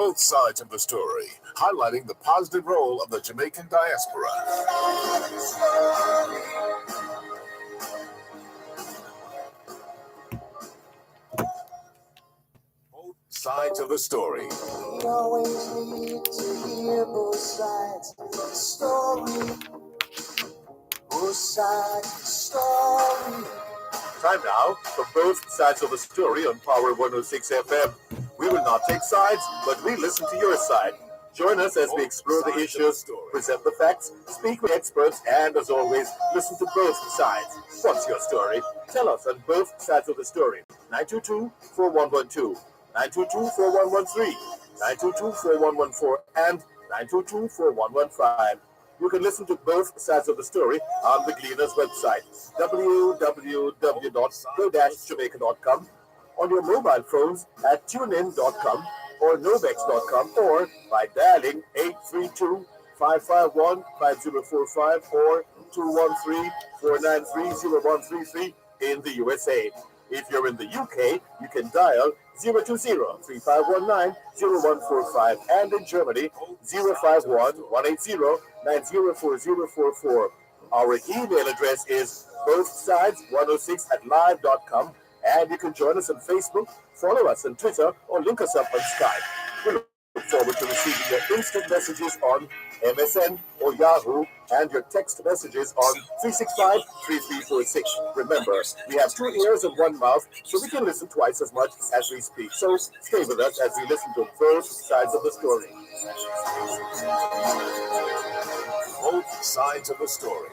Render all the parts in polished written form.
Both sides of the story, highlighting the positive role of the Jamaican diaspora. Both sides of the story. We always need to hear both sides of the story. Both sides of the story. Time now for Both Sides of the Story on Power 106 FM. We will not take sides, but we listen to your side. Join us as we explore the issues, present the facts, speak with experts, and as always, listen to both sides. What's your story? Tell us on Both Sides of the Story. 922-4112, 922-4113, 922-4114, and 922-4115. You can listen to both sides of the story on the Gleaner's website, www.go-jamaica.com, on your mobile phones at tunein.com or novex.com, or by dialing 832-551-5045 or 213-493-0133 in the USA. If you're in the UK, you can dial 020-3519-0145, and in Germany, 051-180-904044. Our email address is bothsides106@live.com, and you can join us on Facebook, follow us on Twitter, or link us up on Skype. We look forward to receiving your instant messages on MSN or Yahoo, and your text messages on 365-3346. Remember, we have 2 ears and 1 mouth, so we can listen twice as much as we speak. So stay with us as we listen to both sides of the story. Both sides of the story.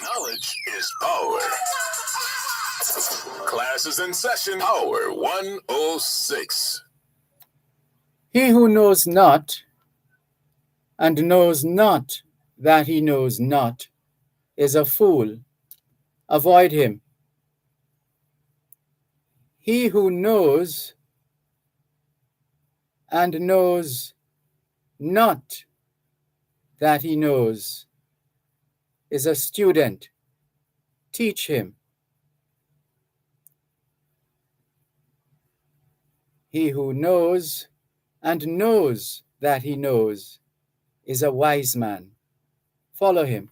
Knowledge is power. Class is in session. Power 106. He who knows not, and knows not that he knows not, is a fool. Avoid him. He who knows and knows not that he knows is a student. Teach him. He who knows and knows that he knows is a wise man. Follow him.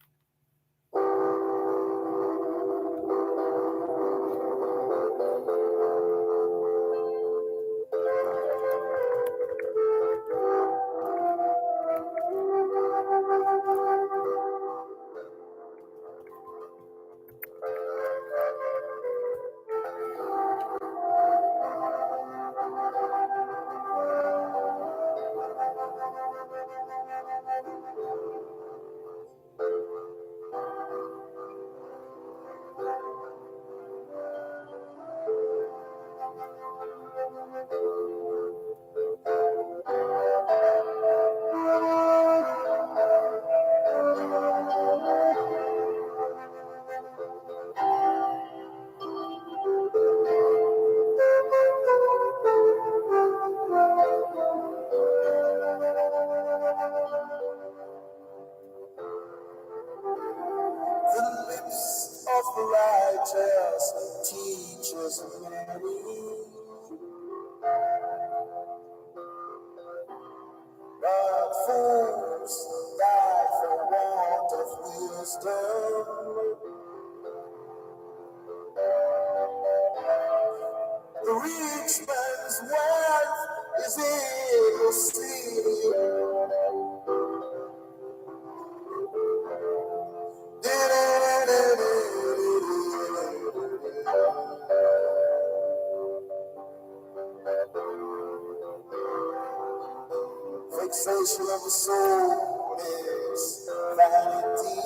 Fixation of the soul is vanity.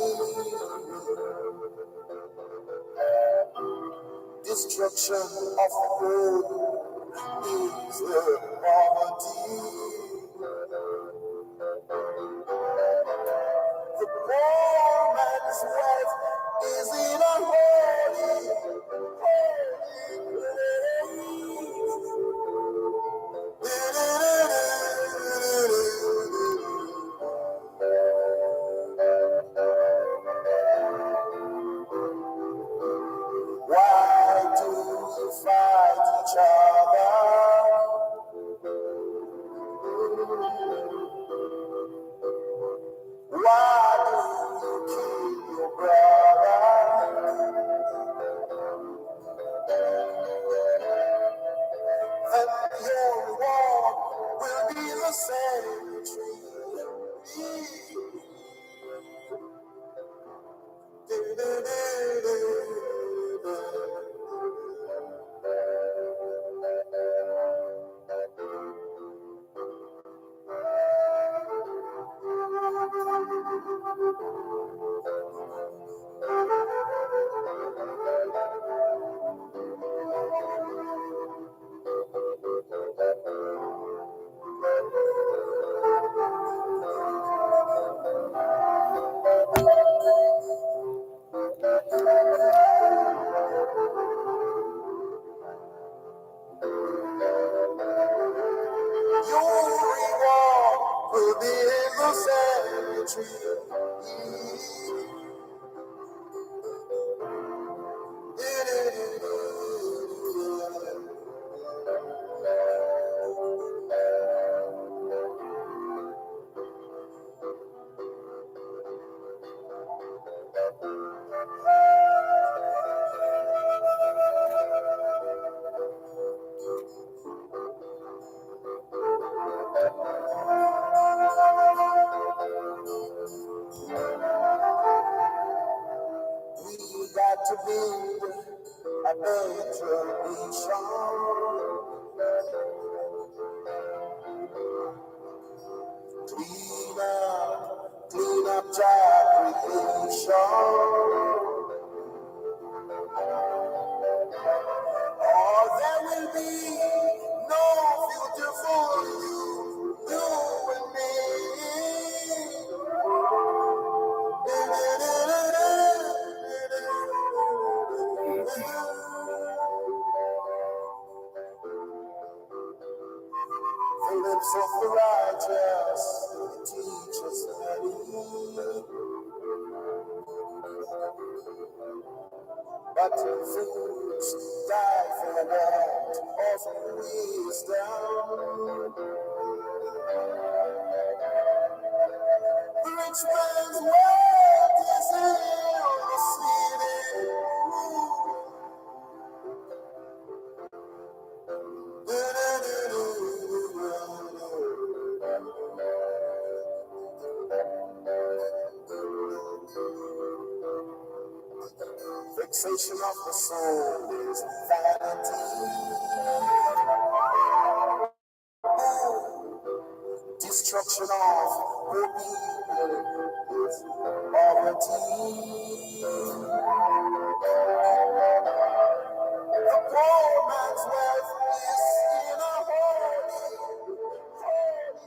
Destruction of the world is the poverty. The poor man's wife is in a holy place. Why do you kill your brother? And your reward will be the Your reward will be in the We got to build a better nation. Clean up job creation. Or there will be no future for you and me. The lips of the righteous teach us many, but fools die for want of wisdom. The rich man's wealth is in the city. Fixation of the soul is vanity. Destruction of the people is poverty. The poor man's wealth is in a holy place.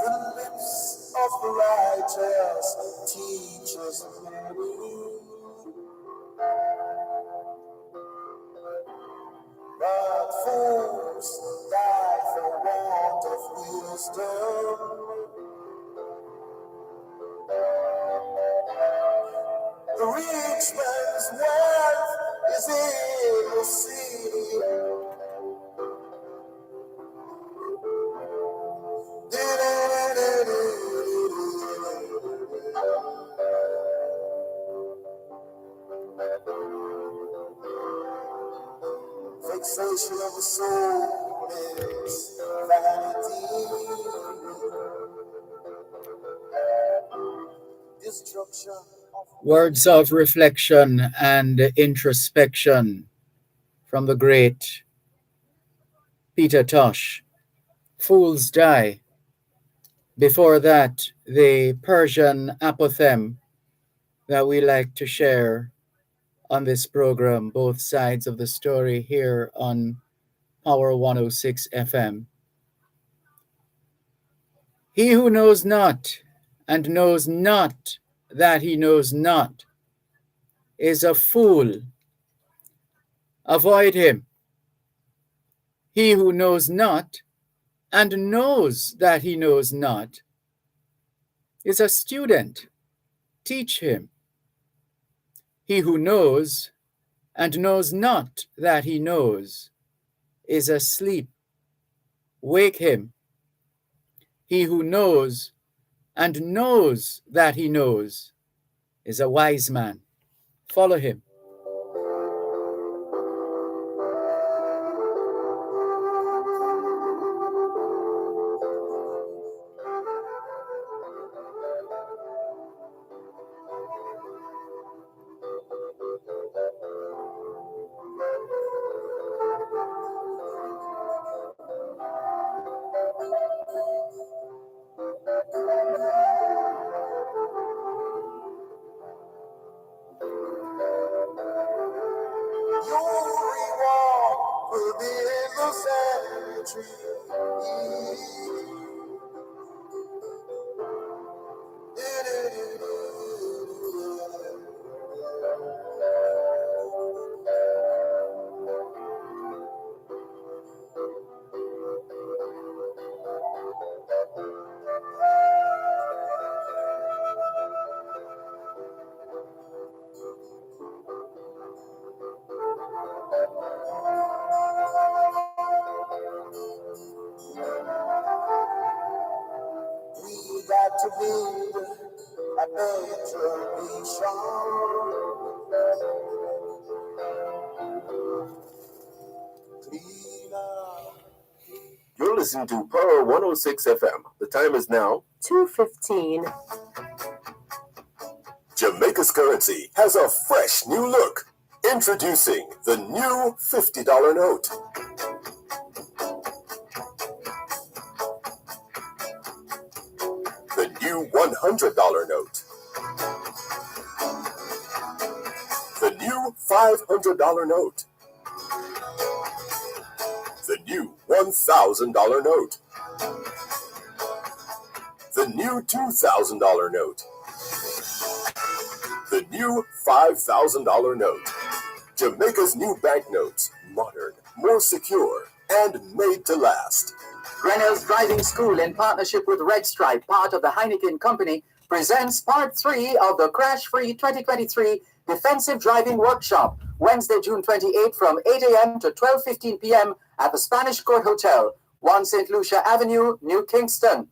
The lips of the righteous teaches many, but fools die for want of wisdom. The rich man's wealth is in the city. Fixation of the soul is vanity. Destruction of Words of reflection and introspection from the great Peter Tosh. Fools die. Before that, the Persian apothegm that we like to share on this program, both sides of the story here on Power 106 FM. He who knows not and knows not that he knows not is a fool. Avoid him. He who knows not and knows that he knows not is a student. Teach him. He who knows and knows not that he knows is asleep. Wake him. He who knows and knows that he knows is a wise man. Follow him. your reward will be in the cemetery. We got to build a better nation. Cleaner. You're listening to Power 106 FM. The time is now 2:15. Jamaica's currency has a fresh new look. Introducing the new $50 note. The new $100 note. The new $500 note. The new $1,000 note. The new $2,000 note. The new $5,000 note. Jamaica's new banknotes, modern, more secure, and made to last. Grinnell's Driving School, in partnership with Red Stripe, part of the Heineken Company, presents Part 3 of the Crash Free 2023 Defensive Driving Workshop, Wednesday, June 28 from 8 a.m. to 12:15 p.m. at the Spanish Court Hotel, 1 St. Lucia Avenue, New Kingston.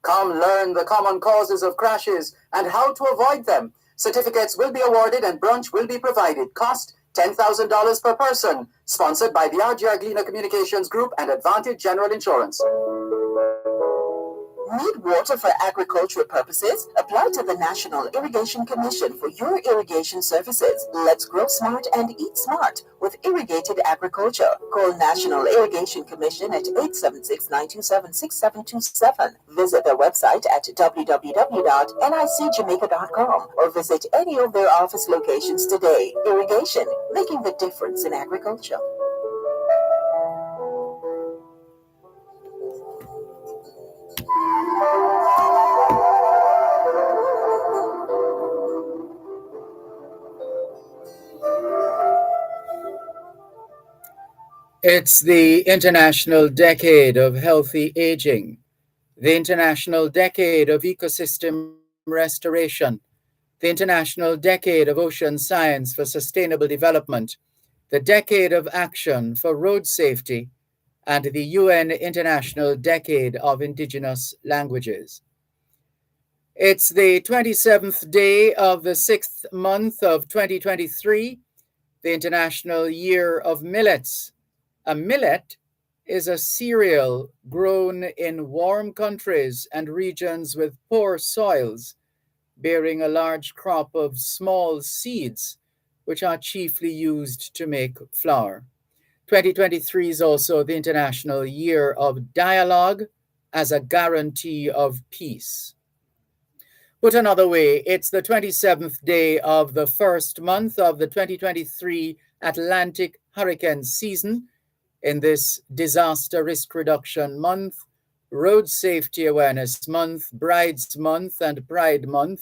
Come learn the common causes of crashes and how to avoid them. Certificates will be awarded and brunch will be provided. Cost $10,000 per person. Sponsored by the RGR Gleaner Communications Group and Advantage General Insurance. Need water for agricultural purposes? Apply to the National Irrigation Commission for your irrigation services. Let's grow smart and eat smart with irrigated agriculture. Call National Irrigation Commission at 876-927-6727. Visit their website at www.nicjamaica.com or visit any of their office locations today. Irrigation, making the difference in agriculture. It's the International Decade of Healthy Aging, the International Decade of Ecosystem Restoration, the International Decade of Ocean Science for Sustainable Development, the Decade of Action for Road Safety, and the UN International Decade of Indigenous Languages. It's the 27th day of the 6th month of 2023, the International Year of Millets. A millet is a cereal grown in warm countries and regions with poor soils, bearing a large crop of small seeds, which are chiefly used to make flour. 2023 is also the International Year of Dialogue as a guarantee of peace. Put another way, it's the 27th day of the first month of the 2023 Atlantic hurricane season. In this Disaster Risk Reduction Month, Road Safety Awareness Month, Brides Month, and Pride Month.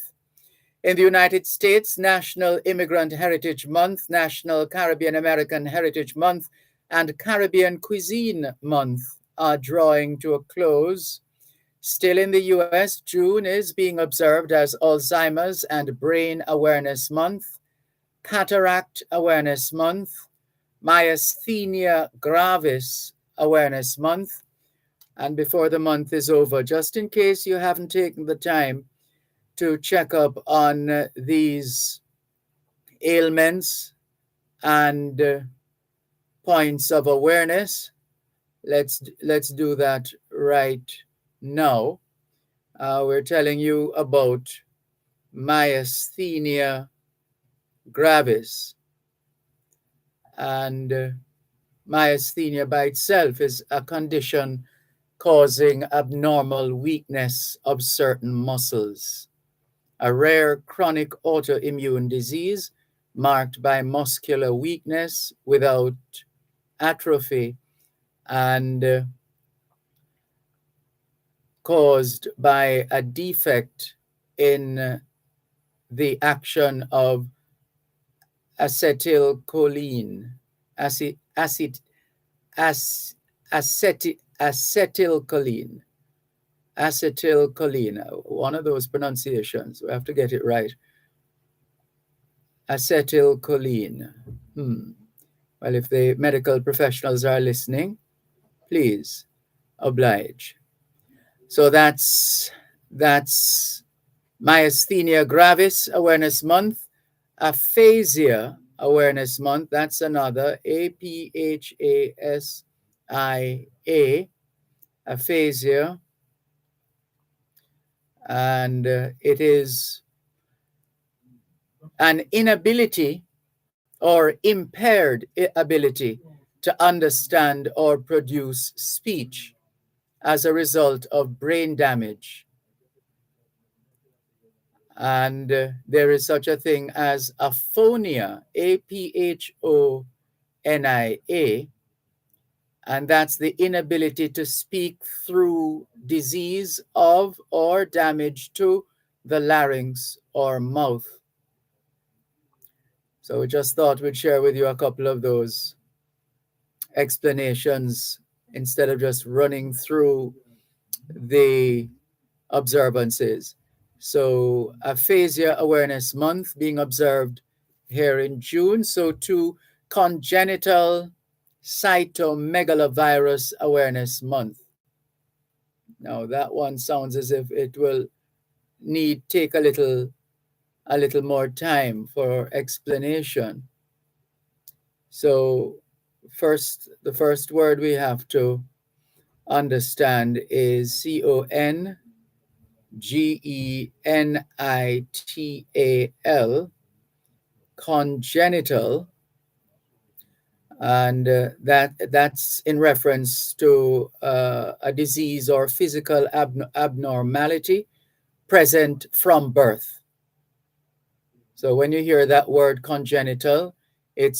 In the United States, National Immigrant Heritage Month, National Caribbean American Heritage Month, and Caribbean Cuisine Month are drawing to a close. Still in the US, June is being observed as Alzheimer's and Brain Awareness Month, Cataract Awareness Month, Myasthenia Gravis Awareness Month. And before the month is over, just in case you haven't taken the time to check up on these ailments and points of awareness, let's do that right now. We're telling you about myasthenia gravis. And myasthenia by itself is a condition causing abnormal weakness of certain muscles, a rare chronic autoimmune disease marked by muscular weakness without atrophy and caused by a defect in the action of acetylcholine, acetylcholine, one of those pronunciations, we have to get it right. Acetylcholine. Well, if the medical professionals are listening, please oblige. So that's Myasthenia Gravis Awareness Month. Aphasia Awareness Month, that's another, APHASIA, aphasia, and it is an inability or impaired ability to understand or produce speech as a result of brain damage. And there is such a thing as aphonia, APHONIA, and that's the inability to speak through disease of or damage to the larynx or mouth. So we just thought we'd share with you a couple of those explanations instead of just running through the observances. So, Aphasia Awareness Month being observed here in June. So, to Congenital Cytomegalovirus Awareness Month. Now, that one sounds as if it will take a little more time for explanation. So, the first word we have to understand is congenital, congenital, and that's in reference to a disease or physical abnormality present from birth. So when you hear that word congenital, it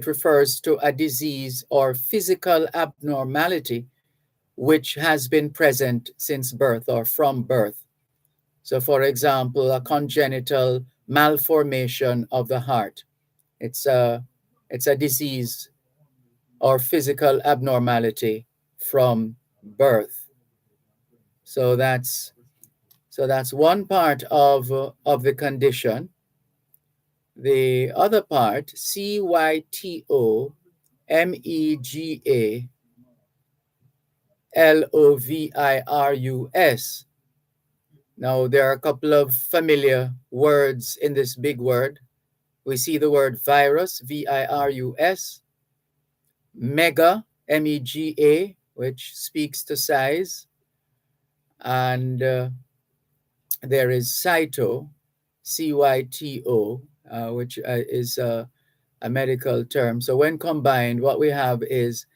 refers to a disease or physical abnormality which has been present since birth or from birth. So, for example, a congenital malformation of the heart. It's a disease or physical abnormality from birth. So that's one part of the condition. The other part, CYTOMEGALOVIRUS. Now, there are a couple of familiar words in this big word. We see the word virus, VIRUS, mega, MEGA, which speaks to size, and there is cyto, CYTO, which is a medical term. So when combined, what we have is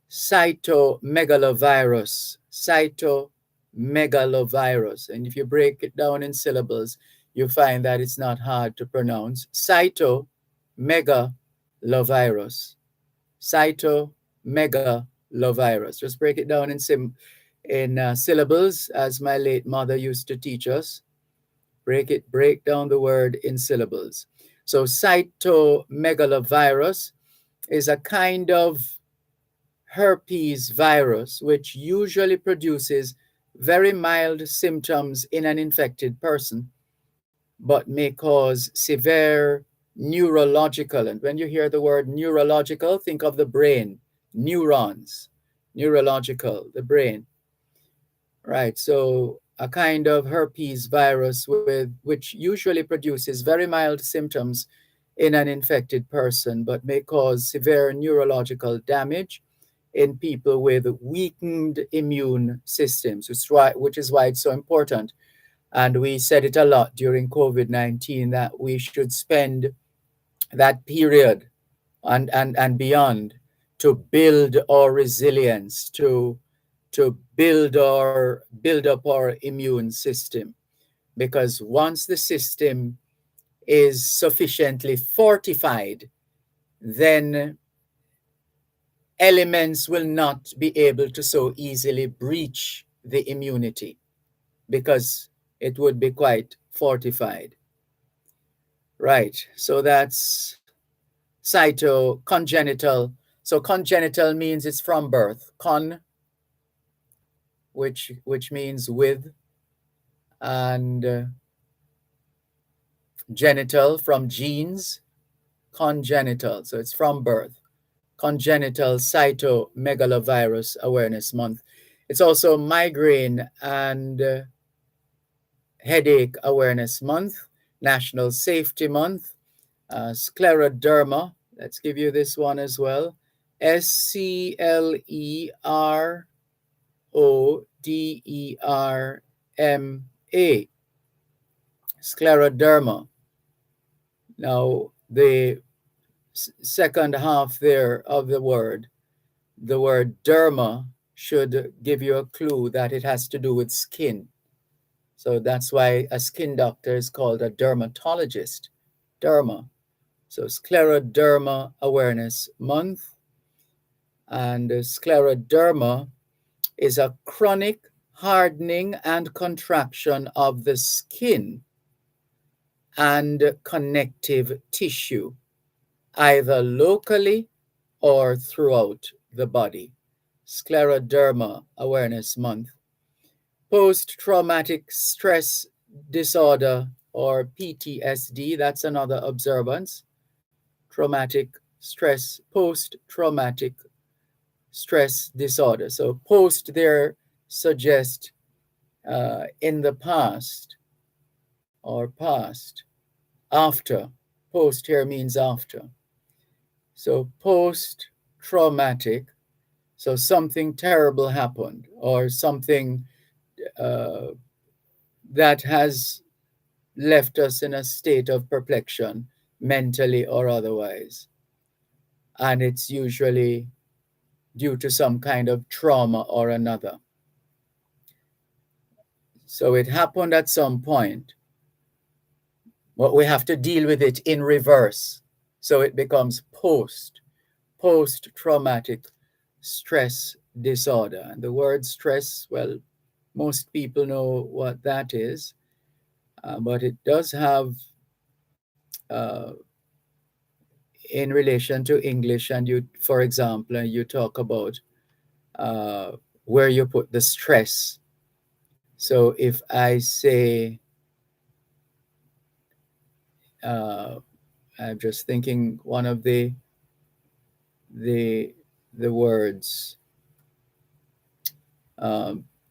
cytomegalovirus, cytomegalovirus. And if you break it down in syllables, you find that it's not hard to pronounce. Cytomegalovirus, cytomegalovirus. Just break it down in syllables, as my late mother used to teach us. Break down the word in syllables. So cytomegalovirus is a kind of herpes virus, which usually produces very mild symptoms in an infected person, but may cause severe neurological. And when you hear the word neurological, think of the brain, neurons, neurological, the brain. Right, so a kind of herpes virus which usually produces very mild symptoms in an infected person, but may cause severe neurological damage in people with weakened immune systems, which is why it's so important. And we said it a lot during COVID-19 that we should spend that period and beyond to build our resilience, to build up our immune system. Because once the system is sufficiently fortified, then elements will not be able to so easily breach the immunity because it would be quite fortified. Right, so that's congenital. So congenital means it's from birth. Which means with, and genital from genes, congenital. So it's from birth. Congenital Cytomegalovirus Awareness Month. It's also Migraine and Headache Awareness Month, National Safety Month, Scleroderma. Let's give you this one as well. SCLERODERMA. Scleroderma. Now, the second half there of the word derma, should give you a clue that it has to do with skin. So that's why a skin doctor is called a dermatologist. Derma. So Scleroderma Awareness Month. And scleroderma is a chronic hardening and contraction of the skin and connective tissue, either locally or throughout the body. Scleroderma Awareness Month. Post-traumatic stress disorder or PTSD, that's another observance. Post-traumatic stress disorder. So post there suggest in the past or past. After. Post here means after. So post-traumatic, so something terrible happened or something that has left us in a state of perplexion, mentally or otherwise. And it's usually due to some kind of trauma or another. So it happened at some point, but we have to deal with it in reverse. So it becomes post-traumatic stress disorder. And the word stress, well, most people know what that is, but it does have, in relation to English, and you, for example, you talk about where you put the stress. So if I say, I'm just thinking one of the words,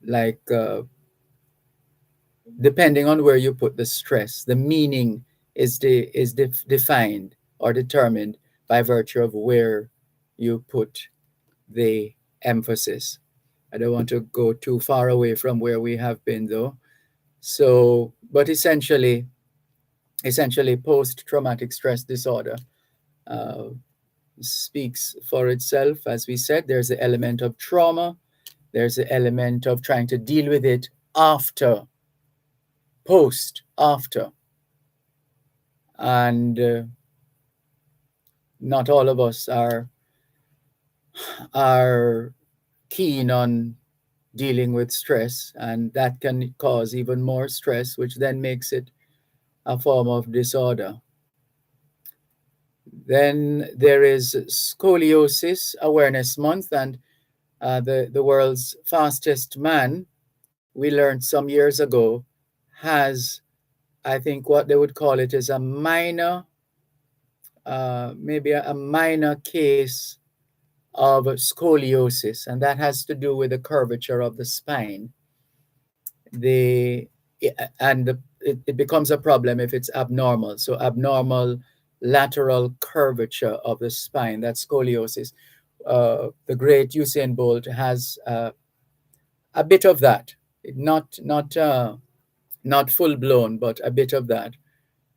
like depending on where you put the stress, the meaning is defined or determined by virtue of where you put the emphasis. I don't want to go too far away from where we have been though. So, but essentially post-traumatic stress disorder speaks for itself. As we said, there's the element of trauma. There's the element of trying to deal with it after. And not all of us are keen on dealing with stress, and that can cause even more stress, which then makes it a form of disorder. Then there is Scoliosis Awareness Month, and the world's fastest man, we learned some years ago, has, I think what they would call it is a minor, maybe a minor case of scoliosis, and that has to do with the curvature of the spine. It becomes a problem if it's abnormal. So abnormal lateral curvature of the spine, that's scoliosis. The great Usain Bolt has a bit of that, not full blown, but a bit of that,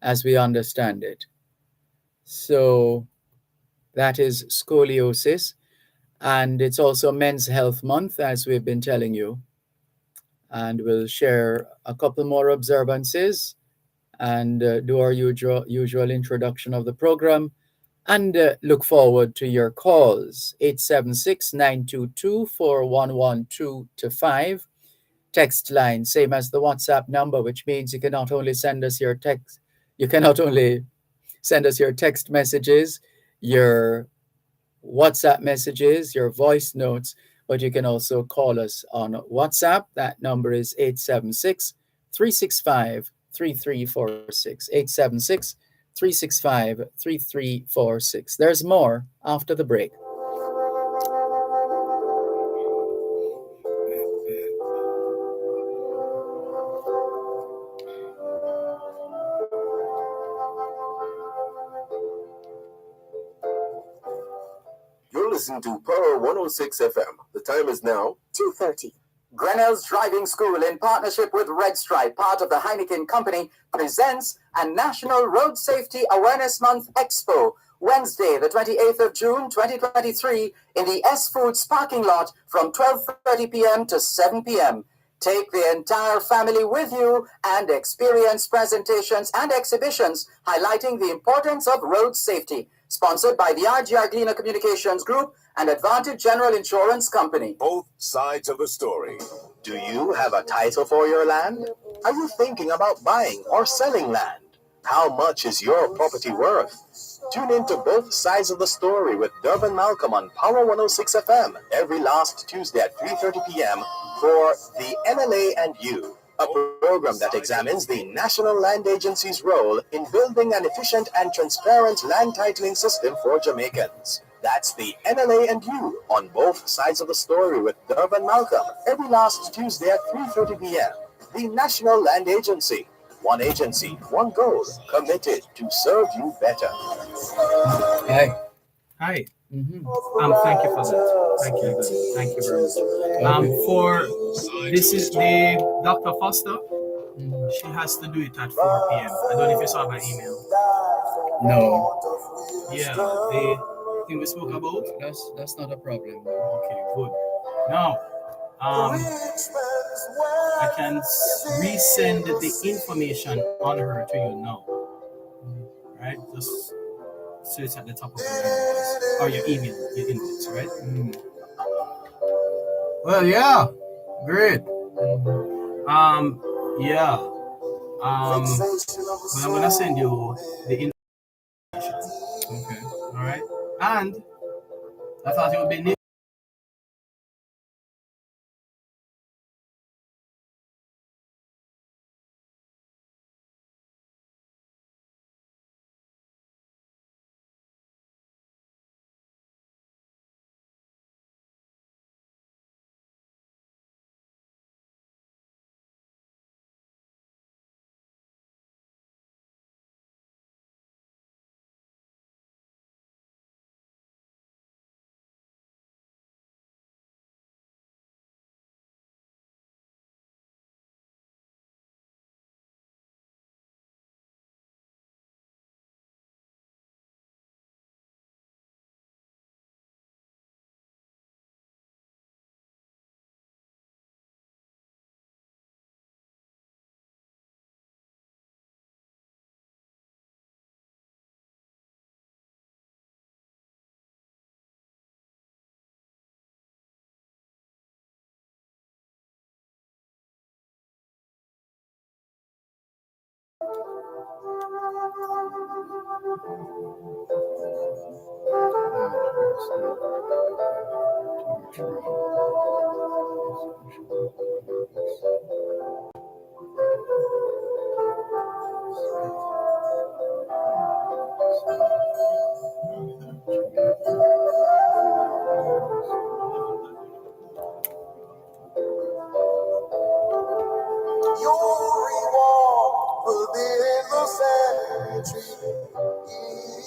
as we understand it. So that is scoliosis, and it's also Men's Health Month, as we've been telling you. And we'll share a couple more observances and do our usual introduction of the program, and look forward to your calls. 876-922-4112-5. Text line, same as the WhatsApp number, which means you can not only send us your text messages, your WhatsApp messages, your voice notes, but you can also call us on WhatsApp. That number is 876-365-3346. 876-365-3346. There's more after the break. You're listening to Power 106 FM. The time is now 2:30. Grinnell's Driving School, in partnership with Red Stripe, part of the Heineken Company, presents a National Road Safety Awareness Month Expo, Wednesday, the 28th of June, 2023, in the S Foods parking lot from 12:30 p.m. to 7 p.m. Take the entire family with you and experience presentations and exhibitions highlighting the importance of road safety. Sponsored by the RGR Gleaner Communications Group and Advantage General Insurance Company. Both sides of the story. Do you have a title for your land? Are you thinking about buying or selling land? How much is your property worth? Tune in to Both Sides of the Story with Dervan Malcolm on Power 106 FM every last Tuesday at 3:30 p.m. for The NLA and You, a program that examines the National Land Agency's role in building an efficient and transparent land titling system for Jamaicans. That's The NLA and You on Both Sides of the Story with Dervan Malcolm every last Tuesday at 3:30 p.m. The National Land Agency. One agency, one goal, committed to serve you better. Hi. Hi. Mhm. Thank you for that. Thank you very much. For this is the Dr. Foster. Mhm. She has to do it at 4 p.m. I don't know if you saw my email. No, Yeah, the thing we spoke about. that's not a problem. Okay, good. Now, I can resend the information on her to you now. Right? Just so it's at the top of your inbox or your email, your inbox, right? Well, yeah, great. Yeah. But I'm gonna send you the information. Okay. All right. And I thought it would be Your reward will be in the cemetery.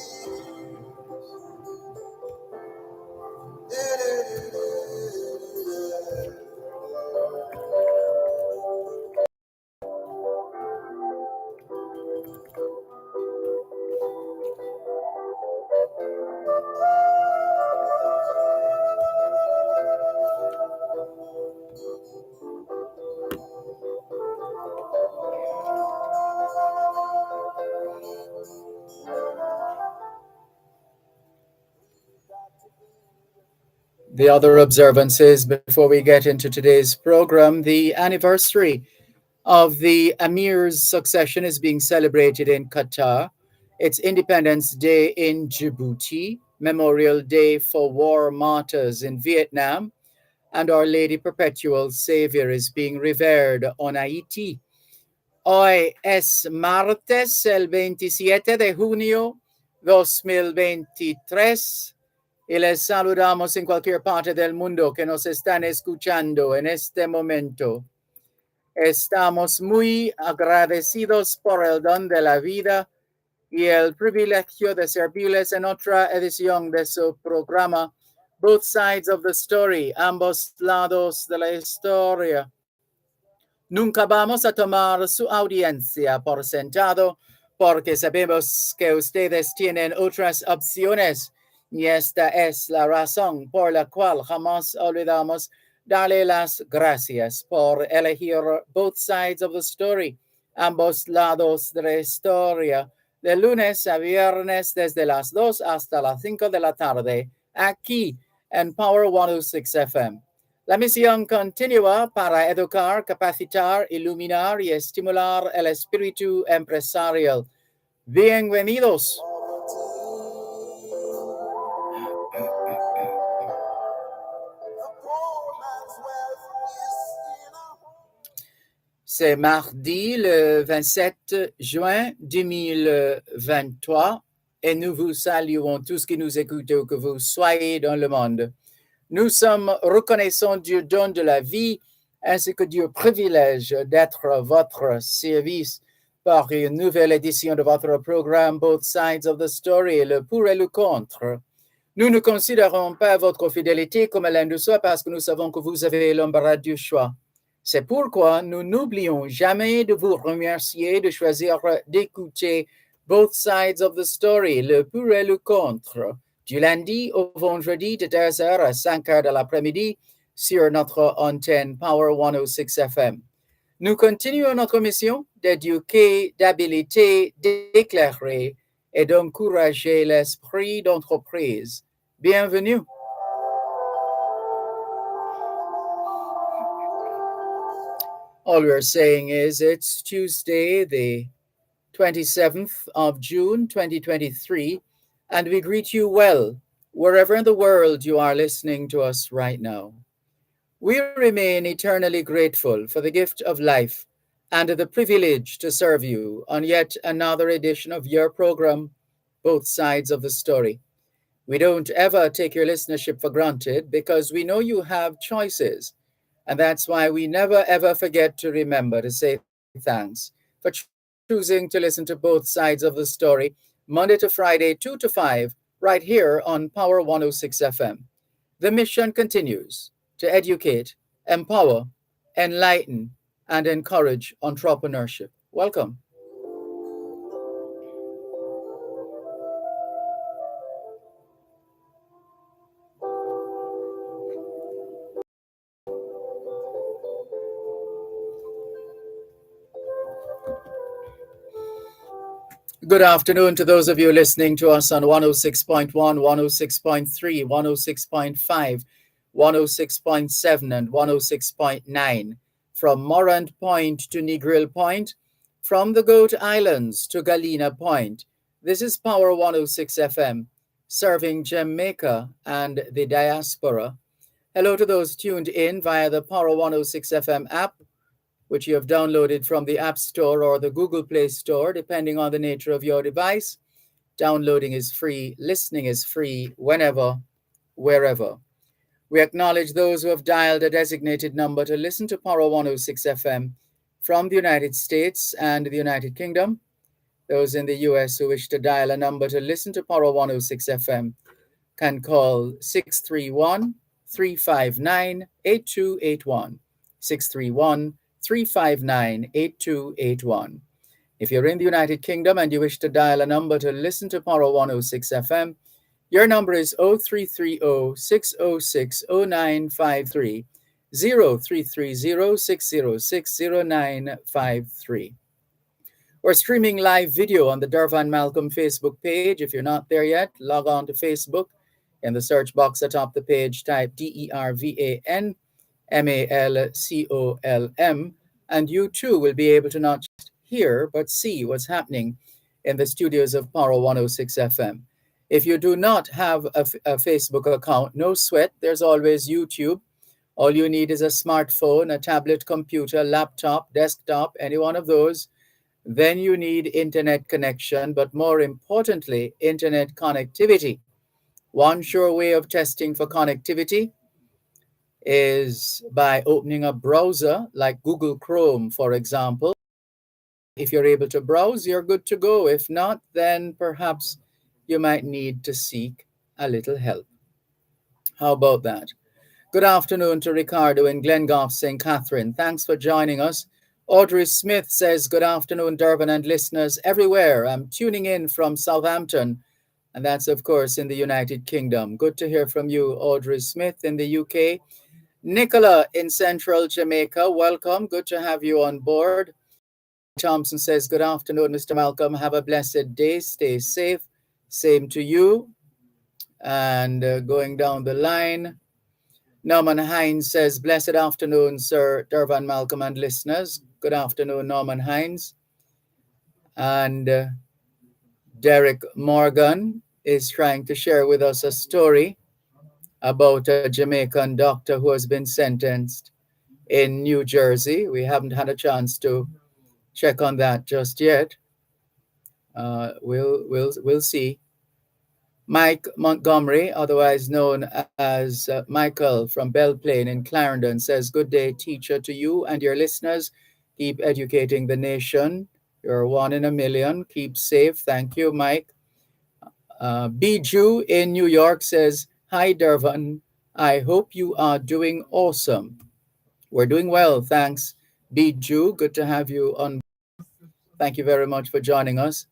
The other observances before we get into today's program, the anniversary of the Amir's succession is being celebrated in Qatar. It's Independence Day in Djibouti, Memorial Day for war martyrs in Vietnam, and Our Lady Perpetual Savior is being revered on Haiti. Hoy es martes, el 27 de junio 2023. Y les saludamos en cualquier parte del mundo que nos están escuchando en este momento. Estamos muy agradecidos por el don de la vida y el privilegio de servirles en otra edición de su programa Both Sides of the Story, ambos lados de la historia. Nunca vamos a tomar su audiencia por sentado porque sabemos que ustedes tienen otras opciones y esta es la razón por la cual jamás olvidamos darle las gracias por elegir Both Sides of the Story, ambos lados de la historia, de lunes a viernes desde las 2 hasta las 5 de la tarde, aquí en Power 106 FM. La misión continua para educar, capacitar, iluminar y estimular el espíritu empresarial. Bienvenidos. poor man's wealth is in a home. C'est mardi le 27 juin 2023 et nous vous saluons tous qui nous écoutez où que vous soyez dans le monde. Nous sommes reconnaissants du don de la vie ainsi que du privilège d'être à votre service par une nouvelle édition de votre programme Both Sides of the Story, le pour et le contre. Nous ne considérons pas votre fidélité comme l'un de soi parce que nous savons que vous avez l'embarras du choix. C'est pourquoi nous n'oublions jamais de vous remercier de choisir d'écouter Both Sides of the Story, le pour et le contre, du lundi au vendredi de 2h à 5h de l'après-midi sur notre antenne Power 106 FM. Nous continuons notre mission d'éduquer, d'habiliter, d'éclairer et d'encourager l'esprit d'entreprise. Bienvenue. All we're saying is it's Tuesday, the 27th of June, 2023, and we greet you well, wherever in the world you are listening to us right now. We remain eternally grateful for the gift of life and the privilege to serve you on yet another edition of your program, Both Sides of the Story. We don't ever take your listenership for granted because we know you have choices. And that's why we never ever forget to remember to say thanks for choosing to listen to Both Sides of the Story, Monday to Friday, 2 to 5, right here on Power 106 FM. The mission continues to educate, empower, enlighten, and encourage entrepreneurship. Welcome. Good afternoon to those of you listening to us on 106.1, 106.3, 106.5, 106.7, and 106.9, from Morant Point to Negril Point, from the Goat Islands to Galena Point. This is Power 106 FM, serving Jamaica and the diaspora. Hello to those tuned in via the Power 106 FM app, which you have downloaded from the App Store or the Google Play Store, depending on the nature of your device. Downloading is free, listening is free, whenever, wherever. We acknowledge those who have dialed a designated number to listen to Power 106 FM from the United States and the United Kingdom. Those in the US who wish to dial a number to listen to Power 106 FM can call 631-359-8281, 631-359-8281. If you're in the United Kingdom and you wish to dial a number to listen to Power 106 FM, your number is 0330-606-0953, 0330-606-0953. We're streaming live video on the Dervan Malcolm Facebook page. If you're not there yet, log on to Facebook. In the search box atop the page, type DERVAN MALCOLM, and you too will be able to not just hear but see what's happening in the studios of Power 106 FM. If you do not have a Facebook account, no sweat, there's always YouTube. All you need is a smartphone, a tablet, computer, laptop, desktop, any one of those. Then you need internet connection, but more importantly, internet connectivity. One sure way of testing for connectivity is by opening a browser like Google Chrome, for example. If you're able to browse, you're good to go. If not, then perhaps you might need to seek a little help. How about that? Good afternoon to Ricardo in Glengoff, St. Catherine. Thanks for joining us. Audrey Smith says, good afternoon, Dervan and listeners everywhere. I'm tuning in from Southampton, and that's, of course, in the United Kingdom. Good to hear from you, Audrey Smith in the UK. Nicola in Central Jamaica, welcome. Good to have you on board. Thompson says, good afternoon, Mr. Malcolm. Have a blessed day. Stay safe. Same to you. And going down the line, Norman Hines says, blessed afternoon, Sir Dervan Malcolm and listeners. Good afternoon, Norman Hines. And Derek Morgan is trying to share with us a story about a Jamaican doctor who has been sentenced in New Jersey. We haven't had a chance to check on that just yet. We'll see. Mike Montgomery, otherwise known as Michael from Belle Plaine in Clarendon, says, "Good day, teacher, to you and your listeners. Keep educating the nation. You're one in a million. Keep safe." Thank you, Mike. Bijou in New York says, "Hi, Dervan. I hope you are doing awesome." We're doing well, thanks. Bijou, good to have you on. Thank you very much for joining us.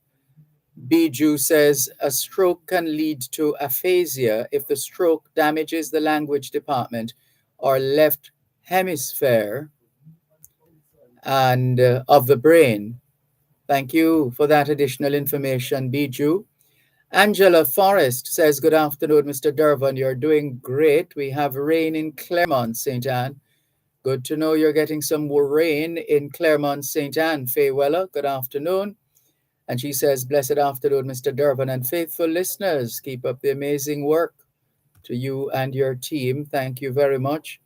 Bijou says, "A stroke can lead to aphasia if the stroke damages the language department or left hemisphere and of the brain." Thank you for that additional information, Bijou. Angela Forrest says, "Good afternoon, Mr. Dervan. You're doing great. We have rain in Claremont, St. Anne." Good to know you're getting some more rain in Claremont, St. Anne. Faye Weller, good afternoon. And she says, "Blessed afternoon, Mr. Dervan and faithful listeners. Keep up the amazing work to you and your team. Thank you very much."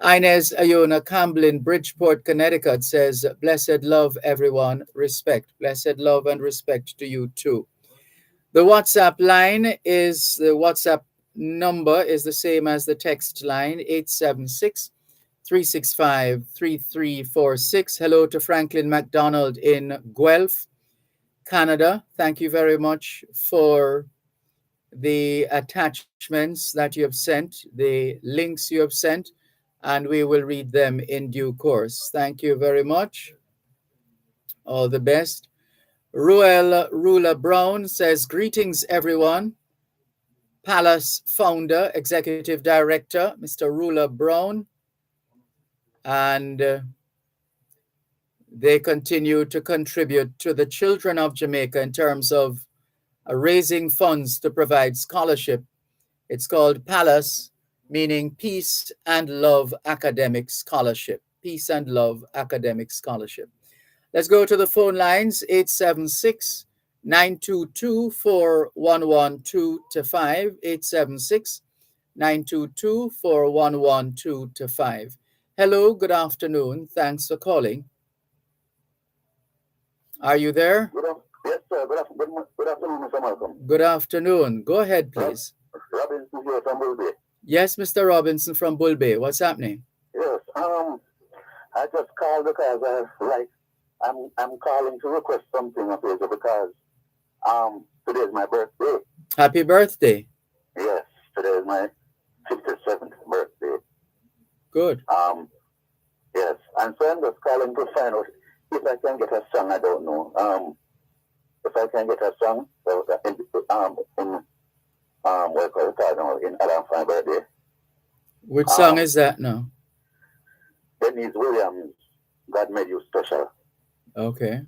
Inez Ayona Campbell in Bridgeport, Connecticut says, "Blessed love, everyone. Respect." Blessed love and respect to you too. The WhatsApp number is the same as the text line, 876-365-3346. Hello to Franklin McDonald in Guelph, Canada. Thank you very much for the attachments that you have sent, the links you have sent, and we will read them in due course. Thank you very much. All the best. Ruel Rula Brown says, "Greetings, everyone." Palace founder, executive director, Mr. Rula Brown. And they continue to contribute to the children of Jamaica in terms of raising funds to provide scholarship. It's called Palace, meaning Peace and Love Academic Scholarship. Peace and Love Academic Scholarship. Let's go to the phone lines, 876-922-4112-5, 876-922-4112-5. Hello, good afternoon. Thanks for calling. Are you there? Yes, sir. Good afternoon, Mr. Malcolm. Good afternoon. Go ahead, please. Robinson here from Bulby. Yes, Mr. Robinson from Bulby. What's happening? Yes. I just called because I'm calling to request something of you because today is my birthday. Happy birthday. Yes, today is my 57th birthday. Good. Yes, and so I'm just calling to find out if I can get a song. I don't know. If I can get a song in Adam for my birthday. Which song is that now? Denise Williams, "God Made You Special." Okay.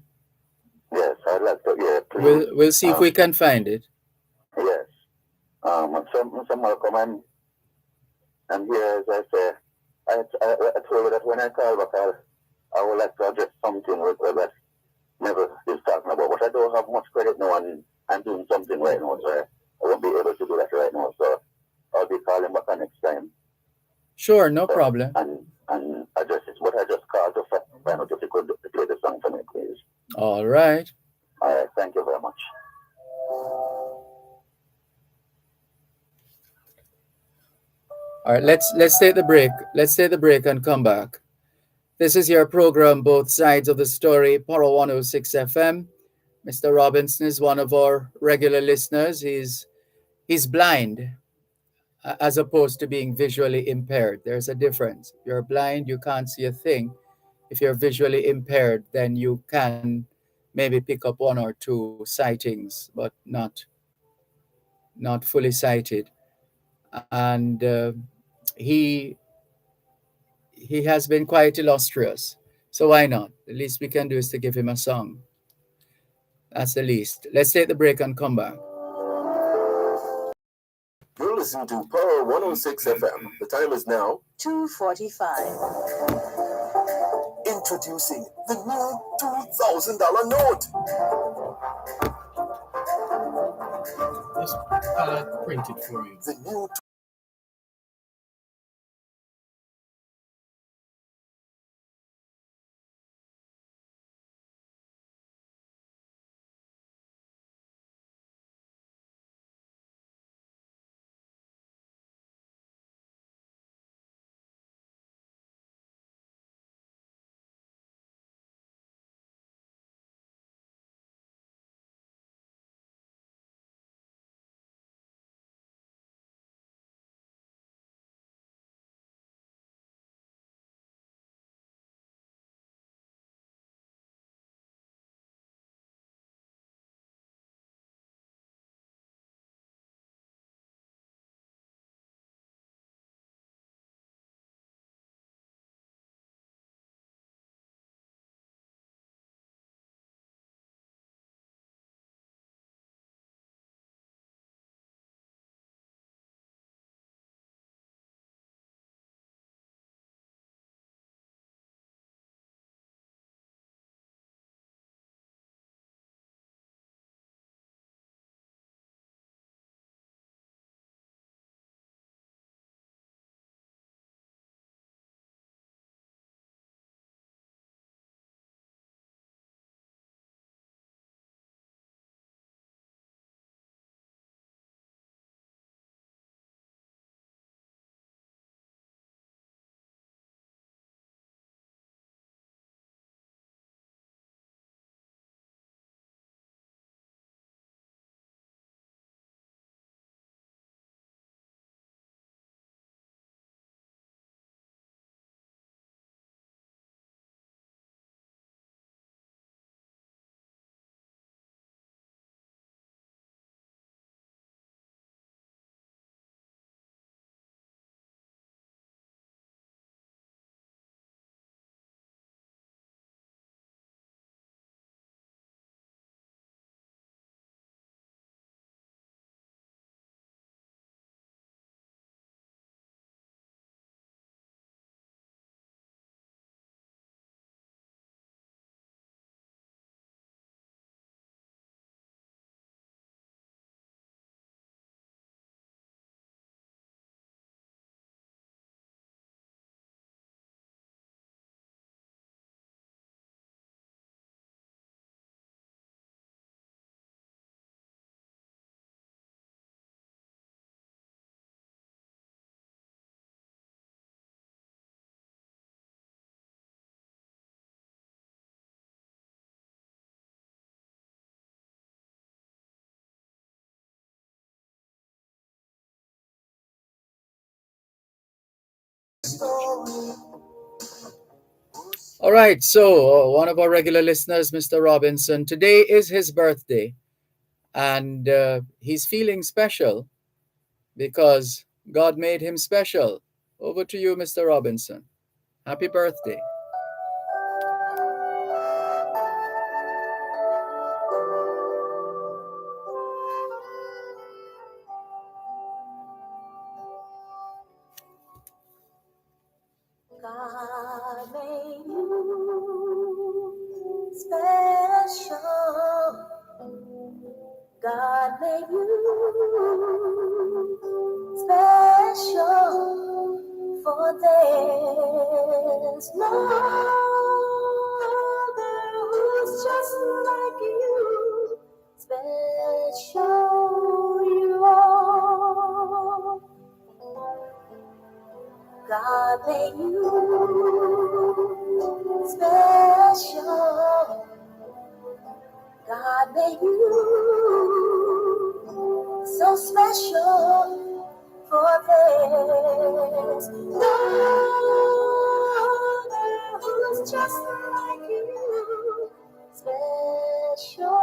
Yes, I'd like to hear it. Please. We'll see if we can find it. Yes. Some Malcolm, and here, as I say, I told you that when I call back, I would like to address something with that never is talking about. But I don't have much credit now, and I'm doing something right now, so I won't be able to do that right now. So I'll be calling back next time. Sure, no problem. And address it. But I just called to find out if you could play the song for me, please. All right. All right. Thank you very much. All right, let's take the break. Let's take the break and come back. This is your program, Both Sides of the Story, Power 106 FM. Mr. Robinson is one of our regular listeners. He's blind as opposed to being visually impaired. There's a difference. If you're blind, you can't see a thing. If you're visually impaired, then you can maybe pick up one or two sightings, but not fully sighted. And he has been quite illustrious. So why not? The least we can do is to give him a song. That's the least. Let's take the break and come back. You're listening to Power 106 FM. The time is now 2:45. introducing the new $2,000 note. Just printed for you. The new All right, so one of our regular listeners, Mr. Robinson, today is his birthday, and he's feeling special because God made him special. Over to you, Mr. Robinson. Happy birthday. God made you special. God made you special, for there's no other who's just like you. Special you are. God made you special. God made you so special, for there's no other who's just like you. Special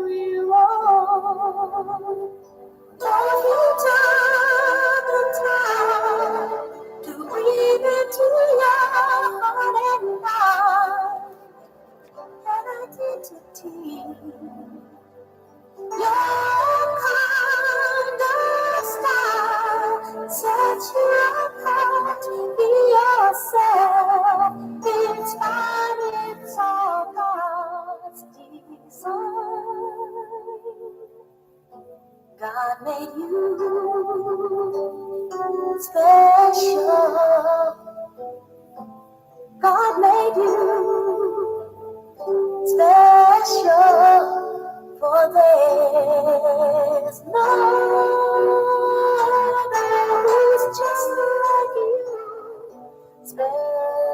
you are. Love you took the time to breathe into your heart and mind and identity. Your kind of style sets you apart. Be yourself. It's fine. It's all God's design. God made you special. God made you special, for there's no other who's just like you.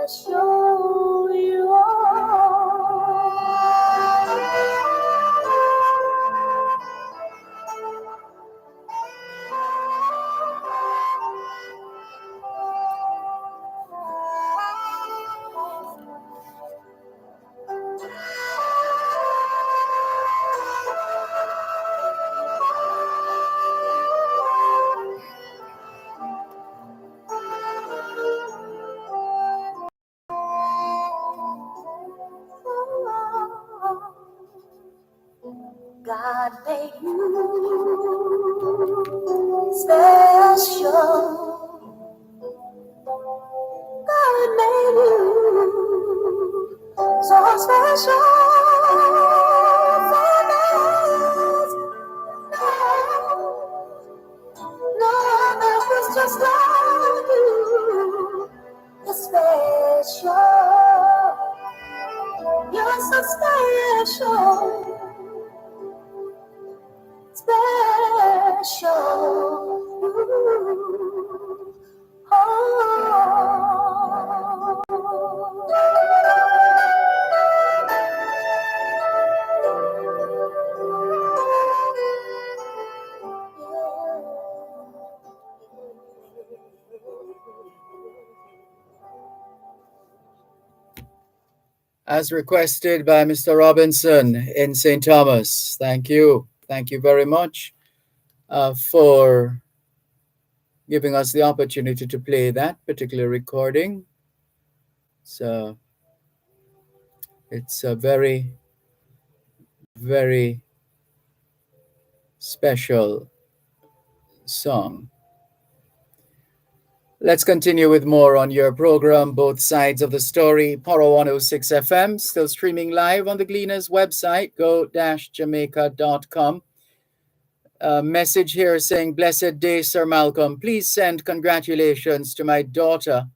Special you are. God made you special. God made you so special. For there's no other who's just like you. You're special. You're so special. Special. Oh. As requested by Mr. Robinson in St. Thomas. Thank you. Thank you very much for giving us the opportunity to play that particular recording. So it's a very, very special song. Let's continue with more on your program, Both Sides of the Story, Power 106 FM, still streaming live on the Gleaners website, go-jamaica.com. A message here saying, "Blessed day, Sir Malcolm. Please send congratulations to my daughter."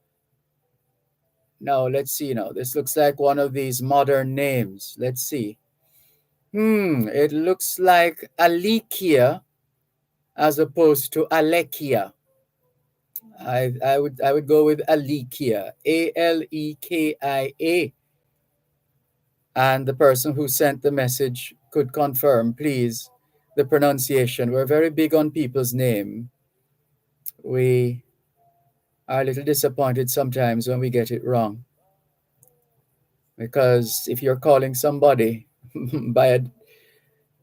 Now, let's see now. This looks like one of these modern names. Let's see. It looks like Alikia as opposed to Alekia. I would go with Alikia, Alekia. And the person who sent the message could confirm, please, the pronunciation. We're very big on people's name. We are a little disappointed sometimes when we get it wrong. Because if you're calling somebody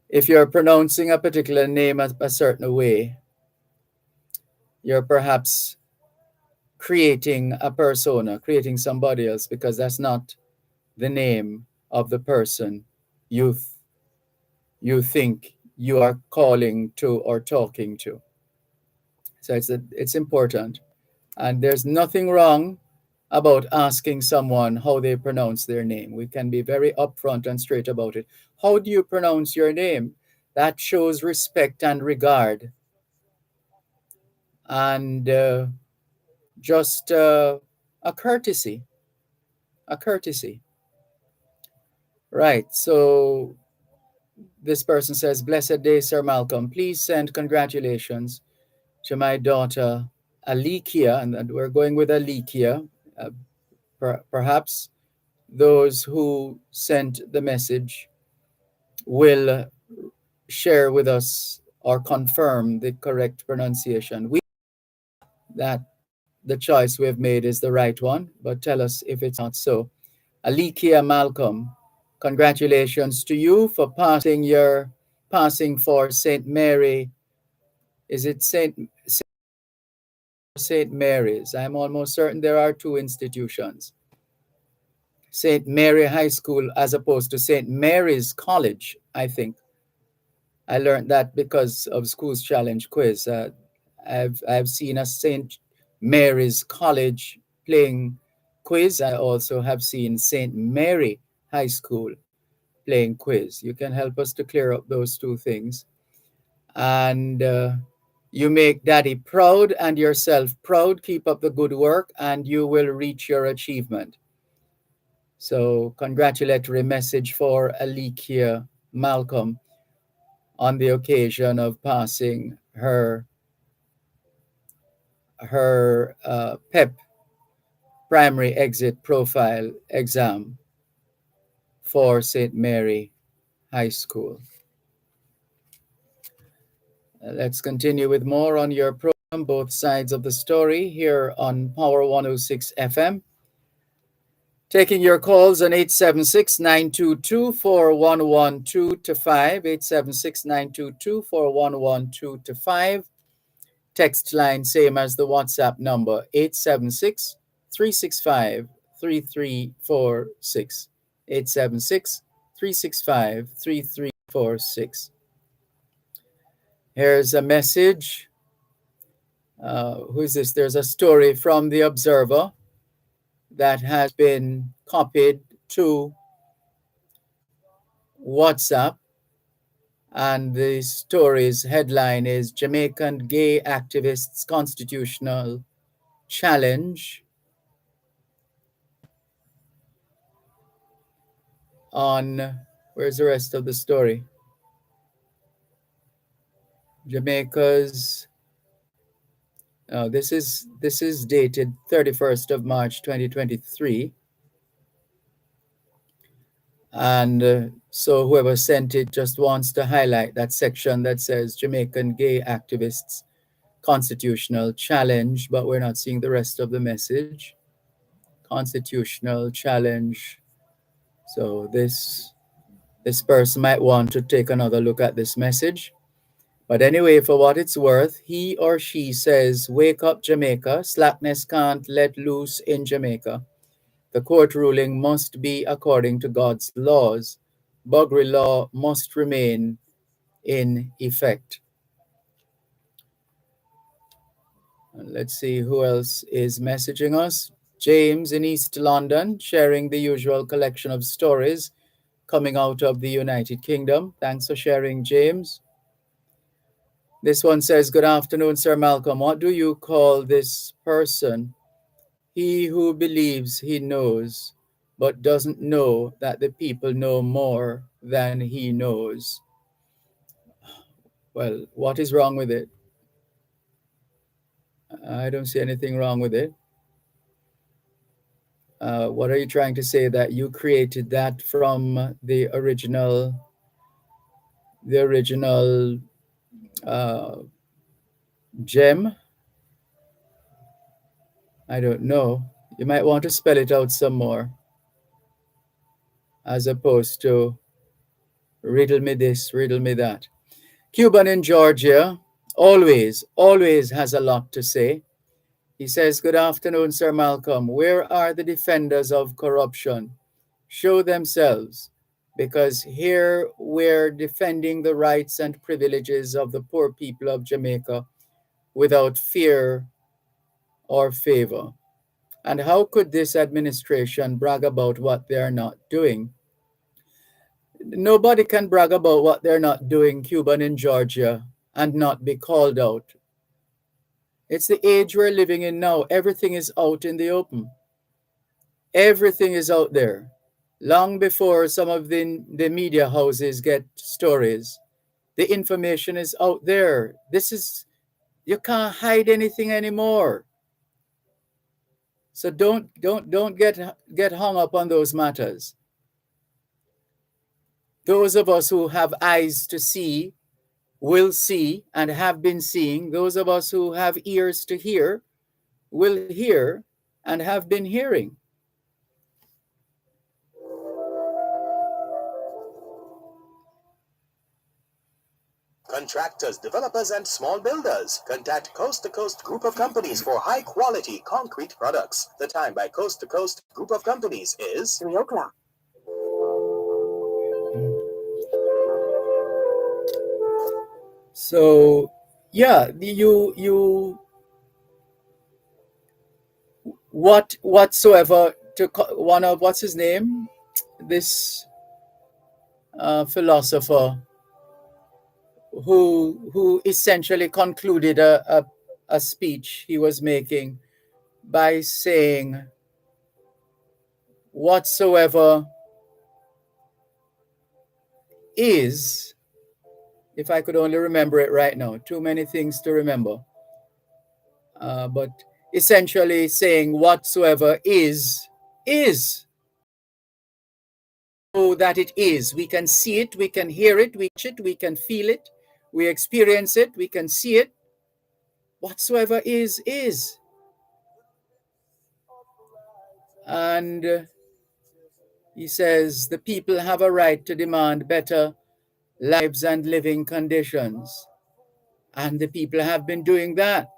if you're pronouncing a particular name a certain way, you're perhaps creating a persona, creating somebody else, because that's not the name of the person you you think you are calling to or talking to. So it's important. And there's nothing wrong about asking someone how they pronounce their name. We can be very upfront and straight about it. How do you pronounce your name? That shows respect and regard, and just a courtesy. A courtesy. Right. So this person says, "Blessed day, Sir Malcolm. Please send congratulations to my daughter, Alikia," and we're going with Alikia. Uh, Perhaps those who sent the message will share with us or confirm the correct pronunciation. We that the choice we have made is the right one, but tell us if it's not so. Alikia Malcolm, congratulations to you for passing for St. Mary. Is it St. Mary's? I'm almost certain there are two institutions. St. Mary High School as opposed to St. Mary's College, I think. I learned that because of Schools Challenge quiz. I've seen a St. Mary's College playing quiz. I also have seen St. Mary High School playing quiz. You can help us to clear up those two things. And you make Daddy proud and yourself proud. Keep up the good work and you will reach your achievement. So congratulatory message for Alikia Malcolm on the occasion of passing her PEP primary exit profile exam for St. Mary High School. Let's continue with more on your program, Both Sides of the Story, here on Power 106 FM. Taking your calls on 876-922-4112-5, 876-922-4112-5. Text line same as the WhatsApp number, 876-365-3346, 876-365-3346. Here's a message. Who is this? There's a story from the Observer that has been copied to WhatsApp, and the story's headline is Jamaican Gay Activists Constitutional Challenge on, where's the rest of the story? Jamaica's, this is dated 31st of March 2023. And so whoever sent it just wants to highlight that section that says Jamaican Gay Activists Constitutional Challenge, but we're not seeing the rest of the message. Constitutional challenge. So this person might want to take another look at this message. But anyway, for what it's worth, he or she says, "Wake up, Jamaica. Slackness can't let loose in Jamaica. The court ruling must be according to God's laws. Buggery law must remain in effect." Let's see who else is messaging us. James in East London, sharing the usual collection of stories coming out of the United Kingdom. Thanks for sharing, James. This one says, "Good afternoon, Sir Malcolm. What do you call this person? He who believes he knows, but doesn't know that the people know more than he knows." Well, what is wrong with it? I don't see anything wrong with it. What are you trying to say? That you created that from the original gem? I don't know. You might want to spell it out some more as opposed to riddle me this, riddle me that. Cuban in Georgia always has a lot to say. He says, "Good afternoon, Sir Malcolm. Where are the defenders of corruption? Show themselves, because here we're defending the rights and privileges of the poor people of Jamaica without fear or favor. And how could this administration brag about what they're not doing?" Nobody can brag about what they're not doing, Cuban in Georgia, and not be called out. It's the age we're living in now. Everything is out in the open. Everything is out there. Long before some of the media houses get stories, the information is out there. You can't hide anything anymore. So don't get hung up on those matters. Those of us who have eyes to see will see and have been seeing. Those of us who have ears to hear will hear and have been hearing. Contractors, developers, and small builders. Contact Coast to Coast Group of Companies for high-quality concrete products. The time by Coast to Coast Group of Companies is 3 o'clock. So, yeah, whatsoever to one of, what's his name? This philosopher who essentially concluded a speech he was making by saying, whatsoever is, if I could only remember it right now, too many things to remember, but essentially saying whatsoever is. So that it is. We can see it, we can hear it, we can feel it, we experience it, we can see it. Whatsoever is. And he says the people have a right to demand better lives and living conditions. And the people have been doing that.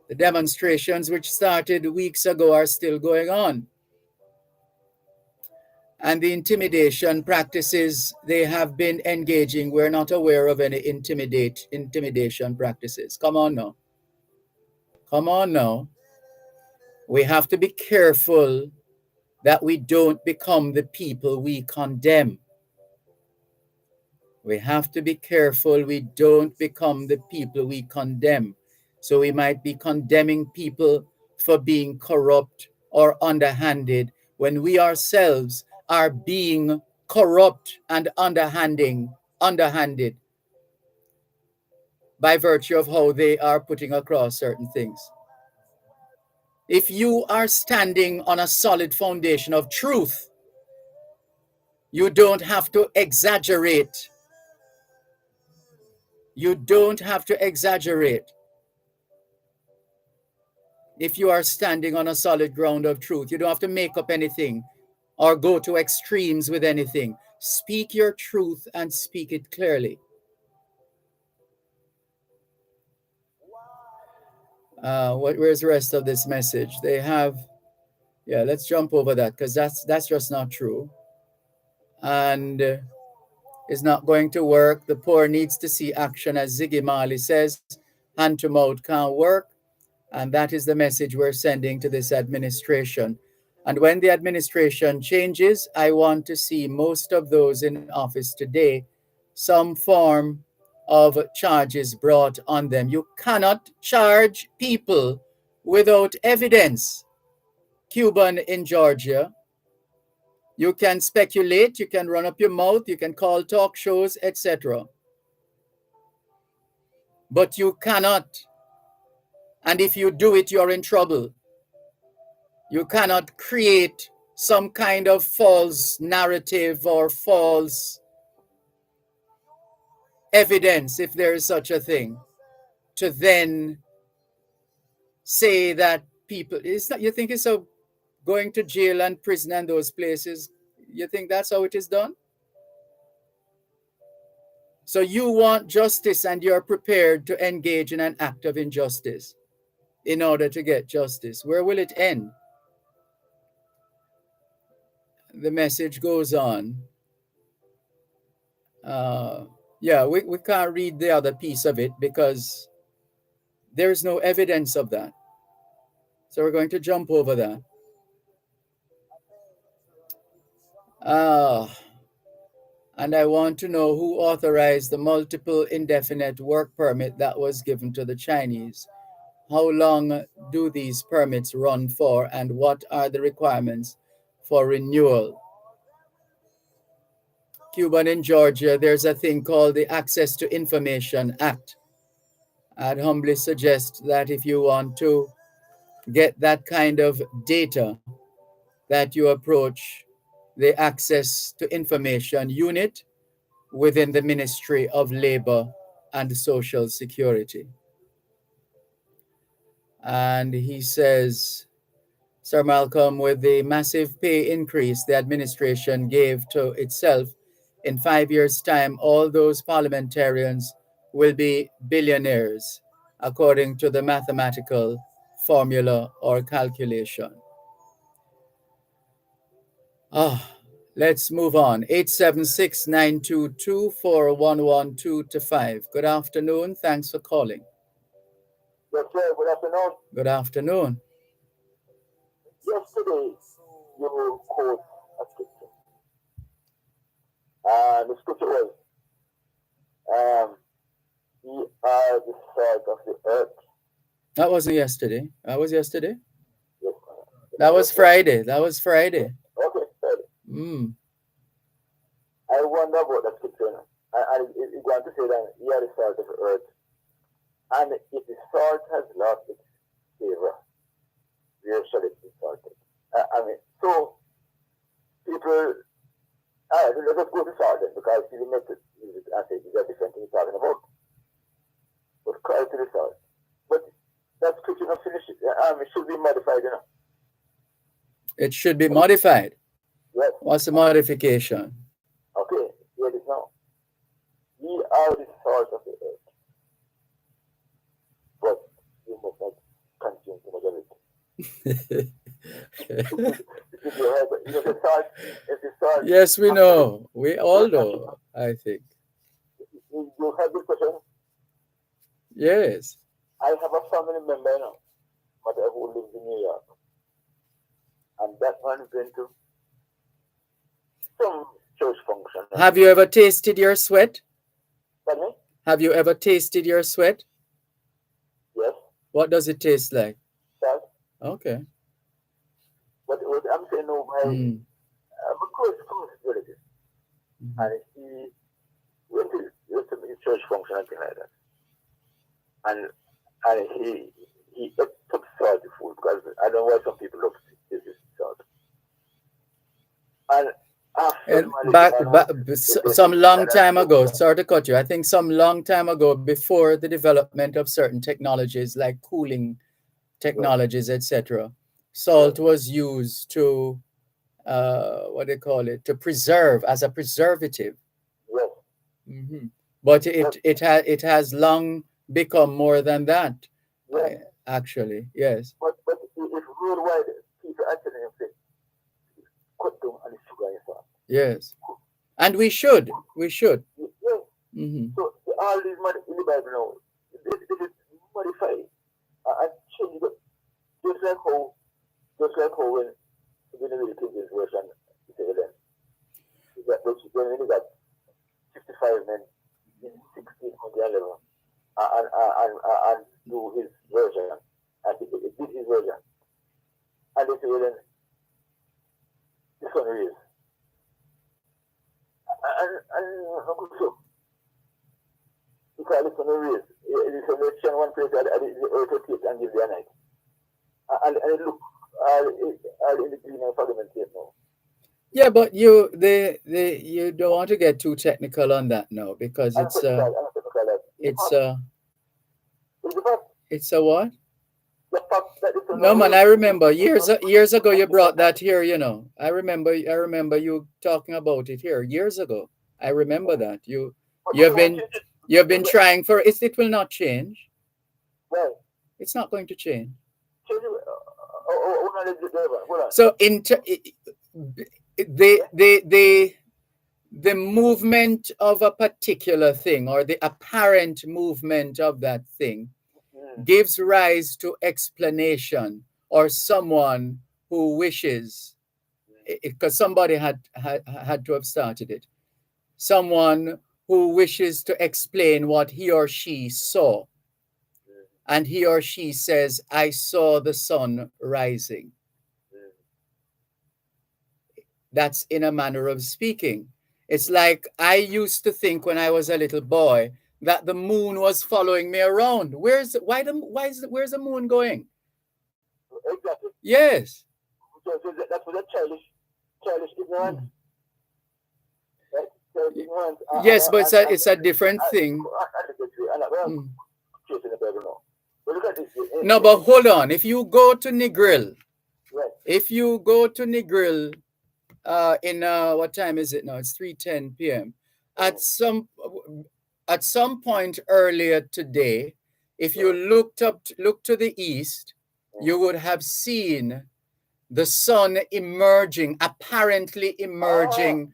The demonstrations which started weeks ago are still going on. And the intimidation practices they have been engaging, we're not aware of any intimidation practices. Come on now. We have to be careful that we don't become the people we condemn. We have to be careful we don't become the people we condemn. So we might be condemning people for being corrupt or underhanded when we ourselves are being corrupt and underhanded by virtue of how they are putting across certain things. If you are standing on a solid foundation of truth, you don't have to exaggerate. You don't have to exaggerate. If you are standing on a solid ground of truth, you don't have to make up anything or go to extremes with anything. Speak your truth and speak it clearly. Where's the rest of this message? They have, let's jump over that because that's just not true. And it's not going to work. The poor needs to see action, as Ziggy Marley says. Hand to mouth can't work. And that is the message we're sending to this administration. And when the administration changes, I want to see most of those in office today, some form of charges brought on them. You cannot charge people without evidence. Cuban in Georgia, you can speculate, you can run up your mouth, you can call talk shows, etc. But you cannot. And if you do it, you're in trouble. You cannot create some kind of false narrative or false evidence, if there is such a thing, to then say that people. It's not. You think it's a going to jail and prison and those places? You think that's how it is done? So you want justice and you're prepared to engage in an act of injustice in order to get justice. Where will it end? The message goes on. We can't read the other piece of it because there is no evidence of that. So we're going to jump over that. And I want to know who authorized the multiple indefinite work permit that was given to the Chinese. How long do these permits run for, and what are the requirements for renewal? Cuban in Georgia, there's a thing called the Access to Information Act. I'd humbly suggest that if you want to get that kind of data, that you approach the Access to Information Unit within the Ministry of Labor and Social Security. And he says, Sir Malcolm, with the massive pay increase the administration gave to itself, in 5 years' time, all those parliamentarians will be billionaires, according to the mathematical formula or calculation. Let's move on. 876-922-4112-5. Good afternoon. Thanks for calling. Yes, sir. Good afternoon. Good afternoon. Yesterday, you quote a scripture. The scripture was, "We are the salt of the earth." That wasn't yesterday. That was yesterday? Yes. That was Friday. That was Friday. Okay, Friday. I wonder about that scripture. And it's going to say that we are the salt of the earth. And if the salt has lost its flavor, where shall it be salted? So people, let us go to salt then, because you make it, I say, these are different things you're talking about. But cry to the salt. But that scripture not finished. It should be modified, you know. It should be modified. Yes. What's the modification? Okay, here it is now. We are the salt of the earth. But you must not consume too much of it. Yes, we know. We all know, I think. You have this question? Yes. I have a family member now, mother who lives in New York. And that one went to some church function. Have you ever tasted your sweat? Pardon me? Have you ever tasted your sweat? Yes. What does it taste like? Salt. Okay. But what I'm saying, no, my close relative. And he went to church function and things like that. And he took salty food, because I don't know why some people look this is salt. And some long time ago, sorry to cut you, I think some long time ago, before the development of certain technologies like cooling technologies, etc., salt was used to, to preserve, as a preservative. Yes. But it has long become more than that, yes. Actually, yes. But if worldwide people actually say, cut down on the sugar and salt. Yes. And we should. Yes. So all these in the Bible now, this is modified and change it. Just like how when the King James version is evident. When we got 55 men in 1611 and do his version, and he did his version. And they say, well, then, this one is. And so, because this one is, it's a election one place, and the earth rotates and gives their night. And look, in the green and parliament here now. Yeah, but you don't want to get too technical on that now, because it's a what? The the fact that this is No, man, I remember years ago you brought that here, I remember you talking about it here years ago. I remember that. You've been trying for it. It will not change. Well, It's not going to change. Well, So the movement of a particular thing, or the apparent movement of that thing, gives rise to explanation, or someone who wishes, because somebody had to have started it, someone who wishes to explain what he or she saw, and he or she says, I saw the sun rising. That's in a manner of speaking. It's like I used to think when I was a little boy that the moon was following me around. Where's the moon going? Exactly. Yes. So that's what a childish ignorance. Right? So ignorance. Yes, but it's a different thing. No, but hold on. If you go to Negril, in what time is it now? It's 3:10 p.m. At some point earlier today, if you look to the east, you would have seen the sun apparently emerging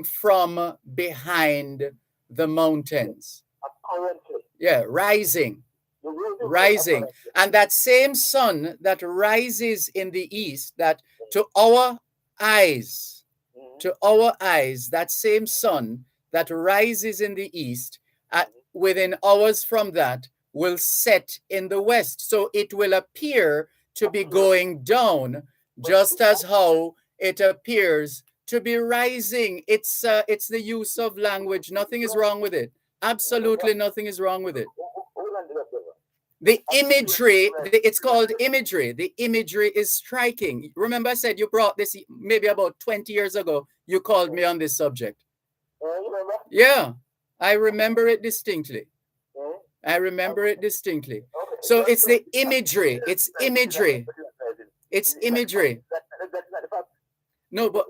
from behind the mountains. Apparently. Yeah, rising. And that same sun that rises in the east, that to our eyes, that same sun that rises in the east, within hours from that, will set in the west. So it will appear to be going down, just as how it appears to be rising. It's the use of language. Nothing is wrong with it. Absolutely nothing is wrong with it. The imagery, it's called imagery. The imagery is striking. Remember I said you brought this maybe about 20 years ago. You called me on this subject. Yeah, I remember it distinctly. So it's the imagery. It's imagery. No, but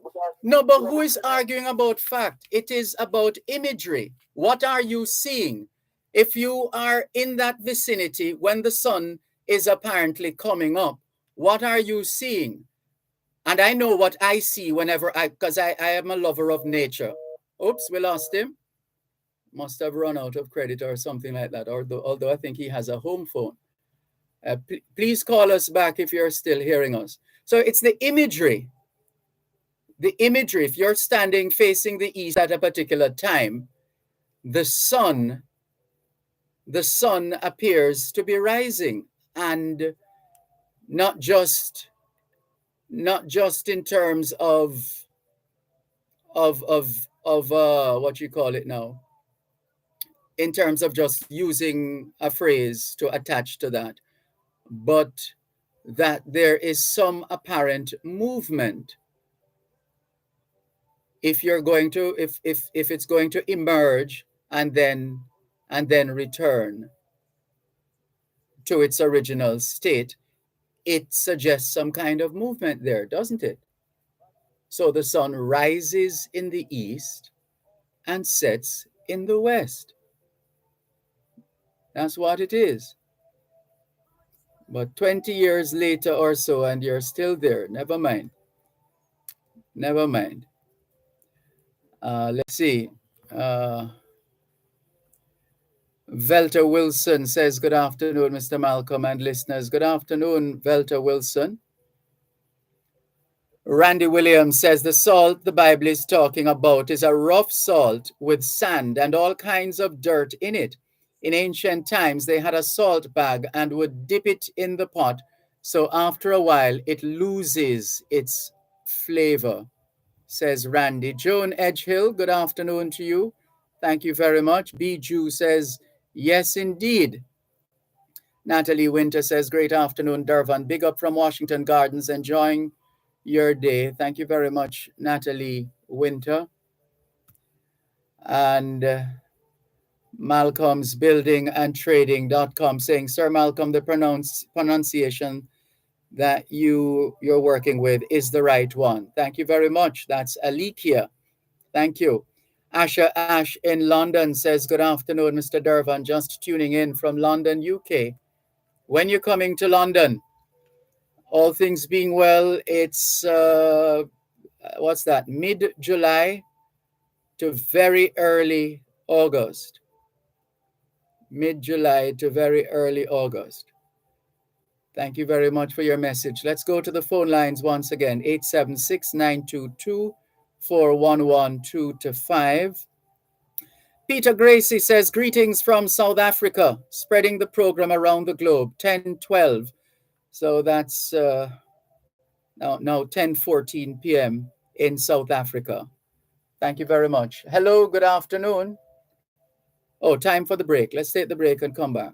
who is arguing about fact? It is about imagery. What are you seeing? If you are in that vicinity when the sun is apparently coming up, what are you seeing? And I know what I see because I am a lover of nature. Oops, we lost him. Must have run out of credit or something like that, although I think he has a home phone. Please call us back if you're still hearing us. So it's the imagery. The imagery, if you're standing facing the east at a particular time, the sun appears to be rising, and not just in terms of what you call it now, in terms of just using a phrase to attach to that, but that there is some apparent movement. If it's going to emerge and then return to its original state, it suggests some kind of movement there, doesn't it? So the sun rises in the east and sets in the west. That's what it is. But 20 years later or so, and you're still there. Never mind. Let's see. Velta Wilson says, good afternoon, Mr. Malcolm and listeners. Good afternoon, Velta Wilson. Randy Williams says, the salt the Bible is talking about is a rough salt with sand and all kinds of dirt in it. In ancient times, they had a salt bag and would dip it in the pot. So after a while, it loses its flavor, says Randy. Joan Edgehill, good afternoon to you. Thank you very much. Bijou says, yes, indeed. Natalie Winter says, great afternoon, Dervan. Big up from Washington Gardens, enjoying your day. Thank you very much, Natalie Winter. And Malcolm's Building and Trading.com saying, Sir Malcolm, the pronunciation that you're working with is the right one. Thank you very much. That's Alikia. Thank you. Asha Ash in London says, good afternoon, Mr. Dervan. Just tuning in from London, UK. When you're coming to London, all things being well, it's, what's that, mid-July to very early August. Mid-July to very early August. Thank you very much for your message. Let's go to the phone lines once again, 876-922-4112-5. Peter Gracie says, greetings from South Africa, spreading the program around the globe, 10:12. So that's now 10:14 p.m. in South Africa. Thank you very much. Hello, good afternoon. Oh, time for the break. Let's take the break and come back.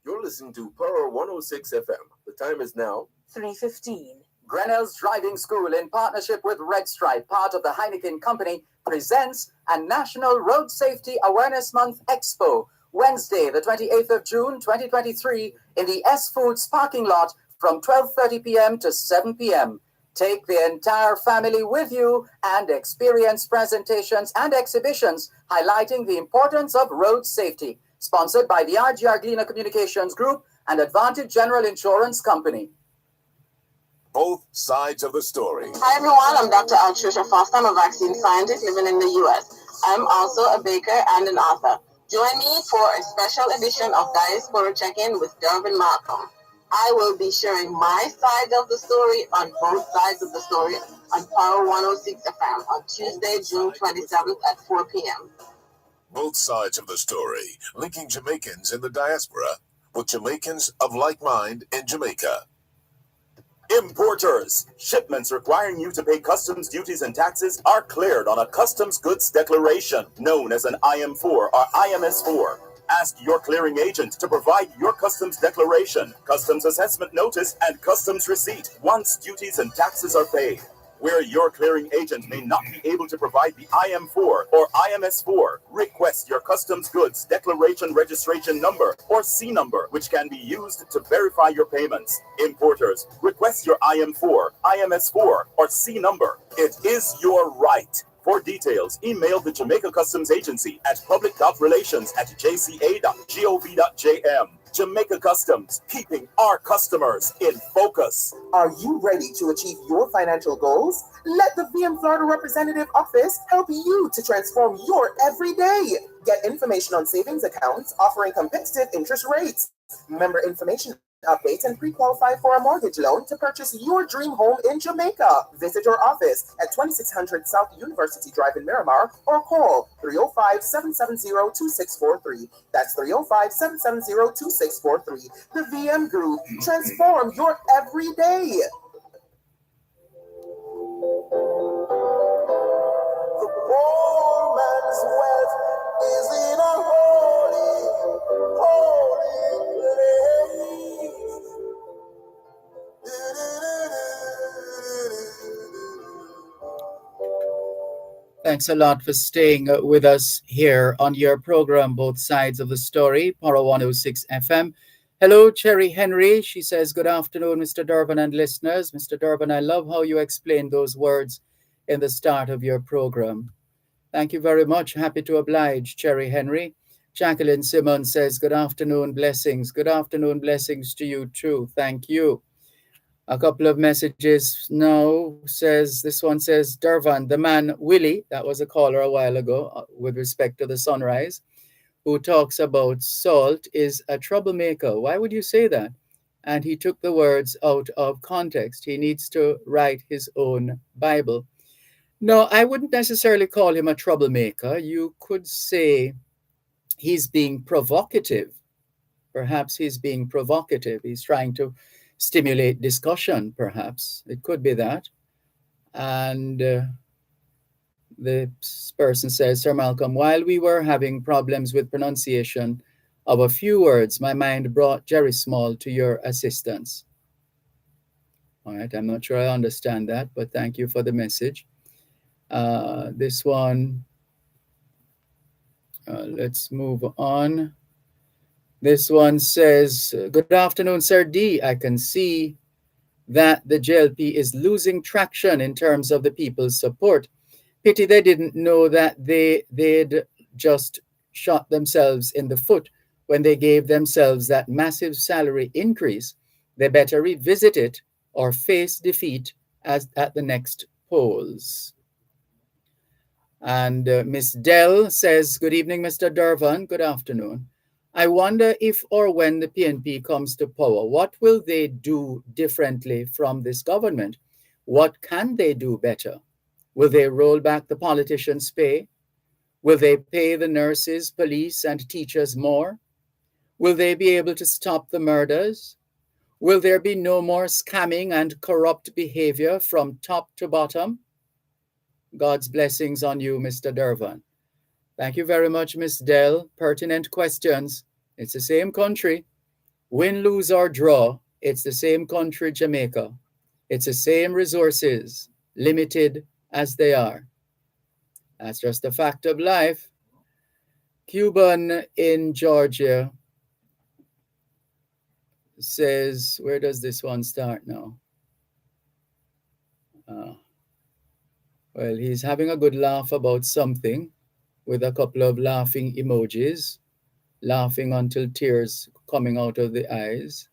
You're listening to Power 106 FM. The time is now 3:15. Grinnell's Driving School, in partnership with Red Stripe, part of the Heineken Company, presents a National Road Safety Awareness Month Expo, Wednesday, the 28th of June, 2023, in the S Foods parking lot from 12:30 p.m. to 7 p.m. Take the entire family with you and experience presentations and exhibitions highlighting the importance of road safety. Sponsored by the RGR Gleaner Communications Group and Advantage General Insurance Company. Both sides of the story. Hi everyone, I'm Dr. Altricia Foster. I'm a vaccine scientist living in the US. I'm also a baker and an author. Join me for a special edition of Diaspora Check-In with Dervan Malcolm. I will be sharing my side of the story on both sides of the story on Power 106 FM on Tuesday, June 27th at 4 p.m. Both sides of the story, linking Jamaicans in the diaspora with Jamaicans of like mind in Jamaica. Importers. Shipments requiring you to pay customs duties and taxes are cleared on a customs goods declaration known as an IM4 or IMS4. Ask your clearing agent to provide your customs declaration, customs assessment notice, and customs receipt once duties and taxes are paid. Where your clearing agent may not be able to provide the IM4 or IMS4, request your customs goods declaration registration number or C number, which can be used to verify your payments. Importers, request your IM4, IMS4, or C number. It is your right. For details, email the Jamaica Customs Agency at public.relations@jca.gov.jm. Jamaica Customs, keeping our customers in focus. Are you ready to achieve your financial goals? Let the VM Florida Representative Office help you to transform your everyday. Get information on savings accounts offering competitive interest rates, member information updates, and pre-qualify for a mortgage loan to purchase your dream home in Jamaica. Visit your office at 2600 South University Drive in Miramar or call 305-770-2643. That's 305-770-2643. The VM Group. Transform your everyday. The poor man's wealth is in a holy Thanks a lot for staying with us here on your program, Both Sides of the Story, Power 106 FM. Hello, Cherry Henry. She says, good afternoon, Mr. Dervan and listeners. Mr. Dervan, I love how you explained those words in the start of your program. Thank you very much. Happy to oblige, Cherry Henry. Jacqueline Simmons says, good afternoon, blessings. Good afternoon, blessings to you too. Thank you. A couple of messages now says, this one says, Dervan, the man Willie, that was a caller a while ago with respect to the sunrise, who talks about salt is a troublemaker. Why would you say that? And he took the words out of context. He needs to write his own Bible. No, I wouldn't necessarily call him a troublemaker. You could say he's being provocative. Perhaps he's being provocative. He's trying to stimulate discussion, perhaps. It could be that. And the person says, Sir Malcolm, while we were having problems with pronunciation of a few words, my mind brought Jerry Small to your assistance. All right, I'm not sure I understand that, but thank you for the message. This one, let's move on. This one says, good afternoon, Sir D. I can see that the JLP is losing traction in terms of the people's support. Pity they didn't know that they'd just shot themselves in the foot when they gave themselves that massive salary increase. They better revisit it or face defeat at the next polls. And Miss Dell says, good evening, Mr. Dervan. Good afternoon. I wonder if or when the PNP comes to power, what will they do differently from this government? What can they do better? Will they roll back the politicians' pay? Will they pay the nurses, police, and teachers more? Will they be able to stop the murders? Will there be no more scamming and corrupt behavior from top to bottom? God's blessings on you, Mr. Dervan. Thank you very much, Miss Dell. Pertinent questions. It's the same country. Win, lose, or draw, it's the same country, Jamaica. It's the same resources, limited as they are. That's just a fact of life. Cuban in Georgia says, where does this one start now? Well, he's having a good laugh about something with a couple of laughing emojis, laughing until tears coming out of the eyes.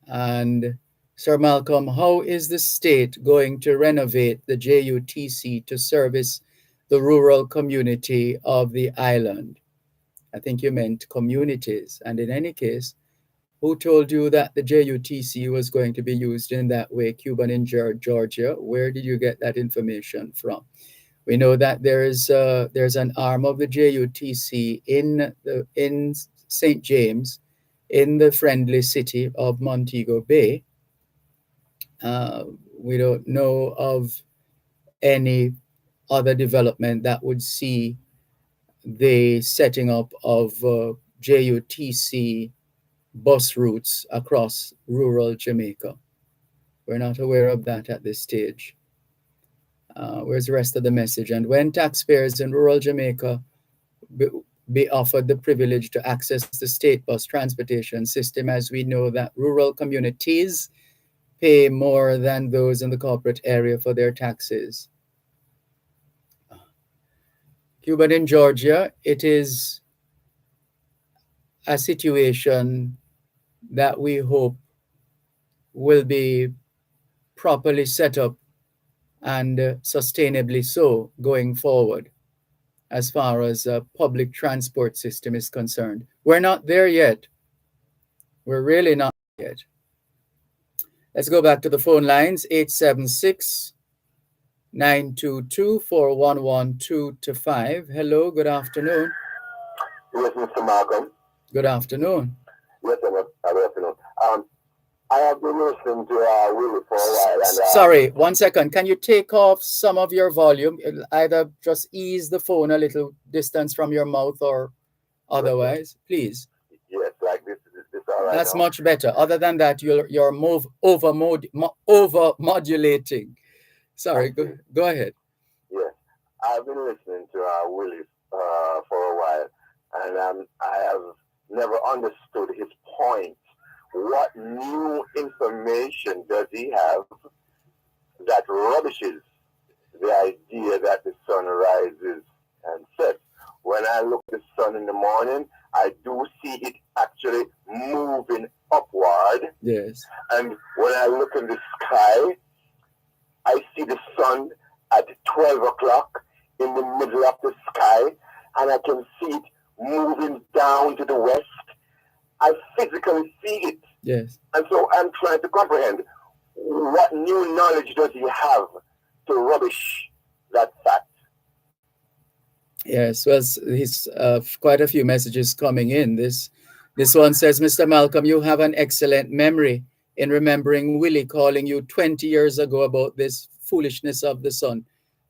And Sir Malcolm, how is the state going to renovate the JUTC to service the rural community of the island? I think you meant communities. And in any case, who told you that the JUTC was going to be used in that way, Cuban in Georgia? Where did you get that information from? We know that there's an arm of the JUTC in St. James, in the friendly city of Montego Bay. We don't know of any other development that would see the setting up of JUTC bus routes across rural Jamaica. We're not aware of that at this stage. Where's the rest of the message? And when taxpayers in rural Jamaica be offered the privilege to access the state bus transportation system, as we know that rural communities pay more than those in the corporate area for their taxes. Cuban in Georgia, it is a situation that we hope will be properly set up and sustainably so going forward as far as a public transport system is concerned. We're not there yet. We're really not yet. Let's go back to the phone lines, 876-922-4112-5. Hello, good afternoon. Yes, Mr. Malcolm. Good afternoon. Yes, good afternoon. I have been listening to Willie for a while. And, sorry, 1 second. Can you take off some of your volume? Either just ease the phone a little distance from your mouth or otherwise, please. Yes, like this all right. That's now? much better. Other than that, you're over modulating. Sorry, go ahead. Yes, I've been listening to Willie for a while, and I have never understood his point. What new information does he have that rubbishes the idea that the sun rises and sets? When I look at the sun in the morning, I do see it actually moving upward. Yes. And when I look in the sky, I see the sun at 12 o'clock in the middle of the sky, and I can see it moving down to the west. I physically see it. Yes. And so I'm trying to comprehend what new knowledge does he have to rubbish that fact. Yes, well, he's quite a few messages coming in. This one says, Mr. Malcolm, you have an excellent memory in remembering Willie calling you 20 years ago about this foolishness of the sun.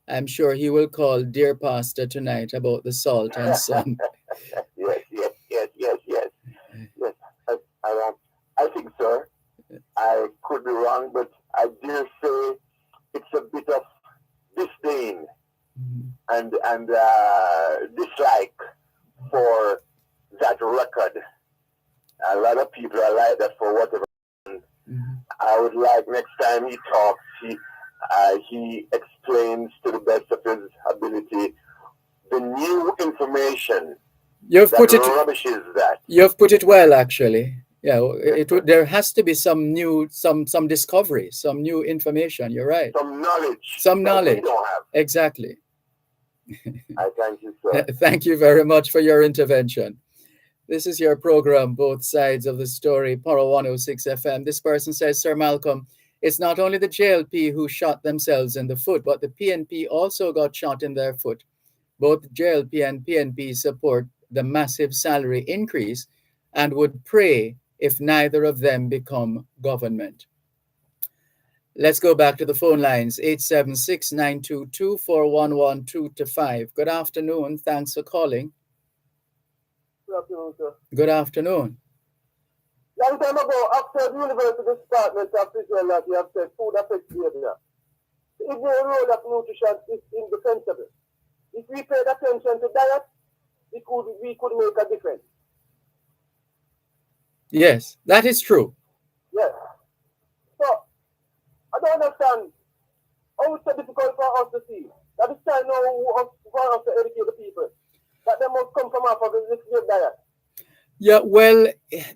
I'm sure he will call dear pastor tonight about the salt and sun. Yes. wrong, but I dare say it's a bit of disdain and dislike for that record. A lot of people are like that for whatever. I would like next time he talks, he explains to the best of his ability the new information You've that put it. rubbishes that. You've put it well, actually. Yeah, there has to be some new, some discovery, some new information. You're right. Some knowledge. Some that knowledge. we don't have. Exactly. I thank you, sir. Thank you very much for your intervention. This is your program, Both Sides of the Story, Power 106 FM. This person says, Sir Malcolm, it's not only the JLP who shot themselves in the foot, but the PNP also got shot in their foot. Both JLP and PNP support the massive salary increase and would pray if neither of them become government. Let's go back to the phone lines, 876-922-4112-5. Good afternoon. Thanks for calling. Good afternoon, sir. Good afternoon. Long time ago, after the University Department of Israel, you have said food affects behavior. The ignorant role of nutrition is indefensible. If we paid attention to diet, we could make a difference. Yes, that is true. Yes. So, I don't understand how it's so difficult for us to see that it's time now for us to educate the people that they must come from off of this good diet. Yeah, well,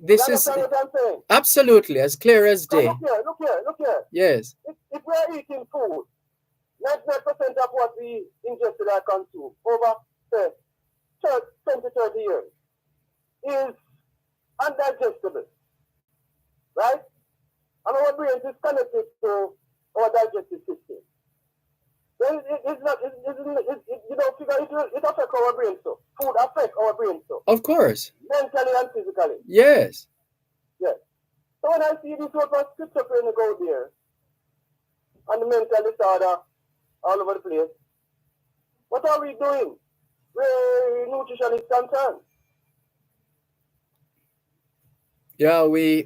this You is understand what I'm saying? absolutely as clear as day. Look here. Yes. If we are eating food, 99% of what we ingested or consume over, say, 20, 30 years is undigestible. Right? And our brain is connected to our digestive system. Then it's not, you don't figure it affects our brain so. Food affects our brain so. Of course. Mentally and physically. Yes. Yes. So when I see this sort of schizophrenia go there, and the mental disorder all over the place, what are we doing where nutrition is concerned? Yeah, we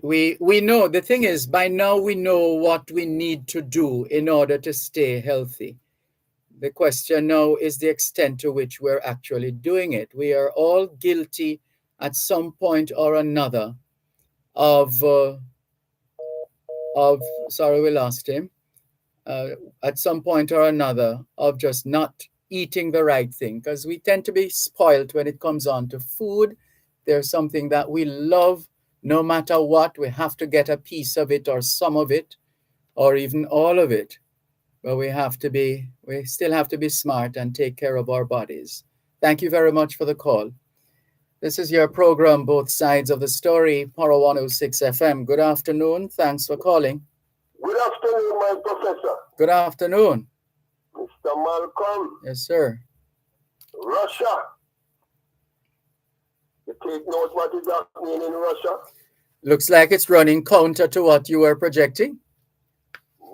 know. The thing is, by now we know what we need to do in order to stay healthy. The question now is the extent to which we're actually doing it. We are all guilty at some point or another of sorry, we lost him. At some point or another of just not eating the right thing, because we tend to be spoiled when it comes on to food. There's something that we love. No matter what, we have to get a piece of it or some of it or even all of it. But we still have to be smart and take care of our bodies. Thank you very much for the call. This is your program, Both Sides of the Story, Power 106 FM. Good afternoon. Thanks for calling. Good afternoon, my professor. Good afternoon. Mr. Malcolm. Yes, sir. Russia. You take note what is happening in Russia? Looks like it's running counter to what you were projecting.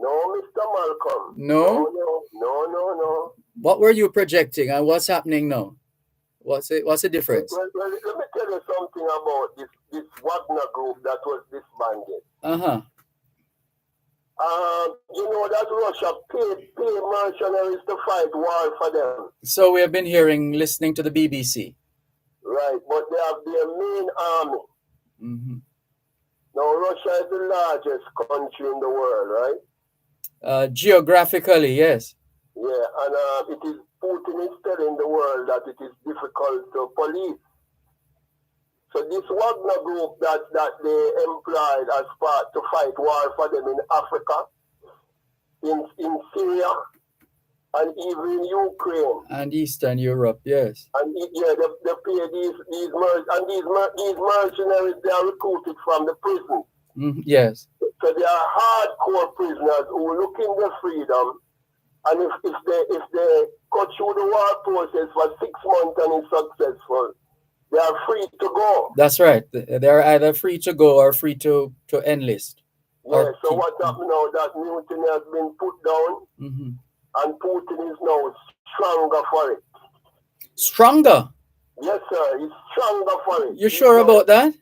No, Mr. Malcolm. No? No. What were you projecting and what's happening now? What's the difference? Well, let me tell you something about this Wagner group that was disbanded. Uh-huh. You know that Russia paid mercenaries to fight war for them. So we have been listening to the BBC. Right, but they have their main army. Mm-hmm. Now, Russia is the largest country in the world, right? Geographically, yes. Yeah, and Putin is telling the world that it is difficult to police. So this Wagner group that they employed as part to fight war for them in Africa, in Syria, and even in Ukraine. And Eastern Europe, yes. And they pay these mercenaries, they are recruited from the prison. Yes. So they are hardcore prisoners who are looking for freedom. And if they cut through the war process for 6 months and it's successful, they are free to go. That's right. They're either free to go or free to enlist. Yeah, so what's happening now that mutiny has been put down, and Putin is now stronger for it. Stronger? Yes, sir. He's stronger for it. You sure about that?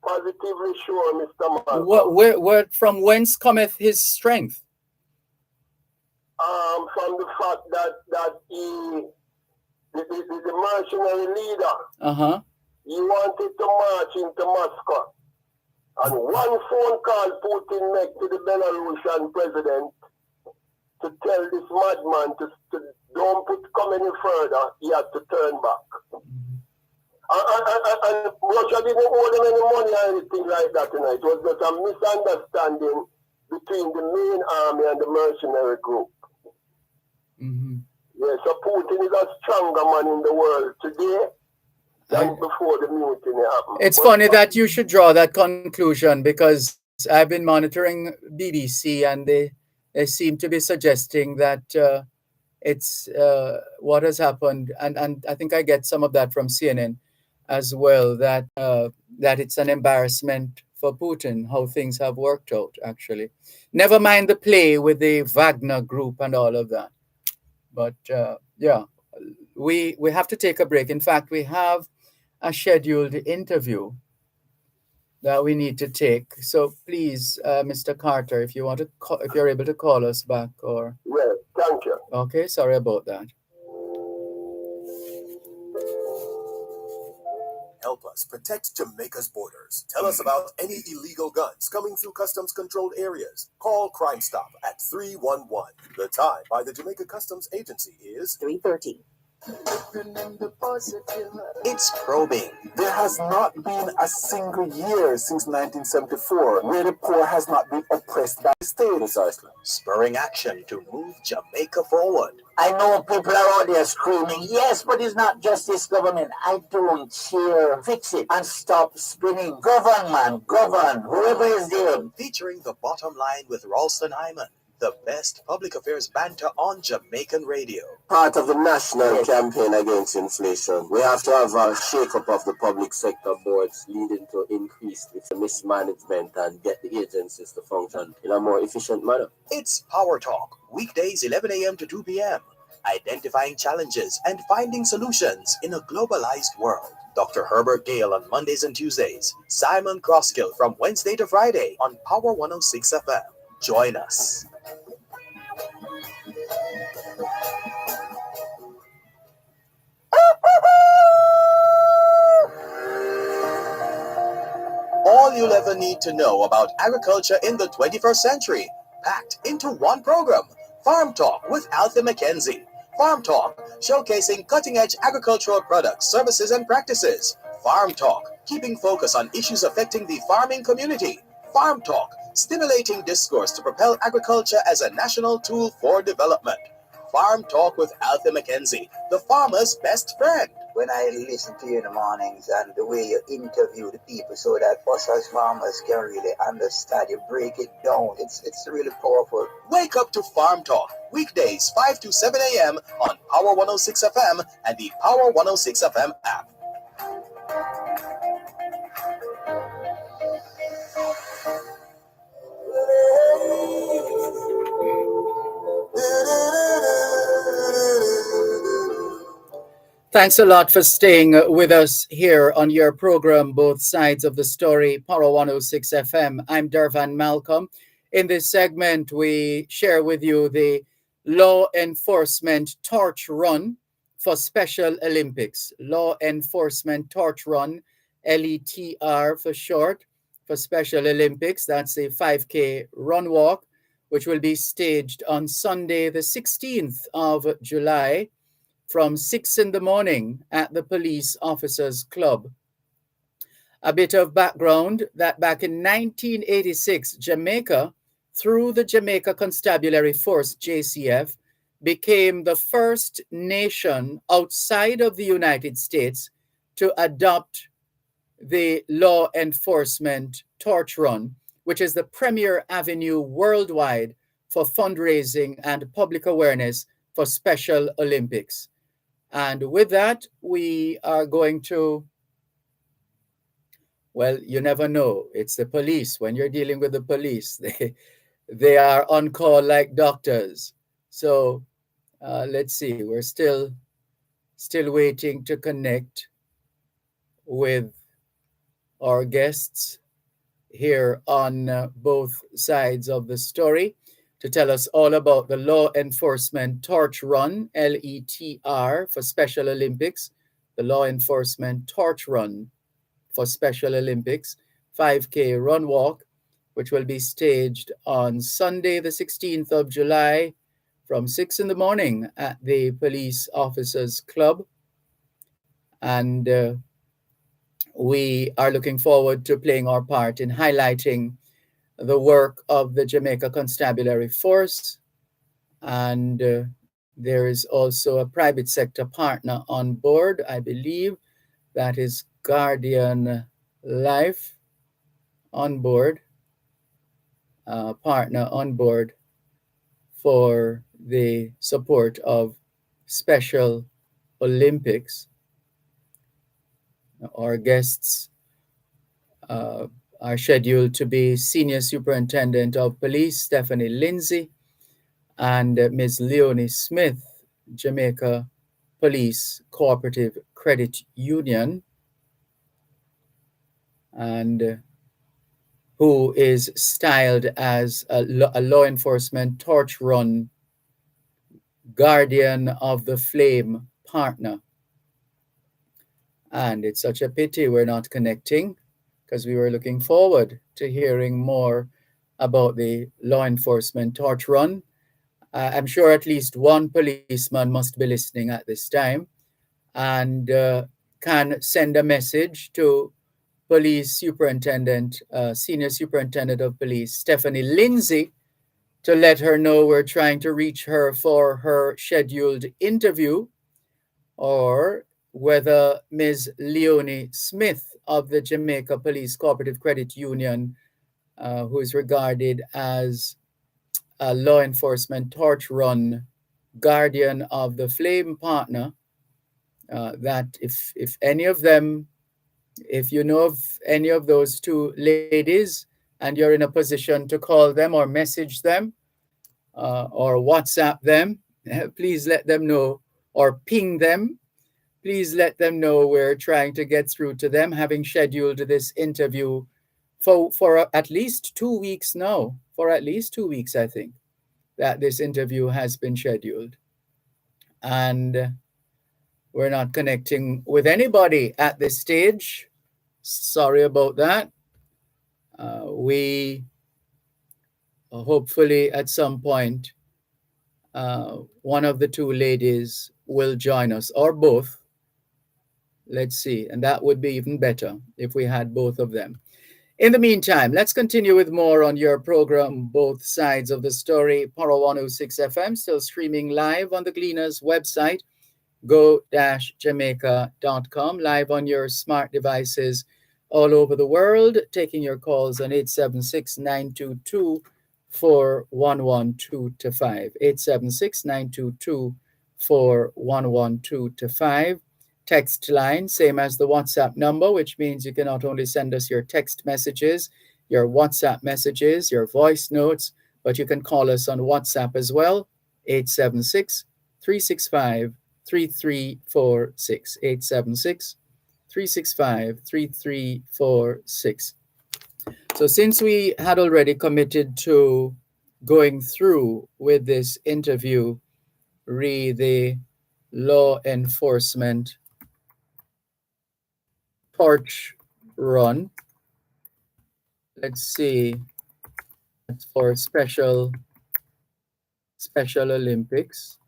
positively sure, Mr. Malcolm. From whence cometh his strength? From the fact that the mercenary leader, he wanted to march into Moscow. And one phone call Putin made to the Belarusian president to tell this madman to don't come any further, he had to turn back. And Russia didn't owe them any money or anything like that tonight. It was just a misunderstanding between the main army and the mercenary group. Yeah, so Putin is a stronger man in the world today than before the mutiny happened. It's funny that you should draw that conclusion, because I've been monitoring BBC and they seem to be suggesting that it's what has happened, and I think I get some of that from CNN as well, that it's an embarrassment for Putin how things have worked out, actually. Never mind the play with the Wagner group and all of that. But yeah, we have to take a break. In fact, we have a scheduled interview that we need to take. So please, Mr. Carter, if you want to if you're able to call us back, or yes, thank you. Okay, sorry about that. Help us protect Jamaica's borders. Tell us about any illegal guns coming through customs controlled areas. Call Crime Stop at 311. The time by the Jamaica Customs Agency is 3:30. It's probing. There has not been a single year since 1974 where the poor has not been oppressed by the state. Precisely. Spurring action to move Jamaica forward. I know people are out there screaming, yes, but it's not just this government. I don't care. Fix it and stop spinning. Govern, man, govern. Whoever is there. Featuring The Bottom Line with Ralston Hyman, the best public affairs banter on Jamaican radio. Part of the national campaign against inflation. We have to have a shake-up of the public sector boards, leading to increased mismanagement and get the agencies to function in a more efficient manner. It's Power Talk, weekdays 11 a.m. to 2 p.m. Identifying challenges and finding solutions in a globalized world. Dr. Herbert Gale on Mondays and Tuesdays. Simon Crosskill from Wednesday to Friday on Power 106 FM. Join us. All you'll ever need to know about agriculture in the 21st century, packed into one program. Farm Talk with Althea McKenzie. Farm Talk, showcasing cutting-edge agricultural products, services, and practices. Farm Talk, keeping focus on issues affecting the farming community. Farm Talk, stimulating discourse to propel agriculture as a national tool for development. Farm Talk with Althea McKenzie, the farmer's best friend. When I listen to you in the mornings and the way you interview the people so that us as farmers can really understand, you break it down. It's really powerful. Wake up to Farm Talk, weekdays 5 to 7 a.m. on Power 106 FM and the Power 106 FM app. Thanks a lot for staying with us here on your program, Both Sides of the Story, Power 106 FM. I'm Dervan Malcolm. In this segment, we share with you the Law Enforcement Torch Run for Special Olympics. Law Enforcement Torch Run, LETR for short, for Special Olympics. That's a 5K run walk, which will be staged on Sunday, the 16th of July, from 6 in the morning at the Police Officers Club. A bit of background that back in 1986, Jamaica, through the Jamaica Constabulary Force, JCF, became the first nation outside of the United States to adopt the Law Enforcement Torch Run, which is the premier avenue worldwide for fundraising and public awareness for Special Olympics. And with that, we are going to, well, you never know. It's the police. When you're dealing with the police, they are on call like doctors. So let's see. We're still waiting to connect with our guests here on both sides of the story to tell us all about the Law Enforcement Torch Run, LETR, for Special Olympics, the Law Enforcement Torch Run for Special Olympics 5K Run Walk, which will be staged on Sunday, the 16th of July from 6 in the morning at the Police Officers Club. And we are looking forward to playing our part in highlighting the work of the Jamaica Constabulary Force. And there is also a private sector partner on board, I believe, that is Guardian Life on board, partner on board for the support of Special Olympics. Our guests are scheduled to be Senior Superintendent of Police Stephanie Lindsay and Ms. Leonie Smith, Jamaica Police Cooperative Credit Union, and who is styled as a law enforcement torch run guardian of the flame partner. And it's such a pity we're not connecting, because we were looking forward to hearing more about the law enforcement torch run. I'm sure at least one policeman must be listening at this time and can send a message to Police Superintendent, Senior Superintendent of Police, Stephanie Lindsay, to let her know we're trying to reach her for her scheduled interview, or whether Ms. Leonie Smith of the Jamaica Police Cooperative Credit Union, who is regarded as a law enforcement torch run guardian of the flame partner, that if any of them, if you know of any of those two ladies and you're in a position to call them or message them or WhatsApp them, please let them know, or ping them. Please let them know we're trying to get through to them, having scheduled this interview for at least 2 weeks now. For at least 2 weeks, I think, that this interview has been scheduled. And we're not connecting with anybody at this stage. Sorry about that. We hopefully at some point, one of the two ladies will join us, or both. Let's see. And that would be even better if we had both of them. In the meantime, let's continue with more on your program, Both Sides of the Story. Power 106 FM, still streaming live on the Gleaners website, go-jamaica.com, live on your smart devices all over the world, taking your calls on 876-922-4112-5, 876-922-4112-5. Text line, same as the WhatsApp number, which means you can not only send us your text messages, your WhatsApp messages, your voice notes, but you can call us on WhatsApp as well, 876-365-3346, 876-365-3346. So since we had already committed to going through with this interview, re the law enforcement torch run, let's see, for Special Olympics.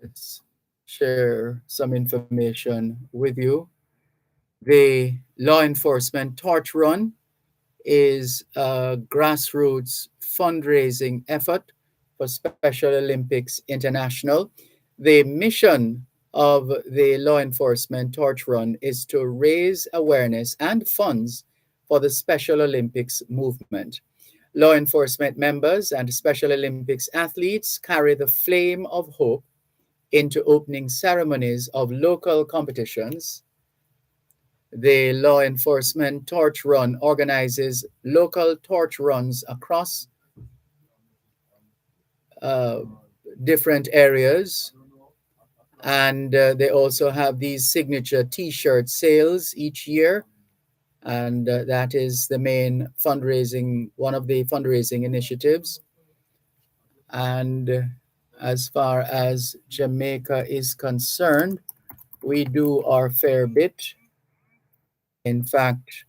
Let's share some information with you. The law enforcement torch run is a grassroots fundraising effort for Special Olympics International. The mission of the law enforcement torch run is to raise awareness and funds for the Special Olympics movement. Law enforcement members and Special Olympics athletes carry the flame of hope into opening ceremonies of local competitions. The law enforcement torch run organizes local torch runs across different areas And they also have these signature T-shirt sales each year. And that is the main fundraising, one of the fundraising initiatives. And as far as Jamaica is concerned, we do our fair bit. In fact,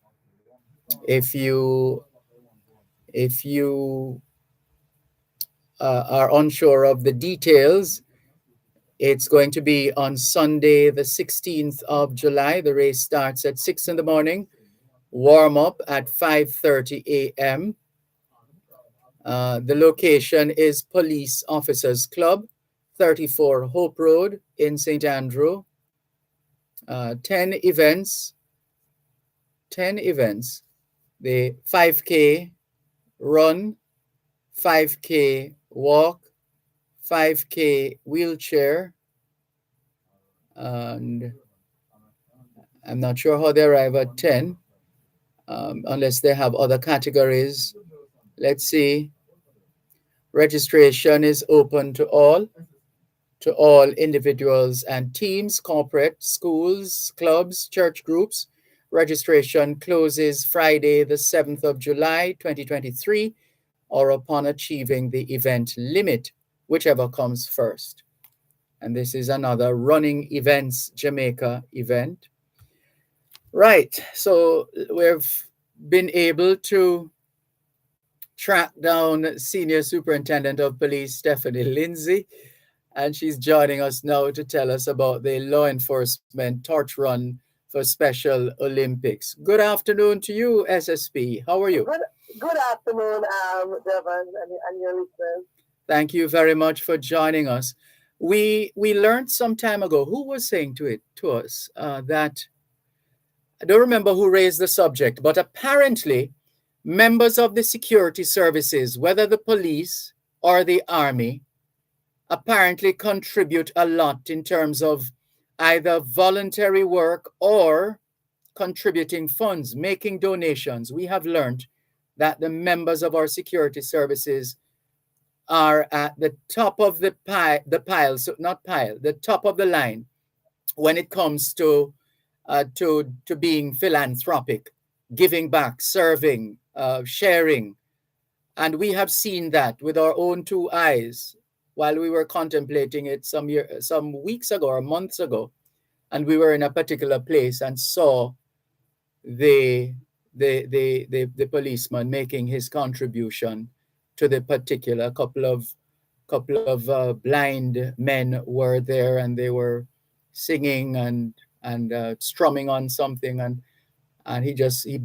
if you are unsure of the details, it's going to be on Sunday, the 16th of July. The race starts at 6 in the morning, warm up at 5:30 a.m. The location is Police Officers Club, 34 Hope Road in St. Andrew. 10 events, the 5K run, 5K walk, 5K wheelchair, and I'm not sure how they arrive at 10, unless they have other categories. Let's see. Registration is open to all individuals and teams, corporate, schools, clubs, church groups. Registration closes Friday, the 7th of July, 2023, or upon achieving the event limit, whichever comes first. And this is another Running Events Jamaica event. Right, so we've been able to track down Senior Superintendent of Police Stephanie Lindsay, and she's joining us now to tell us about the law enforcement torch run for Special Olympics. Good afternoon to you, SSP. How are you? Good afternoon, Dervan and your listeners. Thank you very much for joining us. We learned some time ago, who was saying to us that, I don't remember who raised the subject, but apparently members of the security services, whether the police or the army, apparently contribute a lot in terms of either voluntary work or contributing funds, making donations. We have learned that the members of our security services are at the top of the top of the line when it comes to being philanthropic, giving back, serving, sharing. And we have seen that with our own two eyes while we were contemplating it some weeks ago or months ago. And we were in a particular place and saw the policeman making his contribution to the particular. couple of blind men were there, and they were singing and strumming on something, and he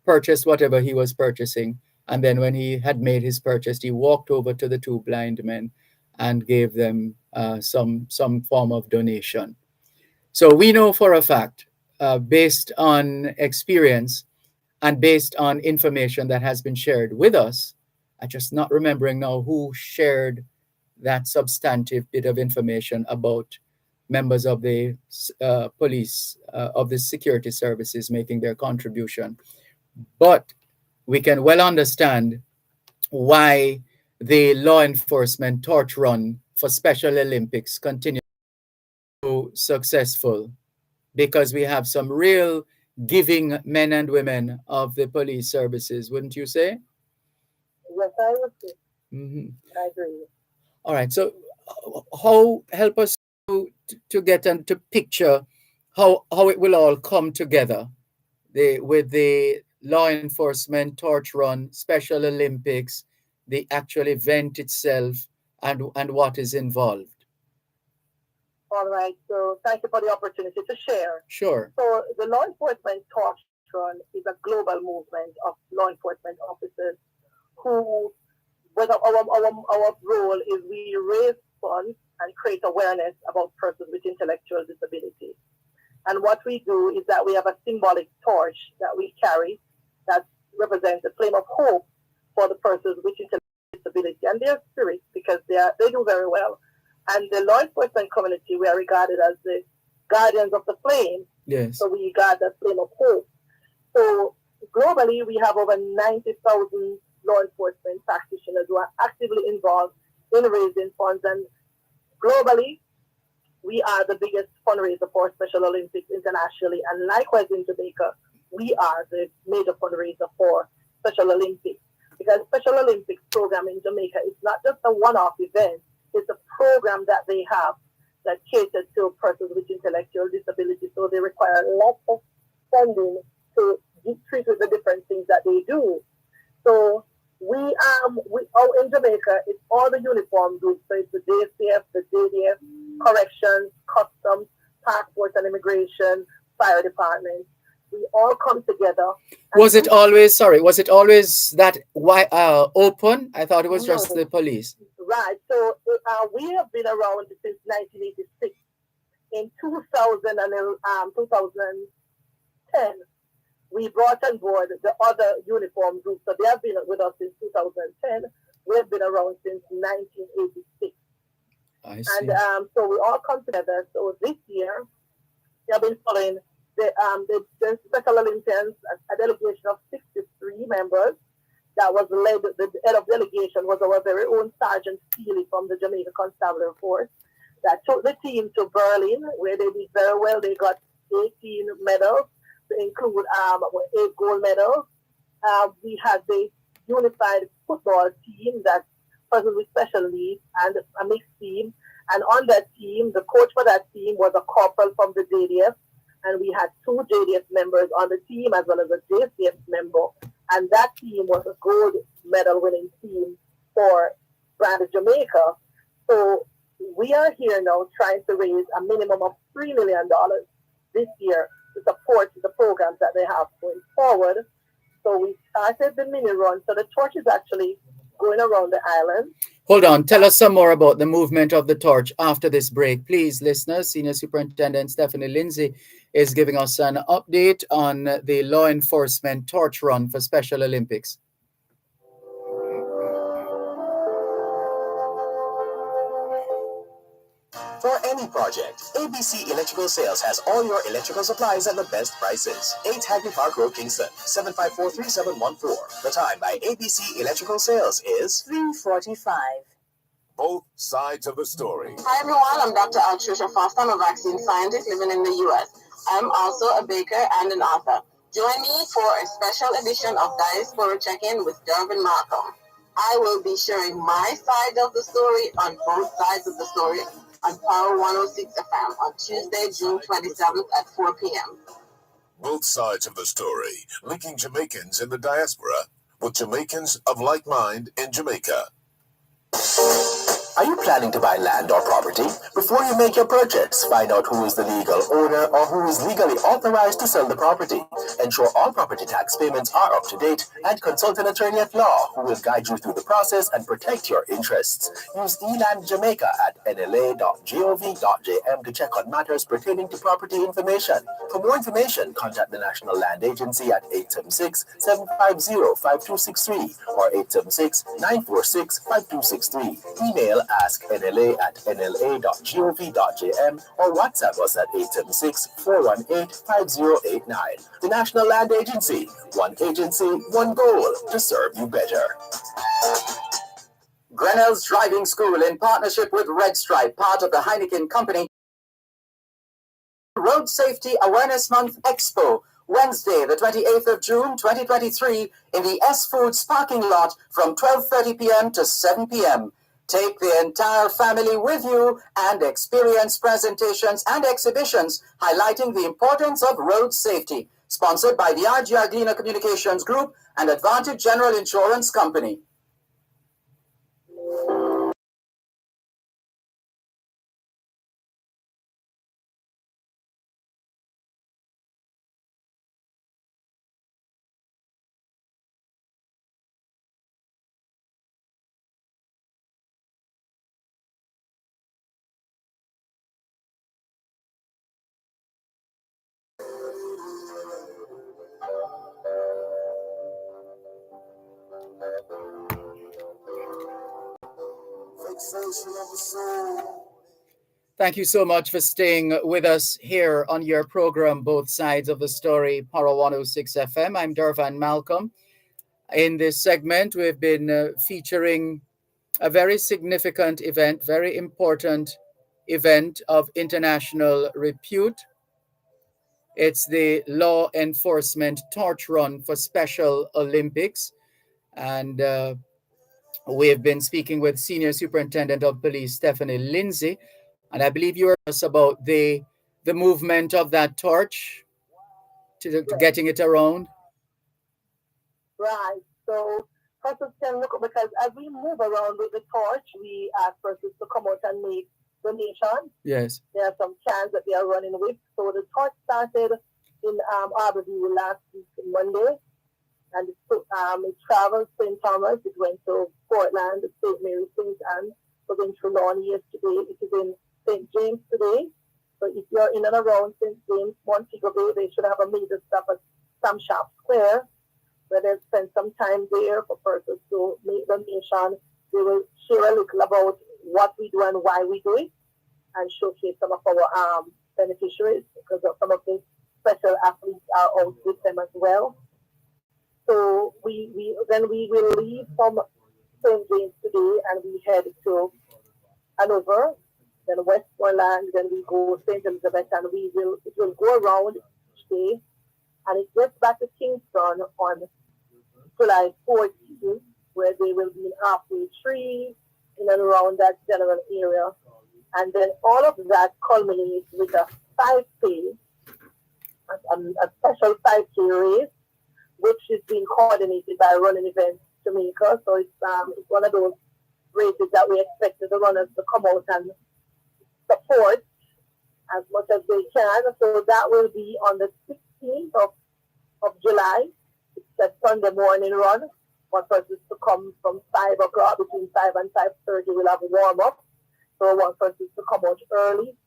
purchased whatever he was purchasing, and then when he had made his purchase, he walked over to the two blind men and gave them some form of donation. So we know for a fact, based on experience and based on information that has been shared with us, I'm just not remembering now who shared that substantive bit of information about members of the police, of the security services making their contribution. But we can well understand why the law enforcement torch run for Special Olympics continues so successful, because we have some real giving men and women of the police services, wouldn't you say? Yes, I would say. Mm-hmm. I agree. All right. So, help us to get and to picture how it will all come together, with the law enforcement torch run, Special Olympics, the actual event itself, and what is involved. All right. So thank you for the opportunity to share. Sure. So the law enforcement torch run is a global movement of law enforcement officers who, whether our role is we raise funds and create awareness about persons with intellectual disabilities. And what we do is that we have a symbolic torch that we carry that represents the flame of hope for the persons with intellectual disability and their spirit, because they do very well. And the law enforcement community, we are regarded as the guardians of the flame. Yes. So we guard the flame of hope. So globally, we have over 90,000 law enforcement practitioners who are actively involved in raising funds. And globally, we are the biggest fundraiser for Special Olympics internationally, and likewise in Jamaica, we are the major fundraiser for Special Olympics. Because Special Olympics program in Jamaica is not just a one-off event, it's a program that they have that caters to persons with intellectual disabilities. So they require lots of funding to treat with the different things that they do. So we in Jamaica, it's all the uniform groups. So it's the JCF, the JDF, corrections, customs, passports and immigration, fire department. We all come together. Was it always that open? I thought it was just the police. Right. So we have been around since 1986. In 2010, we brought on board the other uniform groups. So they have been with us since 2010. We have been around since 1986. I see. And so we all come together. So this year, we have been following the Special Olympians, a delegation of 63 members that was led, the head of delegation was our very own Sergeant Steely from the Jamaica Constabulary Force that took the team to Berlin, where they did very well. They got 18 medals, to include 8 gold medals. We had the unified football team that persons with special needs and a mixed team. And on that team, the coach for that team was a corporal from the JDF. And we had 2 JDF members on the team as well as a JCF member. And that team was a gold medal winning team for Brand Jamaica. So we are here now trying to raise a minimum of $3 million this year to support the programs that they have going forward. So we started the mini run. So the torch is actually going around the island. Hold on. Tell us some more about the movement of the torch after this break. Please, listeners, Senior Superintendent Stephanie Lindsay is giving us an update on the law enforcement torch run for Special Olympics. For any project, ABC Electrical Sales has all your electrical supplies at the best prices. 8 Hagley Park Road, Kingston, 754-3714. The time by ABC Electrical Sales is 3:45. Both sides of the story. Hi everyone, I'm Dr. Altricia Foster. I'm a vaccine scientist living in the U.S. I'm also a baker and an author. Join me for a special edition of Diaspora Check-In with Dervan Malcolm. I will be sharing my side of the story on both sides of the story on Power 106 FM on Tuesday, June 27th at 4 p.m. Both sides of the story, linking Jamaicans in the diaspora with Jamaicans of like mind in Jamaica. Are you planning to buy land or property? Before you make your purchase, find out who is the legal owner or who is legally authorized to sell the property. Ensure all property tax payments are up to date and consult an attorney at law who will guide you through the process and protect your interests. Use eLand Jamaica at nla.gov.jm to check on matters pertaining to property information. For more information, contact the National Land Agency at 876-750-5263 or 876-946-5263. Email asknla@nla.gov.jm or WhatsApp us at 876-418-5089. The National Land Agency. One agency, one goal to serve you better. Grinnell's Driving School, in partnership with Red Stripe, part of the Heineken Company, Road Safety Awareness Month Expo, Wednesday, the 28th of June, 2023, in the S Foods parking lot from 12:30 p.m. to 7 p.m. Take the entire family with you and experience presentations and exhibitions highlighting the importance of road safety. Sponsored by the RG Arglina Communications Group and Advantage General Insurance Company. Thank you so much for staying with us here on your program, Both Sides of the Story, Power 106 FM. I'm Dervan Malcolm. In this segment, we've been featuring a very significant event, very important event of international repute. It's the Law Enforcement Torch Run for Special Olympics. And we've been speaking with Senior Superintendent of Police Stephanie Lindsay. And I believe you were us about the movement of that torch to getting it around. Right. So persons can look because as we move around with the torch, we ask persons to come out and make donations. Yes. There are some cans that they are running with. So the torch started in Abbeville last week Monday, and it traveled St. Thomas. It went to Portland, St. Mary, St. Anne, was in Trelawney yesterday. It is in St. James today. So if you're in and around St. James, Montego Bay, they should have a major stop at Sam Sharp Square, where they'll spend some time there for persons to make donation. They will share a little about what we do and why we do it, and showcase some of our beneficiaries, because some of the special athletes are out with them as well. So we will leave from St. James today and we head to Hanover, then Westmoreland, then we go St. Elizabeth, and it will go around each day, and it gets back to Kingston on July 14th, where they will be in Halfway Tree, in and around that general area. And then all of that culminates with a 5K, a special 5K race, which is being coordinated by Running Events Jamaica. So it's one of those races that we expected the runners to come out and support as much as they can. So that will be on the 16th of July. It's a Sunday morning run. One person to come from 5 o'clock, between 5 and 5:30, we'll have a warm-up. So one person to come out early.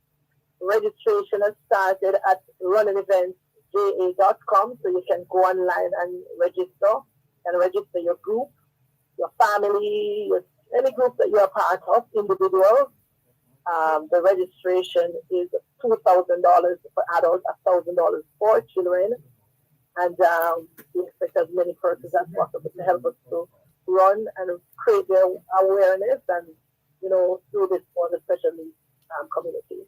Registration has started at runningevents.ja.com, so you can go online and register your group, your family, any group that you're part of, individuals. The registration is $2,000 for adults, $1,000 for children, and we expect as many persons as possible to help us to run and create their awareness and, through this for the special needs community.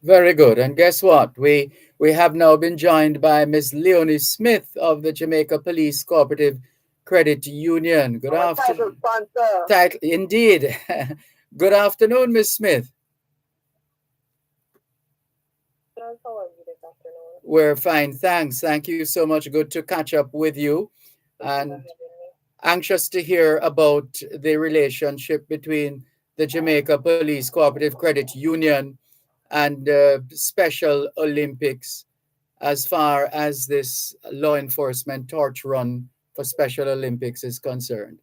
Very good. And guess what? We have now been joined by Ms. Leonie Smith of the Jamaica Police Cooperative Credit Union. Good afternoon. Indeed. Good afternoon, Ms. Smith. How are you this afternoon? We're fine, thanks. Thank you so much. Good to catch up with you. And anxious to hear about the relationship between the Jamaica Police Cooperative Credit Union and Special Olympics as far as this law enforcement torch run for Special Olympics is concerned.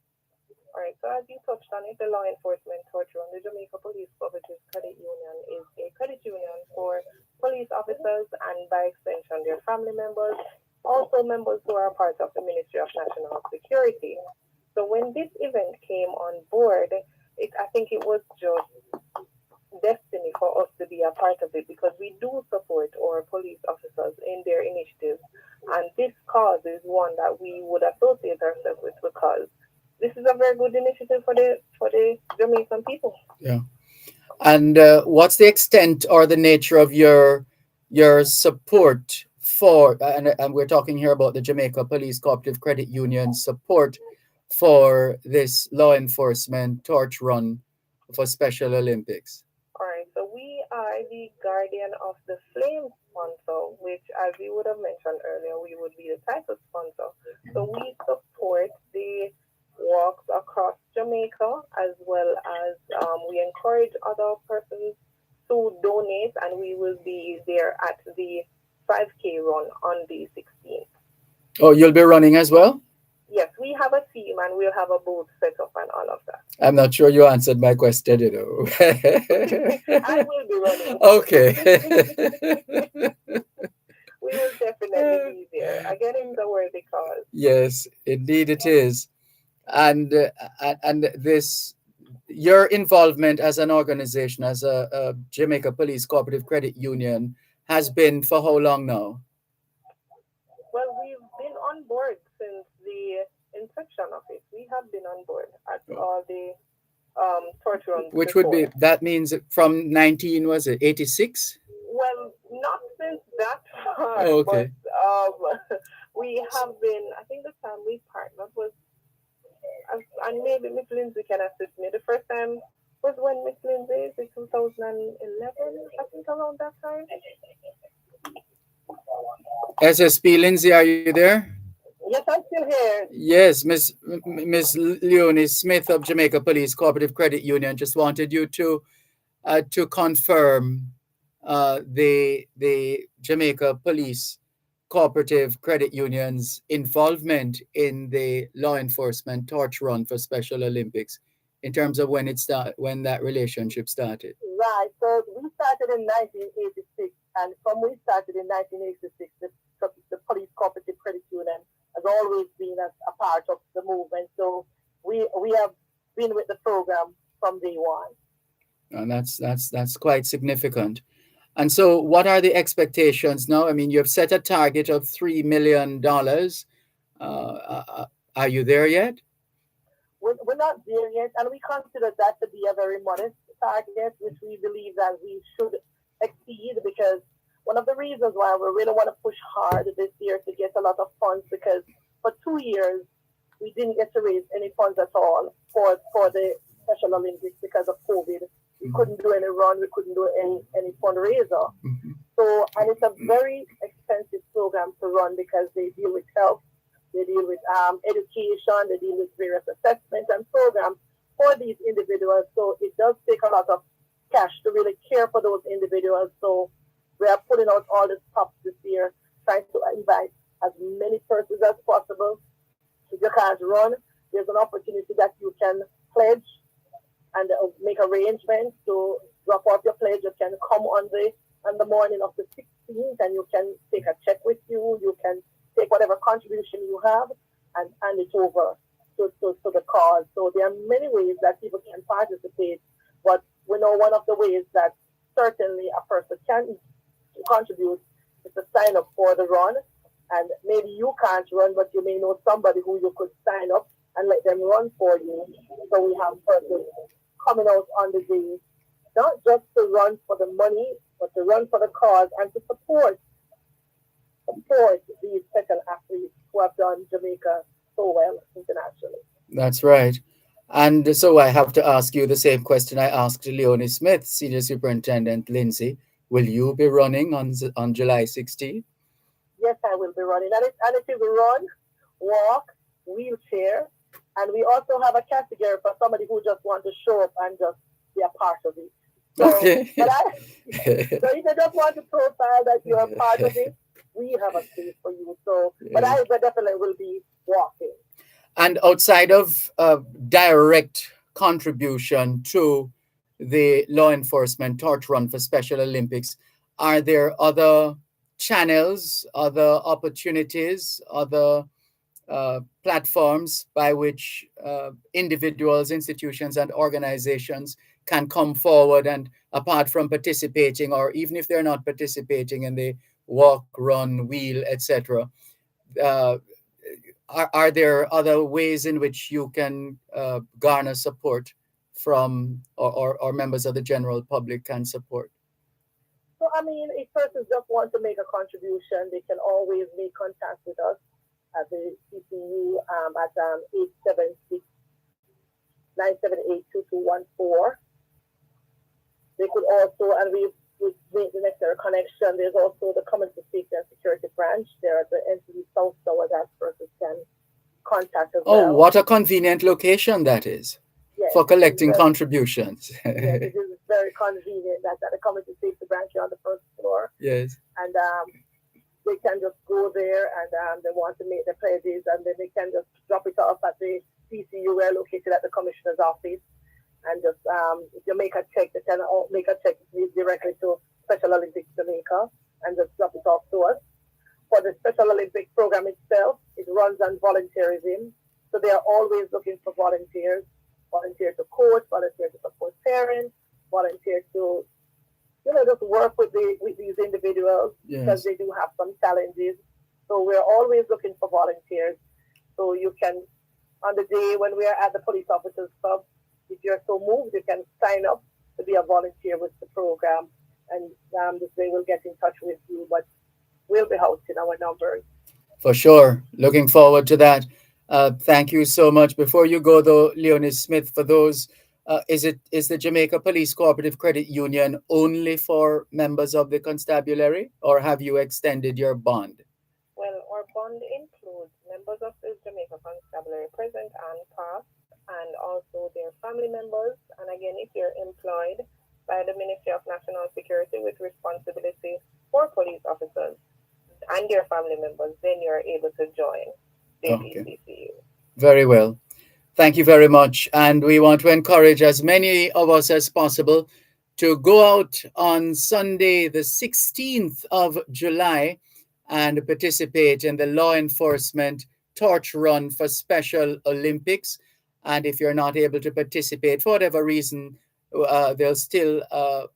All right, so as you touched on it, the law enforcement torch run, the Jamaica Police Cooperative Credit Union is a credit union for police officers and by extension their family members, also members who are part of the Ministry of National Security. So when this event came on board, I think it was just destiny for us to be a part of it, because we do support our police officers in their initiatives, and this cause is one that we would associate ourselves with, because this is a very good initiative for the Jamaican people. Yeah. And what's the extent or the nature of your support for, and we're talking here about the Jamaica Police Cooperative Credit Union support for this law enforcement torch run for Special Olympics? All right, so we are the guardian of the flame sponsor, which, as we would have mentioned earlier, we would be the title sponsor. So we support the walks across Jamaica, as well as we encourage other persons to donate, and we will be there at the 5K run on the 16th. Oh, you'll be running as well? Yes, we have a team and we'll have a booth set up and all of that. I'm not sure you answered my question, I will be running. Okay. We will definitely be there. Again, it's a worthy cause. Yes, indeed it is. And this, your involvement as an organization, as a Jamaica Police Cooperative Credit Union, has been for how long now? Well, we've been on board since the inception of it. We have been on board at all the torch runs Which would before. be, that means from 19, was it 86? Well, not since that far, Oh, but okay. we have been. I think the time we partnered was, and maybe Miss Lindsay can assist me. The first time was when Miss Lindsay, in 2011, I think around that time. SSP Lindsay, are you there? Yes, I'm still here. Yes, Miss Leonie Smith of Jamaica Police Cooperative Credit Union just wanted you to confirm the Jamaica Police Cooperative Credit Union's involvement in the law enforcement torch run for Special Olympics, in terms of when that relationship started. Right. So we started in 1986, and from we started in 1986, the Police Cooperative Credit Union has always been a part of the movement. So we have been with the program from day one. And that's quite significant. And so, what are the expectations now? I mean, you have set a target of $3 million. Are you there yet? We're not there yet, and we consider that to be a very modest target, which we believe that we should exceed, because one of the reasons why we really want to push hard this year to get a lot of funds, because for 2 years we didn't get to raise any funds at all for the Special Olympics because of COVID. We couldn't do any run, we couldn't do any fundraiser. So, and it's a very expensive program to run because they deal with health, they deal with education, they deal with various assessments and programs for these individuals. So it does take a lot of cash to really care for those individuals. So we are putting out all the stops this year, trying to invite as many persons as possible. If you can't run, there's an opportunity that you can pledge and make arrangements to drop off your pledge. You can come on the morning of the 16th, and you can take a check with you. You can take whatever contribution you have and hand it over to the cause. So there are many ways that people can participate, but we know one of the ways that certainly a person can contribute is to sign up for the run. And maybe you can't run, but you may know somebody who you could sign up and let them run for you. So we have persons coming out on the day, not just to run for the money, but to run for the cause and to support these special athletes who have done Jamaica so well internationally. That's right. And so I have to ask you the same question I asked Leonie Smith, Senior Superintendent Lindsay. Will you be running on July 16th? Yes, I will be running. And it is run, walk, wheelchair. And we also have a category for somebody who just wants to show up and just be a part of it. So, okay. So if you just want to profile that you're a part of it, we have a space for you. So, but I definitely will be walking. And outside of direct contribution to the law enforcement torch run for Special Olympics, are there other channels, other opportunities, other platforms by which individuals, institutions, and organizations can come forward and, apart from participating, or even if they're not participating in the walk, run, wheel, etc., are there other ways in which you can garner support from, or members of the general public can support? So, I mean, if persons just want to make a contribution, they can always make contact with us at the CCU at 876-978-2214. They could also, and we've made the necessary connection, there's also the Community Safety and Security Branch there at the NCD South Tower that persons can contact as well. Oh, what a convenient location that is for collecting contributions. Yes, it is very convenient. That's at the Community Safety Branch on the first floor. Yes. And they can just go there and they want to make their pledges, and then they can just drop it off at the CCU. We're located at the Commissioner's office. And just if you make a check, they can make a check directly to Special Olympics Jamaica and just drop it off to us. For the Special Olympics program itself, it runs on volunteerism. So they are always looking for volunteers to coach, volunteer to support parents, volunteer to, just work with these individuals, because they do have some challenges. So we're always looking for volunteers. So you can, on the day when we are at the Police Officers Club, if you're so moved, you can sign up to be a volunteer with the program, and this way we'll get in touch with you. But we'll be hosting our numbers. For sure. Looking forward to that. Thank you so much. Before you go, though, Leonie Smith, for those, is the Jamaica Police Cooperative Credit Union only for members of the constabulary, or have you extended your bond? Well, our bond includes members of the Jamaica Constabulary present and past, and also their family members. And again, if you're employed by the Ministry of National Security with responsibility for police officers and their family members, then you're able to join the Okay. BCCU. Very well. Thank you very much. And we want to encourage as many of us as possible to go out on Sunday, the 16th of July, and participate in the law enforcement torch run for Special Olympics. And if you're not able to participate for whatever reason, they'll still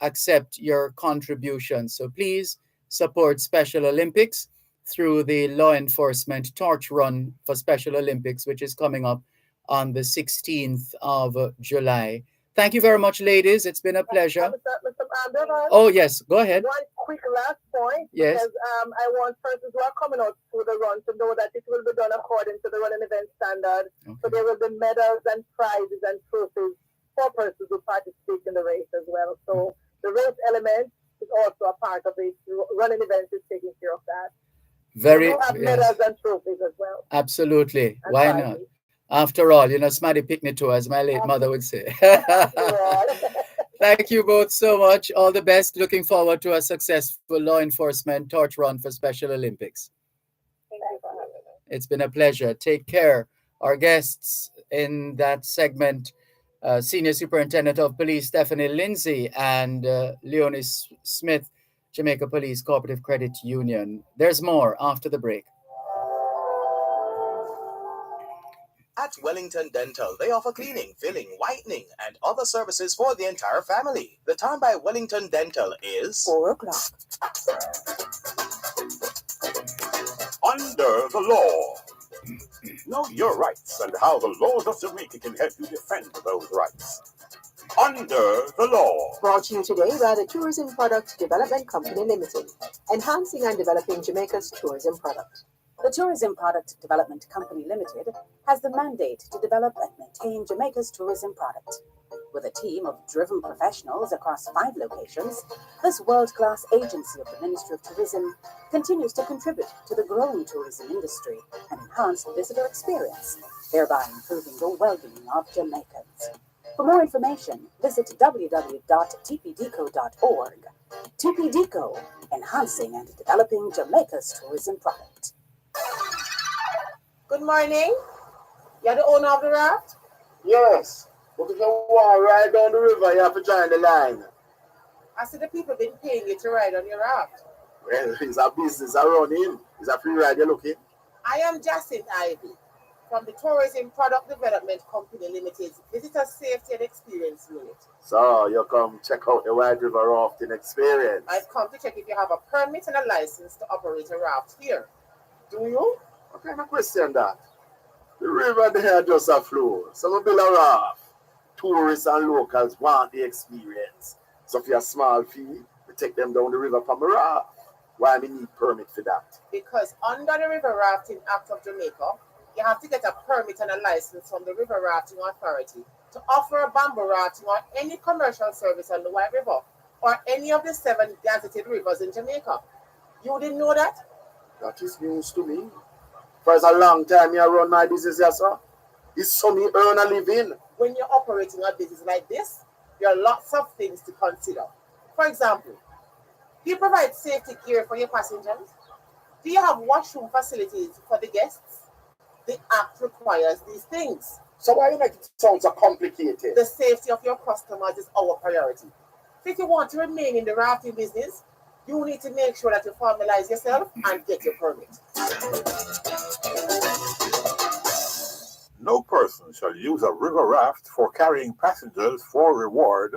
accept your contribution. So please support Special Olympics through the law enforcement torch run for Special Olympics, which is coming up on the 16th of July. Thank you very much, ladies. It's been a pleasure. Mr. Dervan, Oh, yes, go ahead. one quick last point. Yes. Because I want persons who are coming out to the run to know that it will be done according to the running event standard. Okay. So there will be medals and prizes and trophies for persons who participate in the race as well. So the race element is also a part of it. Running events is taking care of that. Very, So we'll have yes, medals and trophies as well. absolutely. And Why prizes. not? After all, Smarty picked me too, as my late mother would say. Thank you both so much. All the best. Looking forward to a successful law enforcement torch run for Special Olympics. Thank you for having us. It's been a pleasure. Take care. Our guests in that segment, Senior Superintendent of Police Stephanie Lindsay and Leonie Smith, Jamaica Police Cooperative Credit Union. There's more after the break. At Wellington Dental, they offer cleaning, filling, whitening, and other services for the entire family. The time by Wellington Dental is 4 o'clock. Under the law. Know your rights and how the laws of Jamaica can help you defend those rights. Under the law. Brought to you today by the Tourism Product Development Company Limited, enhancing and developing Jamaica's tourism product. The Tourism Product Development Company Limited has the mandate to develop and maintain Jamaica's tourism product. With a team of driven professionals across 5 locations, this world-class agency of the Ministry of Tourism continues to contribute to the growing tourism industry and enhance the visitor experience, thereby improving the well-being of Jamaicans. For more information, visit www.tpdeco.org. TPDeco, enhancing and developing Jamaica's tourism product. Good morning. You're the owner of the raft? Yes, but if you want to ride down the river, you have to join the line. I see the people been paying you to ride on your raft. Well, it's a business around in. It's a free ride you're looking. I am Jacinth Ivy from the Tourism Product Development Company Limited's Visitor Safety and Experience Unit. So you come check out the White River Rafting Experience. I've come to check if you have a permit and a license to operate a raft here. Do you? What kind of question that? The river there just a flow. So we build a raft. Tourists and locals want the experience. So for a small fee, we take them down the river from a raft. Why we need permit for that? Because under the River Rafting Act of Jamaica, you have to get a permit and a license from the River Rafting Authority to offer a bamboo rafting or any commercial service on the White River or any of the 7 gazetted rivers in Jamaica. You didn't know that? That is news to me. For a long time I run my business here, sir. It's so me earn a living. When you're operating a business like this, there are lots of things to consider. For example, do you provide safety gear for your passengers? Do you have washroom facilities for the guests? The Act requires these things. So why you make it sound so complicated? The safety of your customers is our priority. So if you want to remain in the rafting business, you need to make sure that you formalize yourself and get your permit. No person shall use a river raft for carrying passengers for reward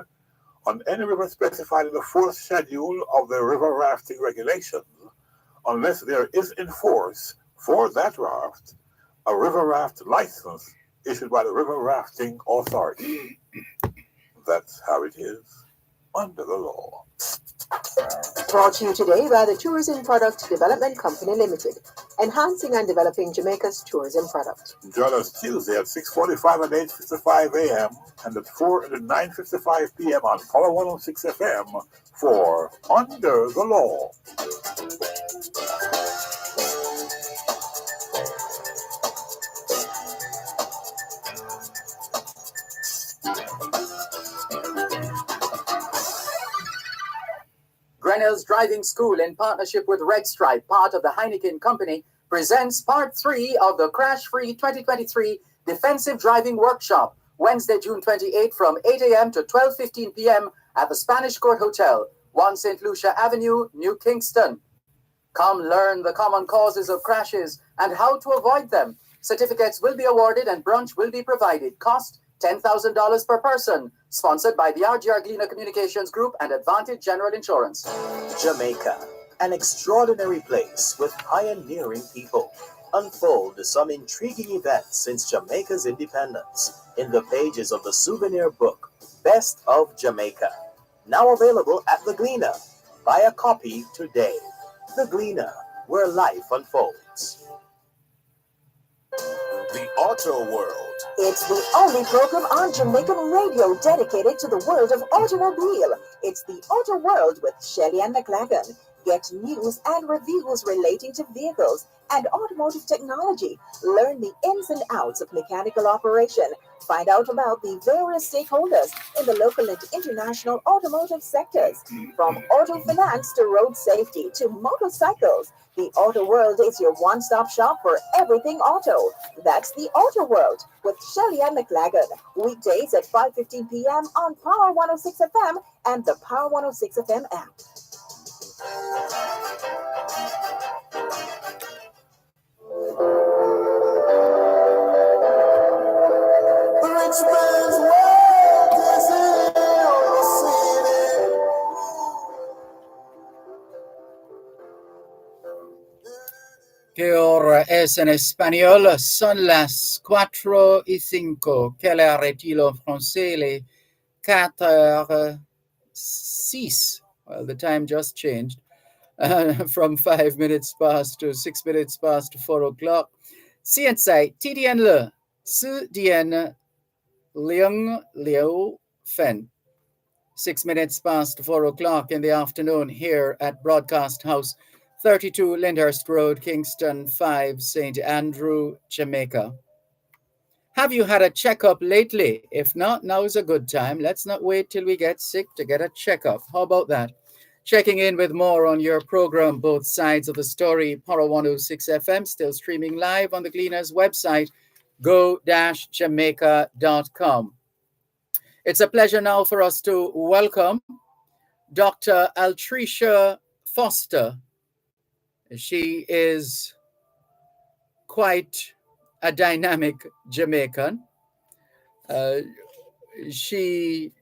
on any river specified in the 4th schedule of the river rafting regulations, unless there is in force for that raft a river raft license issued by the River Rafting Authority. That's how it is under the law. Brought to you today by the Tourism Product Development Company Limited, enhancing and developing Jamaica's tourism product. Join us Tuesday at 6:45 and 8:55 a.m. and at 4 and at 9:55 p.m. on Power 106 FM for Under the Law. Grinnell's Driving School, in partnership with Red Stripe, part of the Heineken Company, presents Part 3 of the Crash Free 2023 Defensive Driving Workshop, Wednesday, June 28 from 8 a.m. to 12:15 p.m. at the Spanish Court Hotel, 1 St. Lucia Avenue, New Kingston. Come learn the common causes of crashes and how to avoid them. Certificates will be awarded and brunch will be provided. Cost $10,000 per person. Sponsored by the RGR Gleaner Communications Group and Advantage General Insurance. Jamaica, an extraordinary place with pioneering people. Unfold some intriguing events since Jamaica's independence in the pages of the souvenir book, Best of Jamaica. Now available at The Gleaner. Buy a copy today. The Gleaner, where life unfolds. The Auto World. It's the only program on Jamaican radio dedicated to the world of automobile. It's the Auto World with Shelley and McLagan. Get news and reviews relating to vehicles and automotive technology. Learn the ins and outs of mechanical operation. Find out about the various stakeholders in the local and international automotive sectors. From auto finance to road safety to motorcycles, the Auto World is your one-stop shop for everything auto. That's the Auto World with Shelley and McLagan. Weekdays at 5:15 p.m. on Power 106 FM and the Power 106 FM app. The rich man's wealth is in the city. Que ahora es en español, son las 4:05. Quelle heure est-il en français? Les 4:06. Well, the time just changed from 5 minutes past to 6 minutes past 4 o'clock. 现在地点了10:06 6 minutes past 4 o'clock in the afternoon here at Broadcast House, 32 Lyndhurst Road, Kingston 5, St. Andrew, Jamaica. Have you had a checkup lately? If not, now is a good time. Let's not wait till we get sick to get a checkup. How about that? Checking in with more on your program, Both Sides of the Story, Power 106 FM, still streaming live on the Gleaner's website, go-jamaica.com. It's a pleasure now for us to welcome Dr. Altricia Foster. She is quite a dynamic Jamaican. She,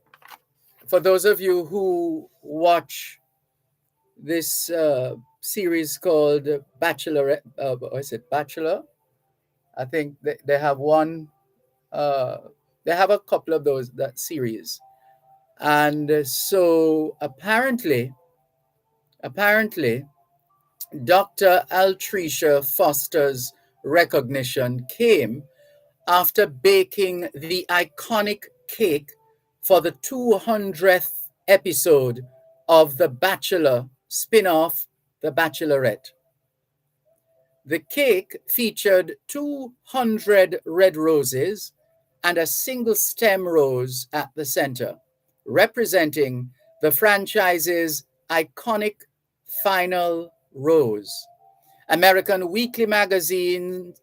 for those of you who watch this series called Bachelor, is it Bachelor? I think they have one, they have a couple of those, that series. And so apparently, Dr. Altricia Foster's recognition came after baking the iconic cake for the 200th episode of The Bachelor spin-off, The Bachelorette. The cake featured 200 red roses and a single stem rose at the center, representing the franchise's iconic final rose. American Weekly Magazine,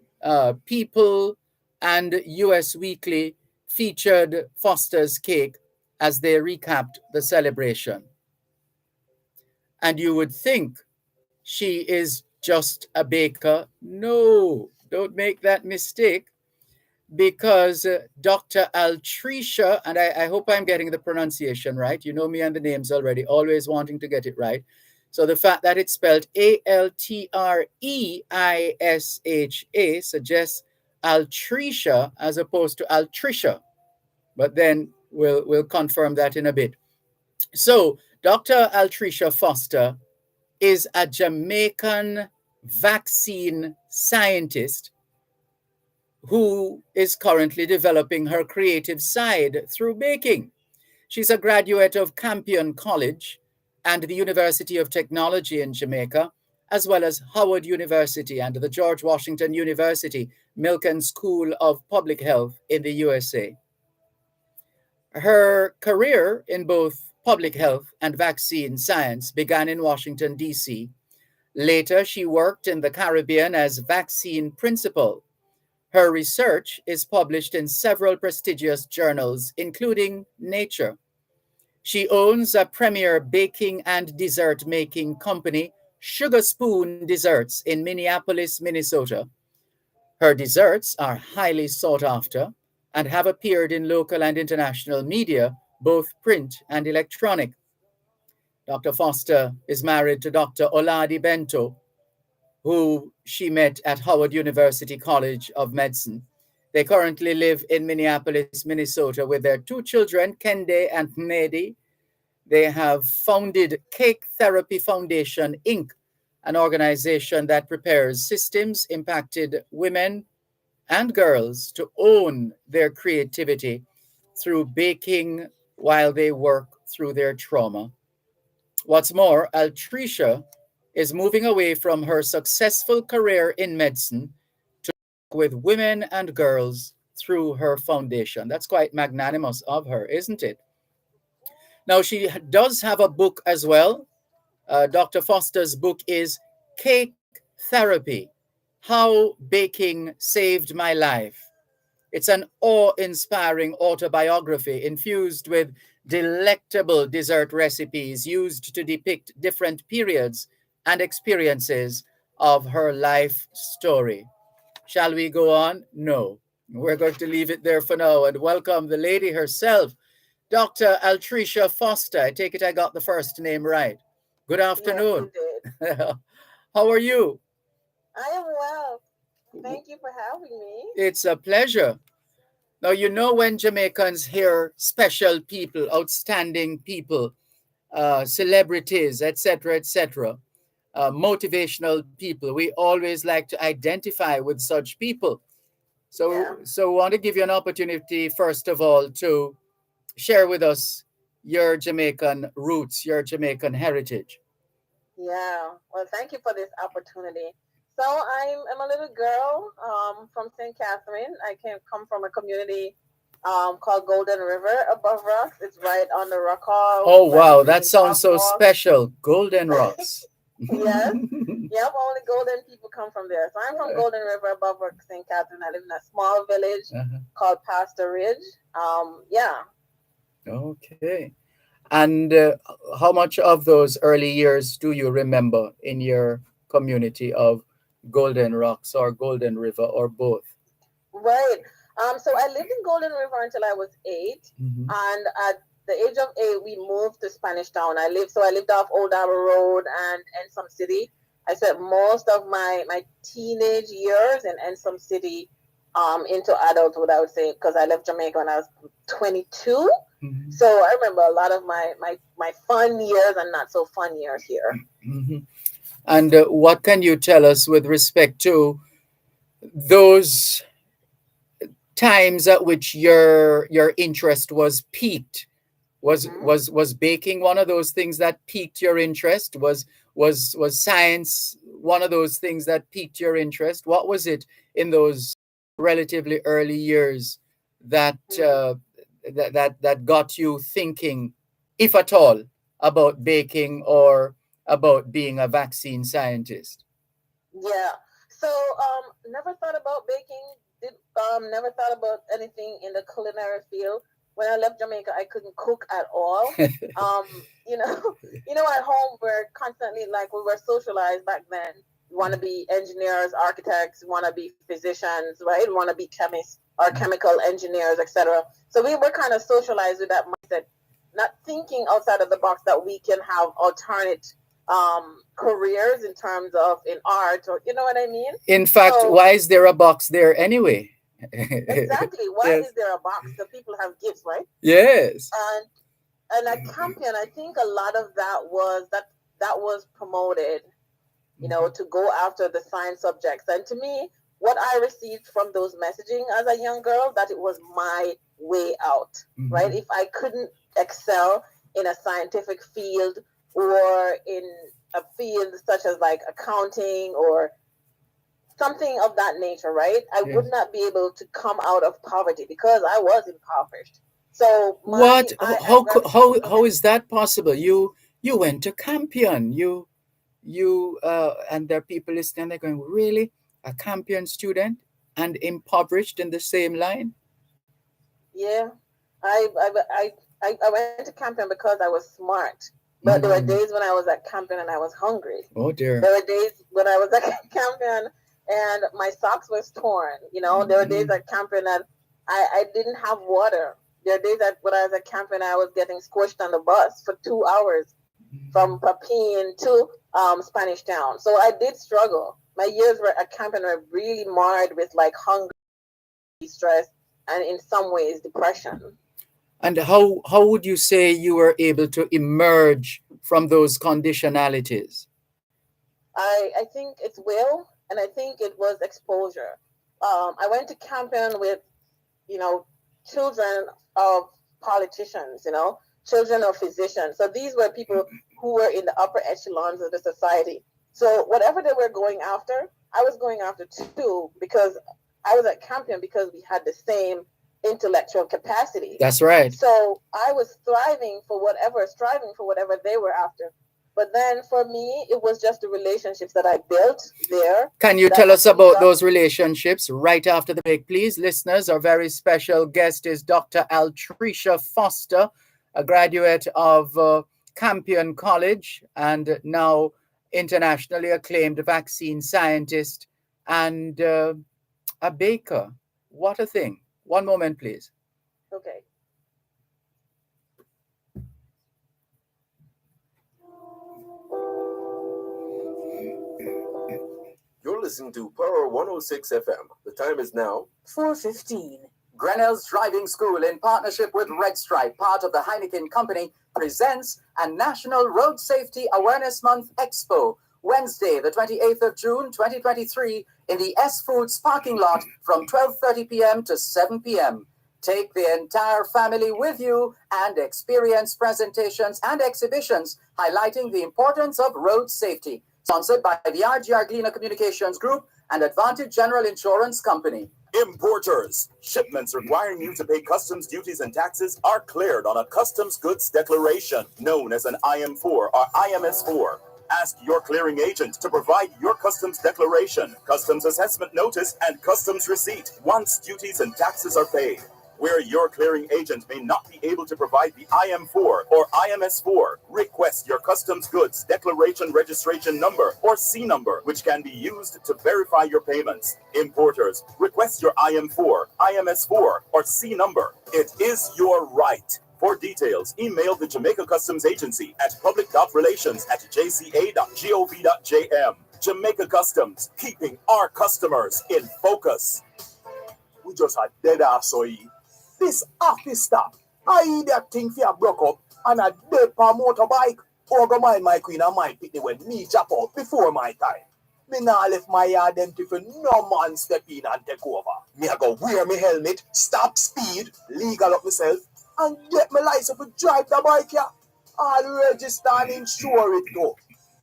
People, and US Weekly featured Foster's cake as they recapped the celebration. And you would think she is just a baker. No, don't make that mistake, because Dr. Altricia, and I hope I'm getting the pronunciation right. You know me and the names already, always wanting to get it right. So the fact that it's spelled Altreisha suggests Altricia as opposed to Altricia. But then We'll confirm that in a bit. So, Dr. Altricia Foster is a Jamaican vaccine scientist who is currently developing her creative side through baking. She's a graduate of Campion College and the University of Technology in Jamaica, as well as Howard University and the George Washington University Milken School of Public Health in the USA. Her career in both public health and vaccine science began in Washington, D.C. Later, she worked in the Caribbean as vaccine principal. Her research is published in several prestigious journals, including Nature. She owns a premier baking and dessert making company, Sugar Spoon Desserts, in Minneapolis, Minnesota. Her desserts are highly sought after and have appeared in local and international media, both print and electronic. Dr. Foster is married to Dr. Oladi Bento, who she met at Howard University College of Medicine. They currently live in Minneapolis, Minnesota, with their two children, Kende and Nedi. They have founded Cake Therapy Foundation, Inc., an organization that prepares systems impacted women and girls to own their creativity through baking while they work through their trauma. What's more, Altricia is moving away from her successful career in medicine to work with women and girls through her foundation. That's quite magnanimous of her, isn't it? Now, she does have a book as well. Dr. Foster's book is Cake Therapy: How Baking Saved My Life. It's an awe-inspiring autobiography infused with delectable dessert recipes used to depict different periods and experiences of her life story. Shall we go on? No. We're going to leave it there for now and welcome the lady herself, Dr. Altricia Foster. I take it I got the first name right. Good afternoon. Yes, you did. How are you? I am well. Thank you for having me. It's a pleasure. Now, you know, when Jamaicans hear special people, outstanding people, celebrities, etc., motivational people, we always like to identify with such people. So we want to give you an opportunity, first of all, to share with us your Jamaican roots, your Jamaican heritage. Yeah. Well, thank you for this opportunity. So I'm a little girl from St. Catherine. I come from a community called Golden River above Rocks. It's right on the Rock Hall. Oh, wow. That sounds so special. Golden Rocks. Yes. Yep. Only golden people come from there. So I'm from Golden River above St. Catherine. I live in a small village called Pastor Ridge. Yeah. Okay. And how much of those early years do you remember in your community of Golden Rocks or Golden River or both? Right. So I lived in Golden River until I was 8. And at the age of 8, we moved to Spanish Town. I lived off Old Arbor Road and Ensom City. I spent most of my teenage years in Ensom City into adulthood, I would say, because I left Jamaica when I was 22. So I remember a lot of my fun years and not so fun years here. And what can you tell us with respect to those times at which your interest was piqued? Was baking one of those things that piqued your interest? Was science one of those things that piqued your interest? What was it in those relatively early years that that got you thinking, if at all, about baking or about being a vaccine scientist? Yeah. So never thought about baking. Never thought about anything in the culinary field. When I left Jamaica, I couldn't cook at all. You know, at home we're constantly, like, we were socialized back then. We want to be engineers, architects, we want to be physicians, right? We want to be chemists or chemical engineers, etc. So we were kind of socialized with that mindset, not thinking outside of the box that we can have alternate careers in terms of in art, or you know what I mean? In fact, why is there a box there anyway? Exactly. Why Yes. is there a box? The people have gifts, right? Yes. And at Campion, I think a lot of that was promoted, to go after the science subjects. And to me, what I received from those messaging as a young girl, that it was my way out, right? If I couldn't excel in a scientific field or in a field such as like accounting or something of that nature, right? I would not be able to come out of poverty because I was impoverished. So What? I How is that possible? You went to Campion. You and there are people listening. They're going, really, a Campion student and impoverished in the same line? Yeah, I went to Campion because I was smart. But there were days when I was at Campion and I was hungry. Oh dear. There were days when I was at Campion and my socks was torn. There were days at Campion that I didn't have water. There are days that when I was at Campion, I was getting squished on the bus for 2 hours from Papine to Spanish Town. So I did struggle. My years at Campion were really marred with like hunger, stress, and in some ways depression. And how would you say you were able to emerge from those conditionalities? I think it's will, and I think it was exposure. I went to Campion with, children of politicians, children of physicians. So these were people who were in the upper echelons of the society. So whatever they were going after, I was going after too, because I was at Campion because we had the same intellectual capacity. That's right. So I was striving for whatever they were after. But then for me, it was just the relationships that I built there. Can you tell us about those relationships right after the break, please? Listeners, our very special guest is Dr. Altricia Foster, a graduate of Campion College and now internationally acclaimed vaccine scientist and a baker. What a thing. One moment, please. Okay. You're listening to Power 106 FM. The time is now 4:15. Grinnell's Driving School, in partnership with Red Stripe, part of the Heineken Company, presents a National Road Safety Awareness Month Expo, Wednesday, the 28th of June, 2023, in the S Foods parking lot from 12:30 p.m. to 7 p.m. Take the entire family with you and experience presentations and exhibitions highlighting the importance of road safety. Sponsored by the RGR Gleaner Communications Group and Advantage General Insurance Company. Importers. Shipments requiring you to pay customs duties and taxes are cleared on a customs goods declaration known as an IM4 or IMS4. Ask your clearing agent to provide your customs declaration, customs assessment notice, and customs receipt once duties and taxes are paid. Where your clearing agent may not be able to provide the IM4 or IMS4, request your customs goods declaration registration number or C number, which can be used to verify your payments. Importers, request your IM4, IMS4, or C number. It is your right. For details, email the Jamaica Customs Agency at public.relations@jca.gov.jm. Jamaica Customs, keeping our customers in focus. We just had dead off, so this office stop. I eat that thing for a broke up and a dead per motorbike. Or go mind my queen and my pitney when me jump out before my time. Me nah left my yard empty for no man step in and take over. Me I go wear me helmet, stop speed, legal up myself, and get my license to drive the bike here. I'll register and insure it too.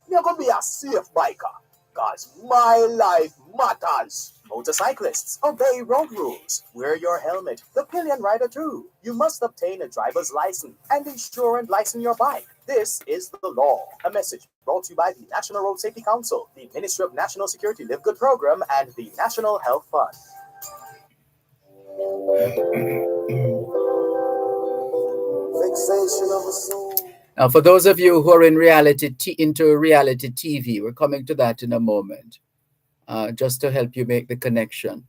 Me I go be a safe biker. Cause my life matters. Motorcyclists, obey road rules. Wear your helmet. The pillion rider too. You must obtain a driver's license and insure and license your bike. This is the law. A message brought to you by the National Road Safety Council, the Ministry of National Security Live Good Program, and the National Health Fund. Fixation of the soul. Now, for those of you who are into reality TV, we're coming to that in a moment, just to help you make the connection.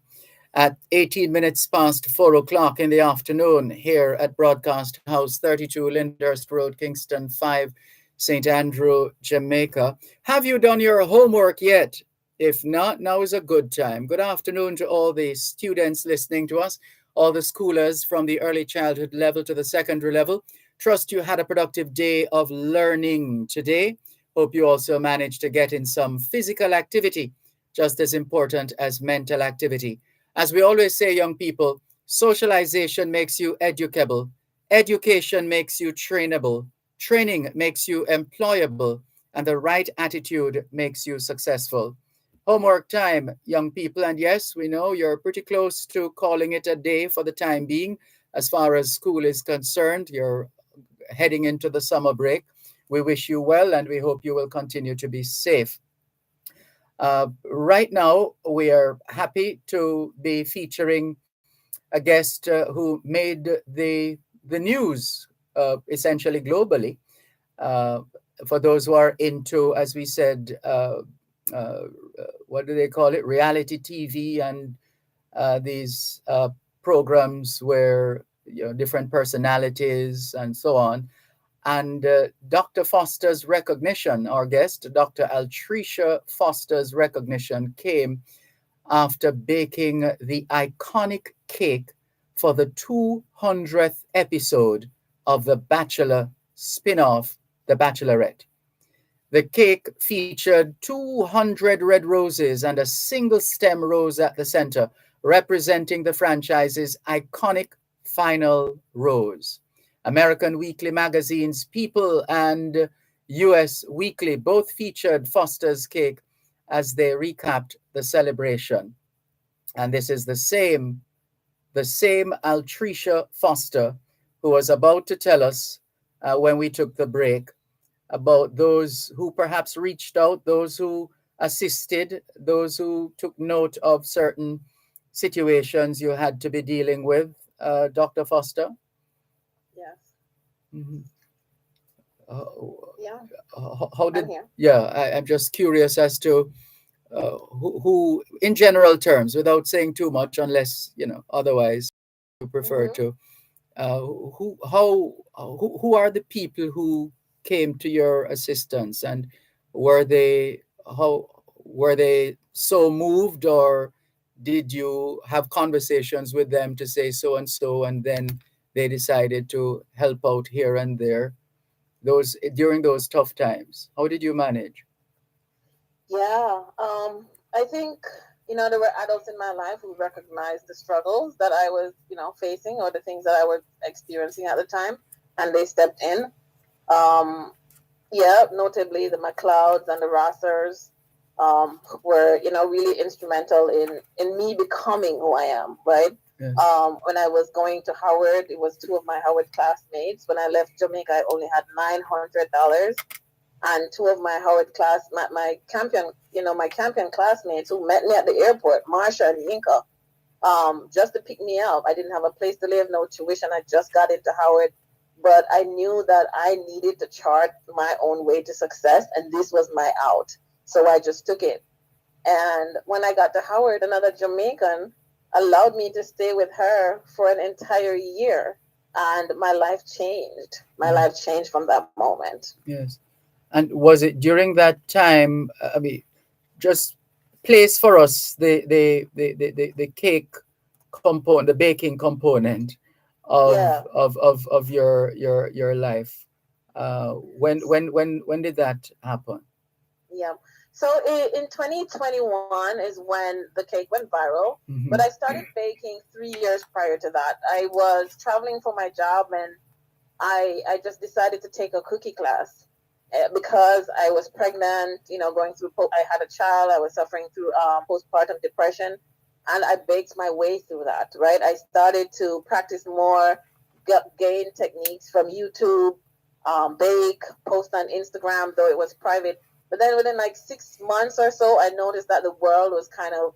At 18 minutes past 4 o'clock in the afternoon here at Broadcast House 32 Lyndhurst Road, Kingston 5, St. Andrew, Jamaica. Have you done your homework yet If not, now is a good time. Good afternoon to all the students listening to us, all the schoolers from the early childhood level to the secondary level. Trust you had a productive day of learning today. Hope you also managed to get in some physical activity, just as important as mental activity. As we always say, young people, socialization makes you educable. Education makes you trainable. Training makes you employable. And the right attitude makes you successful. Homework time, young people. And yes, we know you're pretty close to calling it a day for the time being. As far as school is concerned, you're heading into the summer break. We wish you well, and we hope you will continue to be safe. Right now, we are happy to be featuring a guest who made the news essentially globally. Uh, for those who are into, as we said, uh, what do they call it? Reality TV and these programs where different personalities and so on. And Dr. Foster's recognition, our guest, Dr. Altricia Foster's recognition came after baking the iconic cake for the 200th episode of The Bachelor spin-off, The Bachelorette. The cake featured 200 red roses and a single stem rose at the center, representing the franchise's iconic final rose. American Weekly magazine's People and US Weekly both featured Foster's cake as they recapped the celebration. And this is the same Altricia Foster who was about to tell us when we took the break about those who perhaps reached out, those who assisted, those who took note of certain situations you had to be dealing with, Dr. Foster? Yes. Mm-hmm. Yeah. How did? Yeah, I'm just curious as to who, in general terms, without saying too much, unless otherwise you prefer to. Who are the people who came to your assistance, and were they so moved, or did you have conversations with them to say so and so, and then they decided to help out here and there during those tough times? How did you manage? Yeah, I think, there were adults in my life who recognized the struggles that I was, facing, or the things that I was experiencing at the time, and they stepped in. Yeah, notably the McLeods and the Rossers were, really instrumental in me becoming who I am, right? Yes. When I was going to Howard, it was two of my Howard classmates. When I left Jamaica, I only had $900. And two of my Howard my campion classmates who met me at the airport, Marsha and Yinka, just to pick me up. I didn't have a place to live, no tuition. I just got into Howard, but I knew that I needed to chart my own way to success, and this was my out. So I just took it. And when I got to Howard, another Jamaican allowed me to stay with her for an entire year, and my life changed. My life changed from that moment. Yes. And was it during that time? I mean, just place for us the cake component, the baking component of your life. When did that happen? Yeah. So in 2021 is when the cake went viral, but I started baking 3 years prior to that. I was traveling for my job, and I just decided to take a cookie class because I was pregnant, going through, I had a child, I was suffering through postpartum depression, and I baked my way through that, right? I started to practice more, gain techniques from YouTube, bake, post on Instagram, though it was private. But then within like 6 months or so, I noticed that the world was kind of,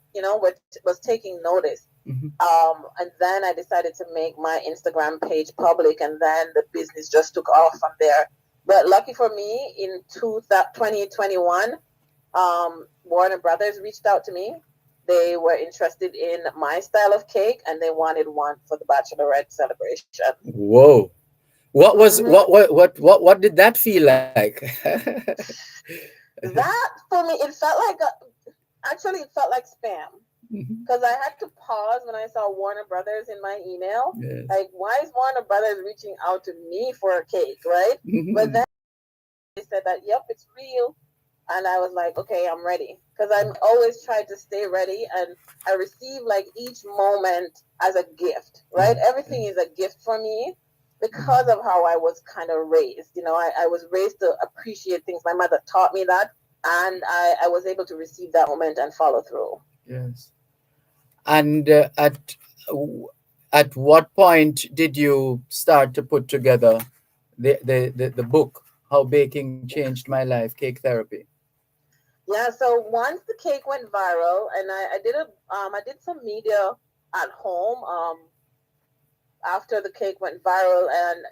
was taking notice. And then I decided to make my Instagram page public, and then the business just took off from there. But lucky for me, in 2021, Warner Brothers reached out to me. They were interested in my style of cake, and they wanted one for the Bachelorette celebration. Whoa. What was what did that feel like? That for me, it felt like actually it felt like spam Mhm. because I had to pause when I saw Warner Brothers in my email. Yes. Like, why is Warner Brothers reaching out to me for a cake, right? Mhm. But then they said that, yep, it's real. And I was like, okay, I'm ready. Because I'm always trying to stay ready. And I receive like each moment as a gift, right? Everything is a gift for me because of how I was kind of raised. You know, I was raised to appreciate things. My mother taught me that. And I was able to receive that moment and follow through. Yes. And at what point did you start to put together the book, How Baking Changed My Life, Cake Therapy? Yeah, so once the cake went viral, and I did some media at home after the cake went viral, and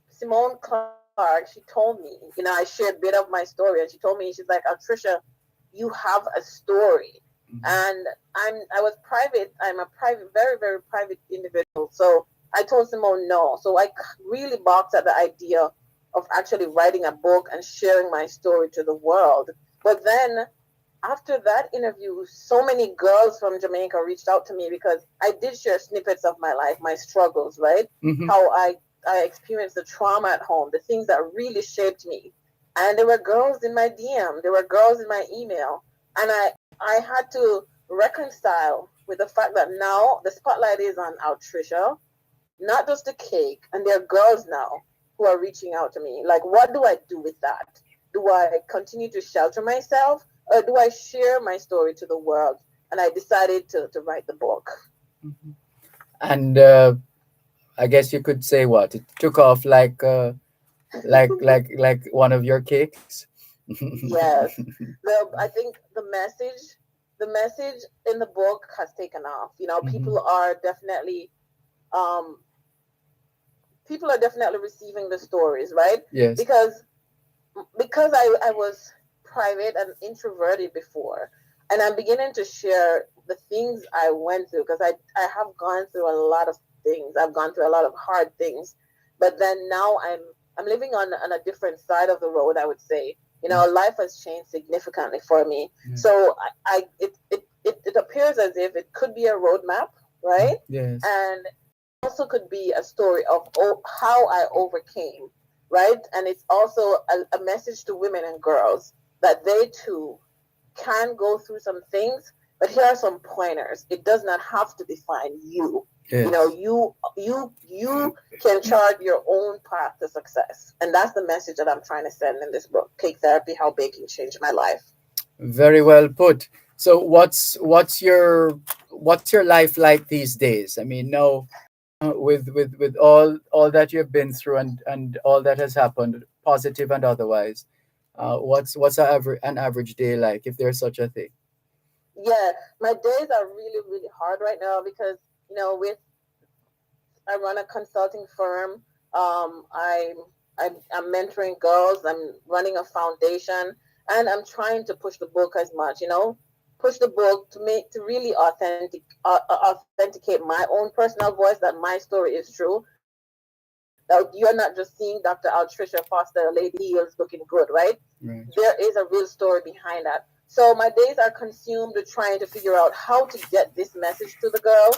Simone Clark, she told me, I shared a bit of my story, and she told me, she's like, Trisha, you have a story, and I was private. I'm a private, very very private individual, so I told Simone no. So I really balked at the idea of actually writing a book and sharing my story to the world. But then after that interview, so many girls from Jamaica reached out to me because I did share snippets of my life, my struggles, right? Mhm. How I experienced the trauma at home, the things that really shaped me. And there were girls in my DM, there were girls in my email. And I had to reconcile with the fact that now the spotlight is on Trisha, not just the cake. And there are girls now who are reaching out to me. Like, what do I do with that? Do I continue to shelter myself, or do I share my story to the world? And I decided to write the book. And I guess you could say what it took off like one of your cakes. Yes. I think the message in the book has taken off. Mhm. Um, people are definitely receiving the stories, right? Yes. Because I was private and introverted before, and I'm beginning to share the things I went through because I have gone through a lot of things. I've gone through a lot of hard things, but then now I'm living on a different side of the road, I would say. Life has changed significantly for me. So it appears as if it could be a roadmap, right? Yes. And also could be a story of how I overcame, right? And it's also a message to women and girls that they too can go through some things, but here are some pointers. It does not have to define you. Yes. You can chart your own path to success, and that's the message that I'm trying to send in this book, Cake Therapy: How Baking Changed My Life. Very well put. So what's your life like these days? I mean, no, with all that you've been through and all that has happened, positive and otherwise. What's an average day like, if there's such a thing? Yeah, my days are really really hard right now because with I run a consulting firm. I'm mentoring girls. I'm running a foundation, and I'm trying to push the book as much. Push the book to really authenticate my own personal voice, that my story is true. That you're not just seeing Dr. Altricia Foster, a lady who is looking good, right? Right. There is a real story behind that. So my days are consumed with trying to figure out how to get this message to the girl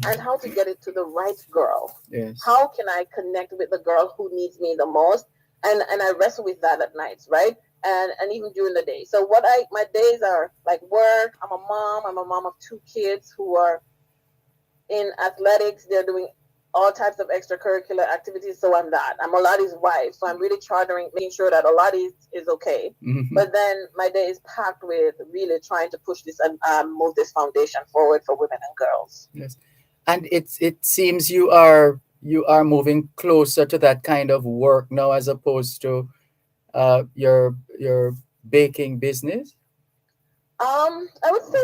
and how to get it to the right girl. Yes. How can I connect with the girl who needs me the most? And I wrestle with that at nights, right? And even during the day. So my days are like work. I'm a mom. I'm a mom of 2 kids who are in athletics. They're doing all types of extracurricular activities. So I'm that. I'm Oladi's wife. So I'm really chartering, making sure that Oladi is okay. Mhm. But then my day is packed with really trying to push this and move this foundation forward for women and girls. Yes. And it seems you are moving closer to that kind of work now, as opposed to your baking business. I would say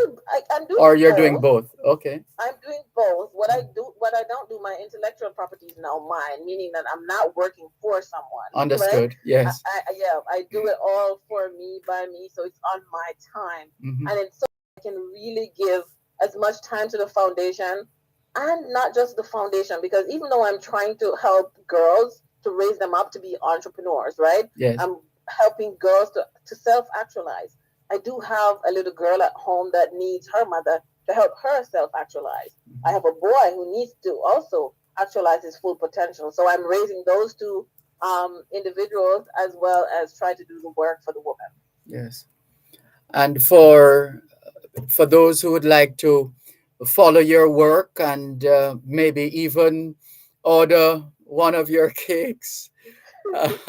I'm doing Or you're both. doing both. Okay. I'm doing both. What I don't do, my intellectual property is now mine, meaning that I'm not working for someone. Right? Understood. Yes. I do it all for me, by me, so it's on my time, Mhm. and it's so I can really give as much time to the foundation, and not just the foundation, because even though I'm trying to help girls to raise them up to be entrepreneurs, right? Yes. I'm helping girls to self-actualize. I do have a little girl at home that needs her mother to help her self-actualize. I have a boy who needs to also actualize his full potential. So I'm raising those two individuals as well as try to do the work for the woman. Yes. And for those who would like to follow your work and maybe even order one of your cakes, Yes.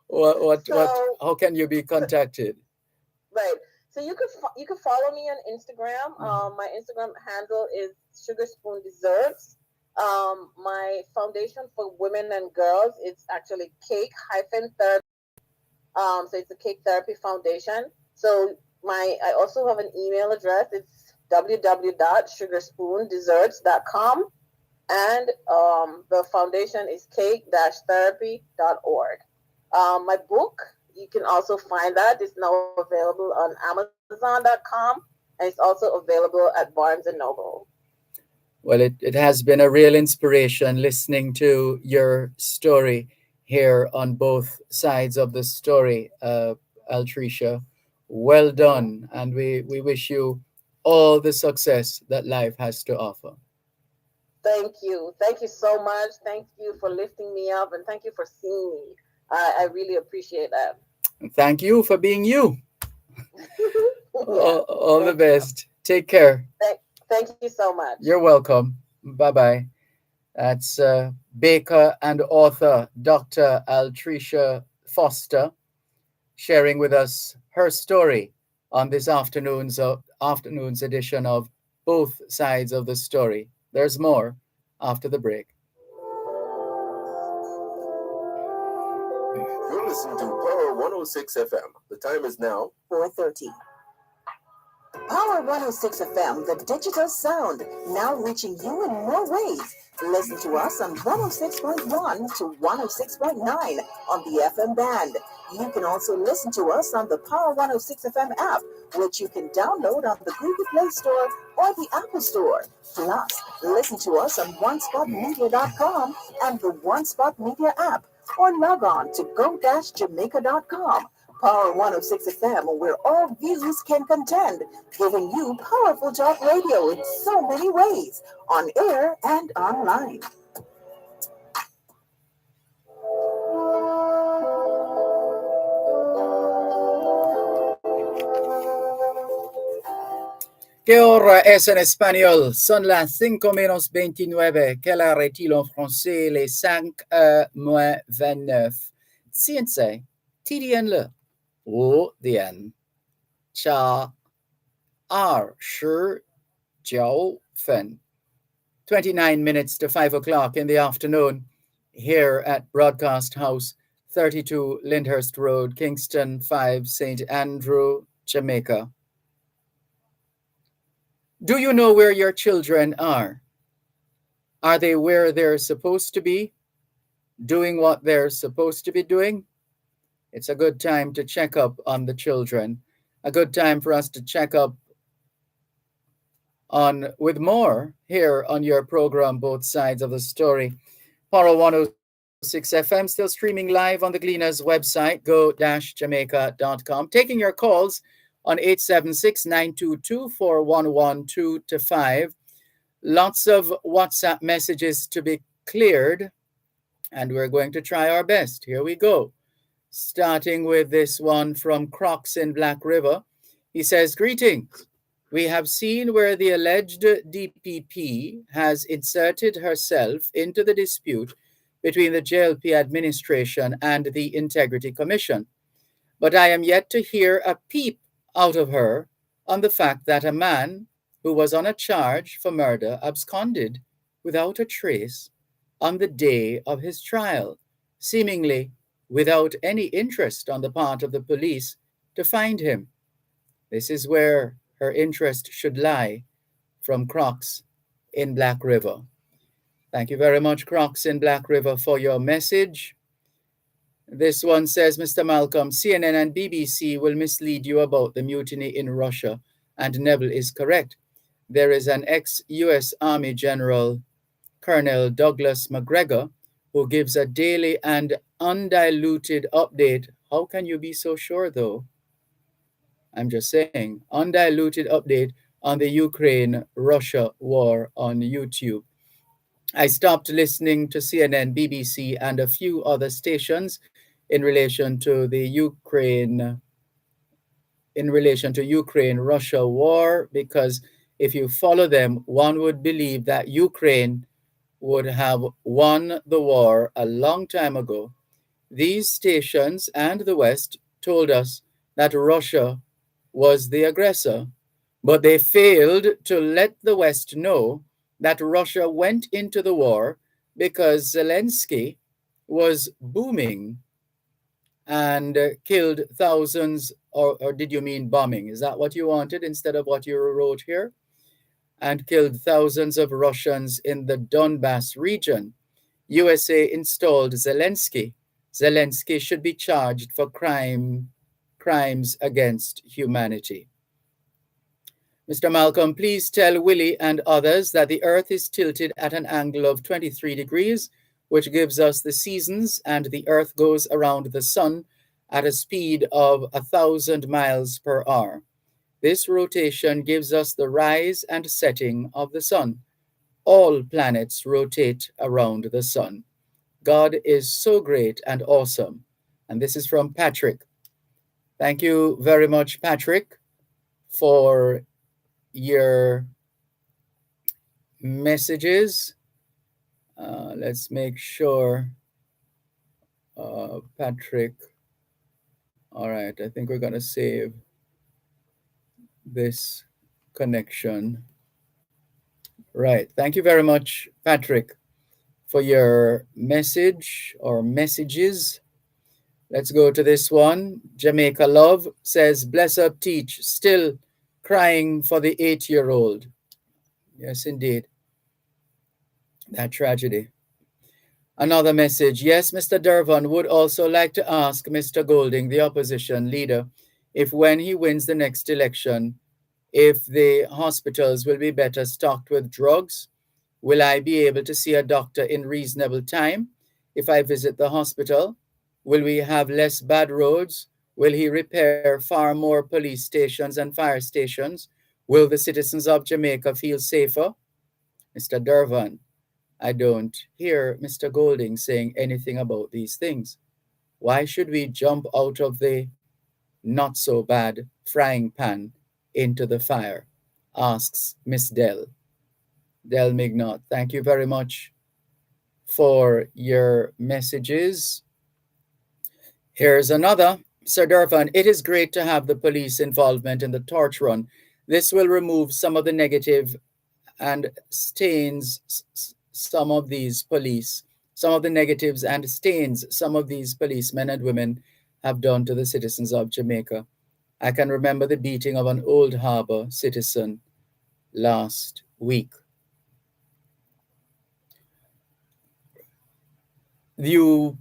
what So how can you be contacted? right. So you could follow me on Instagram. My Instagram handle is Sugar Spoon Desserts. My foundation for women and girls is actually Cake Hyphen Therapy. So it's a Cake Therapy Foundation. So I also have an email address. It's www.sugarspoondesserts.com, and the foundation is cake-therapy.org. My book, you can also find that. It's now available on Amazon.com, and it's also available at Barnes and Noble. Well, it has been a real inspiration listening to your story here on both sides of the story, Altricia. Well done. And we wish you all the success that life has to offer. Thank you. Thank you so much. Thank you for lifting me up, and thank you for seeing me. I really appreciate that. And thank you for being you. Yeah. All the Thank you. best. Take care. Thank you so much. You're welcome. Bye bye. That's baker and author Dr. Altricia Foster sharing with us her story on this afternoon's edition of Both Sides of the Story. There's more after the break. You're listening to Power 106 FM. The time is now 4:30. Power 106 FM, the digital sound, now reaching you in more ways. Listen to us on 106.1 to 106.9 on the FM band. You can also listen to us on the Power 106 FM app, which you can download on the Google Play Store or the Apple Store. Plus, listen to us on onespotmedia.com and the One Spot Media app, or log on to go-jamaica.com. Power 106 FM, where all views can contend, giving you powerful talk radio in so many ways, on air and online. ¿Qué hora es en español? Son las 5:29. ¿Quelle heure est-il en français? Les 5:29. Science, TDN 5点 cha R 19分. 29 minutes to 5 o'clock in the afternoon here at Broadcast House, 32 Lyndhurst Road, Kingston 5, St. Andrew, Jamaica. Do you know where your children are? Are they where they're supposed to be? Doing what they're supposed to be doing? It's a good time to check up on the children. A good time for us to check up on with more here on your program, Both Sides of the Story. Power 106 FM, still streaming live on the Gleaners website, go-jamaica.com. Taking your calls on 876-922-4112-5. Lots of WhatsApp messages to be cleared, and we're going to try our best. Here we go. Starting with this one from Crocs in Black River. He says, greetings. We have seen where the alleged DPP has inserted herself into the dispute between the JLP administration and the Integrity Commission. But I am yet to hear a peep out of her on the fact that a man who was on a charge for murder absconded without a trace on the day of his trial, seemingly without any interest on the part of the police to find him. This is where her interest should lie, from Crocs in Black River. Thank you very much, Crocs in Black River, for your message. This one says, Mr. Malcolm, CNN and BBC will mislead you about the mutiny in Russia, and Neville is correct. There is an ex-US Army General, Colonel Douglas McGregor, who gives a daily and undiluted update. How can you be so sure, though? I'm just saying, undiluted update on the Ukraine-Russia war on YouTube. I stopped listening to CNN, BBC, and a few other stations in relation to the Ukraine-Russia war, because if you follow them, one would believe that Ukraine would have won the war a long time ago. These stations and the West told us that Russia was the aggressor, but they failed to let the West know that Russia went into the war because Zelensky was booming and killed thousands, or did you mean bombing? Is that what you wanted instead of what you wrote here? And killed thousands of Russians in the Donbass region. USA installed Zelensky. Zelensky should be charged for crimes against humanity. Mr. Malcolm, please tell Willie and others that the Earth is tilted at an angle of 23 degrees, which gives us the seasons, and the Earth goes around the sun at a speed of 1,000 miles per hour. This rotation gives us the rise and setting of the sun. All planets rotate around the sun. God is so great and awesome. And this is from Patrick. Thank you very much, Patrick, for your messages. Let's make sure, Patrick. All right, I think we're going to save this connection. Right. Thank you very much, Patrick, for your message or messages. Let's go to this one. Jamaica Love says, bless up, teach, still crying for the 8-year-old. Yes, indeed. That tragedy. Another message. Yes, Mr. Dervan would also like to ask Mr. Golding, the opposition leader, if when he wins the next election, if the hospitals will be better stocked with drugs. Will I be able to see a doctor in reasonable time if I visit the hospital? Will we have less bad roads? Will he repair far more police stations and fire stations? Will the citizens of Jamaica feel safer? Mr. Dervan, I don't hear Mr. Golding saying anything about these things. Why should we jump out of the not so bad frying pan into the fire? Asks Miss Dell. Del Mignot, thank you very much for your messages. Here's another. Sir Dervan, it is great to have the police involvement in the torch run. This will remove some of the negative and stains some of these negatives and stains some of these policemen and women have done to the citizens of Jamaica. I can remember the beating of an Old Harbor citizen last week. You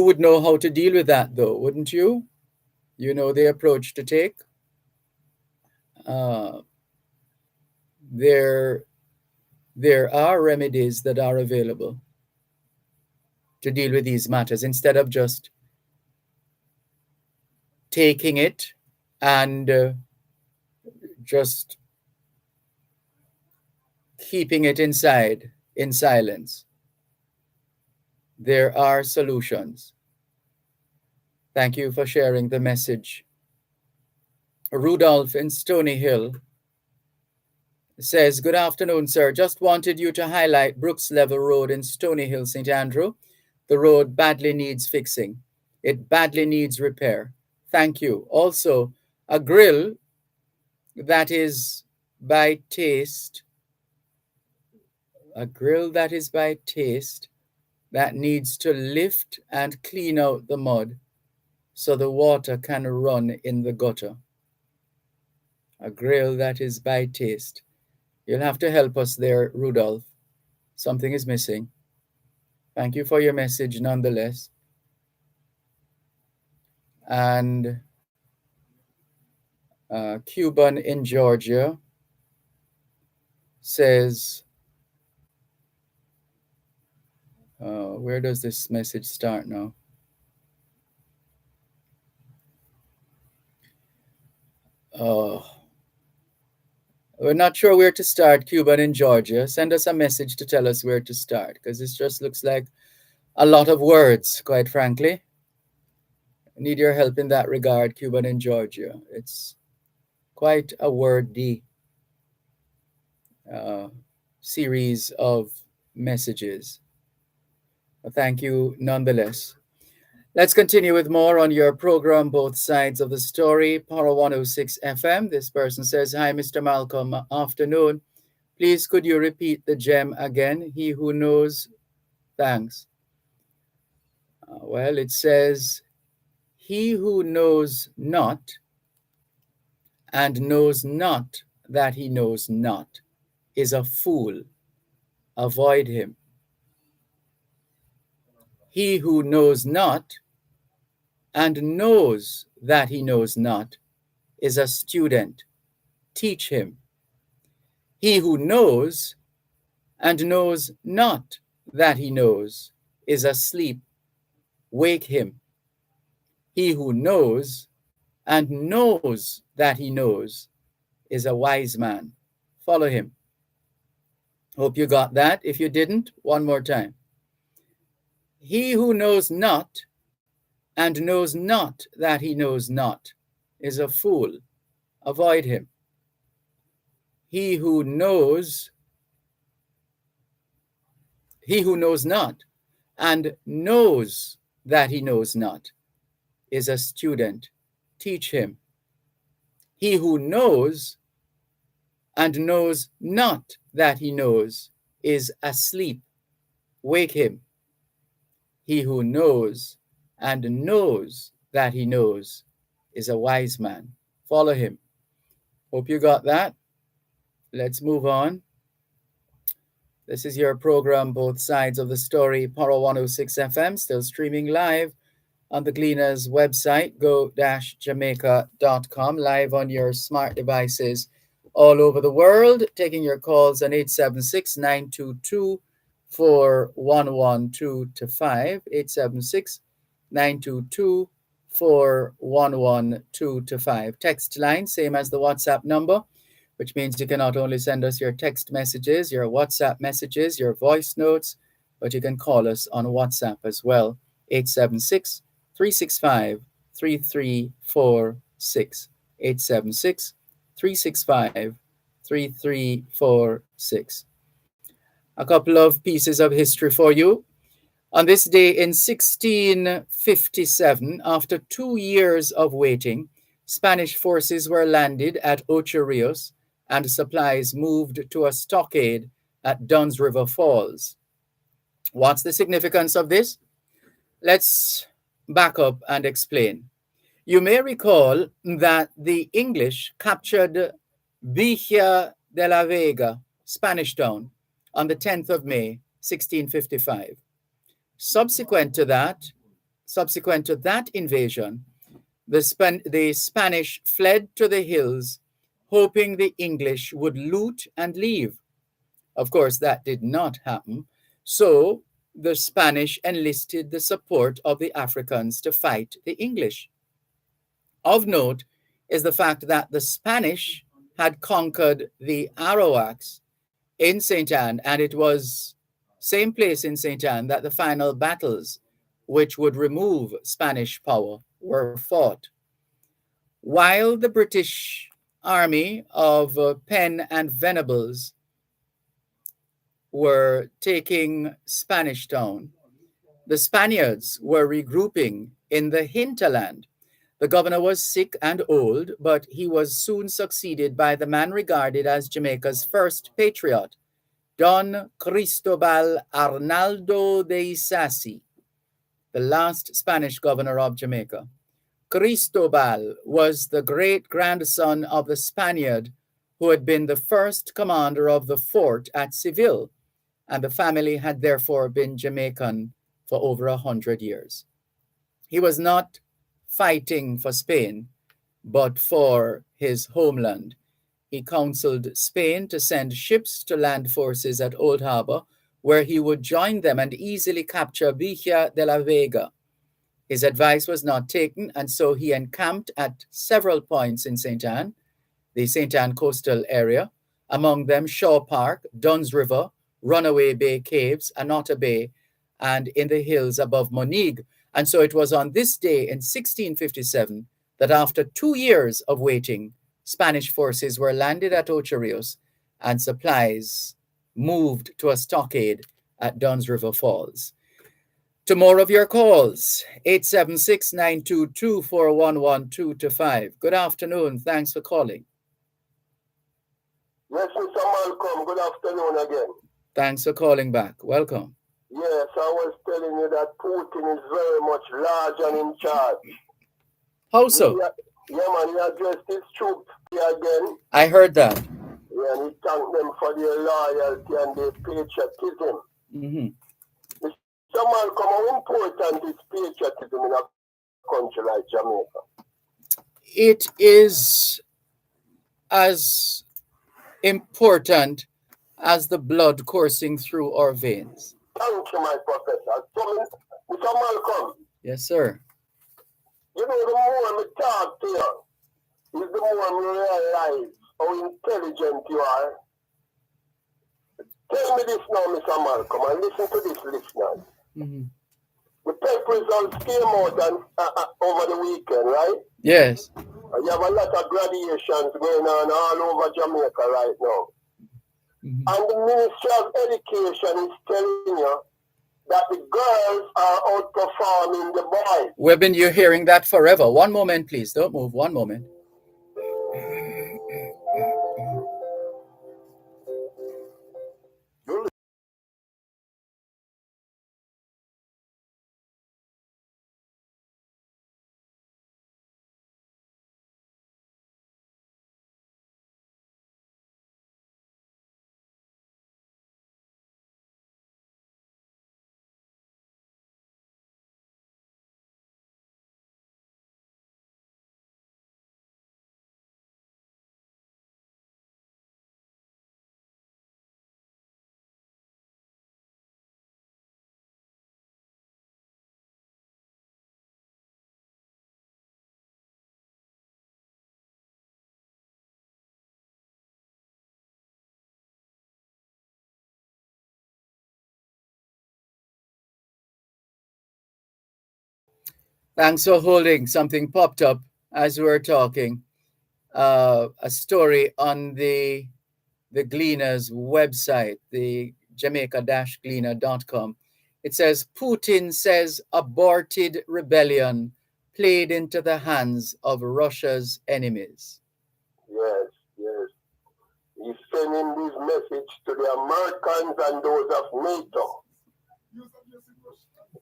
would know how to deal with that, though, wouldn't you? You know the approach to take. There are remedies that are available to deal with these matters instead of just taking it and just keeping it inside in silence. There are solutions. Thank you for sharing the message. Rudolph in Stony Hill says, good afternoon, sir. Just wanted you to highlight Brooks Level Road in Stony Hill, St. Andrew. The road badly needs fixing. It badly needs repair. Thank you. Also, a grill that is by taste, that needs to lift and clean out the mud so the water can run in the gutter. A grill that is by taste. You'll have to help us there, Rudolph. Something is missing. Thank you for your message nonetheless. And Cuban in Georgia says, where does this message start now? Oh, we're not sure where to start, Cuban in Georgia. Send us a message to tell us where to start, because this just looks like a lot of words, quite frankly. I need your help in that regard, Cuban in Georgia. It's quite a wordy series of messages. But thank you nonetheless. Let's continue with more on your program, Both Sides of the Story, Power 106 FM. This person says, hi, Mr. Malcolm, afternoon. Please, could you repeat the gem again? He who knows, thanks. Well, it says, he who knows not and knows not that he knows not is a fool. Avoid him. He who knows not and knows that he knows not is a student. Teach him. He who knows and knows not that he knows is asleep. Wake him. He who knows and knows that he knows is a wise man. Follow him. Hope you got that. If you didn't, one more time. He who knows not and knows not that he knows not is a fool. Avoid him. He who knows not and knows that he knows not is a student. Teach him. He who knows and knows not that he knows is asleep. Wake him. He who knows and knows that he knows is a wise man. Follow him. Hope you got that. Let's move on. This is your program, Both Sides of the Story, Power 106 FM, still streaming live on the Gleaners website, go-jamaica.com, live on your smart devices all over the world, taking your calls on 876-922-4112 to 5, 876-922-4112 to 5. Text line, same as the WhatsApp number, which means you can not only send us your text messages, your WhatsApp messages, your voice notes, but you can call us on WhatsApp as well, 876-365-3346, 876-365-3346. A couple of pieces of history for you. On this day in 1657, after 2 years of waiting, Spanish forces were landed at Ocho Rios and supplies moved to a stockade at Dunn's River Falls. What's the significance of this? Let's back up and explain. You may recall that the English captured Villa de la Vega, Spanish Town, on the 10th of May, 1655. Subsequent to that invasion, the Spanish fled to the hills, hoping the English would loot and leave. Of course, that did not happen. So the Spanish enlisted the support of the Africans to fight the English. Of note is the fact that the Spanish had conquered the Arawaks in St. Anne, and it was same place in St. Anne that the final battles, which would remove Spanish power, were fought. While the British army of Penn and Venables were taking Spanish Town, the Spaniards were regrouping in the hinterland. The governor was sick and old, but he was soon succeeded by the man regarded as Jamaica's first patriot, Don Cristobal Arnaldo de Sassy, the last Spanish governor of Jamaica. Cristobal was the great-grandson of the Spaniard who had been the first commander of the fort at Seville, and the family had therefore been Jamaican for over 100 years. He was not fighting for Spain, but for his homeland. He counseled Spain to send ships to land forces at Old Harbor, where he would join them and easily capture Villa de la Vega. His advice was not taken, and so he encamped at several points in St. Anne the St. Ann coastal area, among them Shaw Park, Duns River, Runaway Bay Caves, Anotta Bay, and in the hills above Monique. And so it was on this day in 1657 that after 2 years of waiting, Spanish forces were landed at Ocho Rios and supplies moved to a stockade at Duns River Falls. To more of your calls, 876-922-4112 to 5. Good afternoon. Thanks for calling. Yes, Mr. Malcolm. Good afternoon again. Thanks for calling back. Welcome. Yes, I was telling you that Putin is very much large and in charge. How so? Yeah, man, he addressed his troops again. I heard that. Yeah, and he thanked them for their loyalty and their patriotism. Mm-hmm. Mr. Malcolm, how important is patriotism in a country like Jamaica? It is as important as the blood coursing through our veins. Thank you, my professor. So, Mr. Malcolm. Yes, sir. You know, the more we talk to you, is the more we realize how intelligent you are. Tell me this now, Mr. Malcolm, and listen to this, listeners. Mm-hmm. The test results came out over the weekend, right? Yes. You have a lot of graduations going on all over Jamaica right now. Mm-hmm. And the Ministry of Education is telling you that the girls are outperforming the boys. We've been hearing that forever. One moment, please. Don't move. One moment. Thanks for holding. Something popped up as we were talking. A story on the Gleaner's website, the Jamaica-Gleaner.com. It says, Putin says aborted rebellion played into the hands of Russia's enemies. Yes, yes. He's sending this message to the Americans and those of NATO.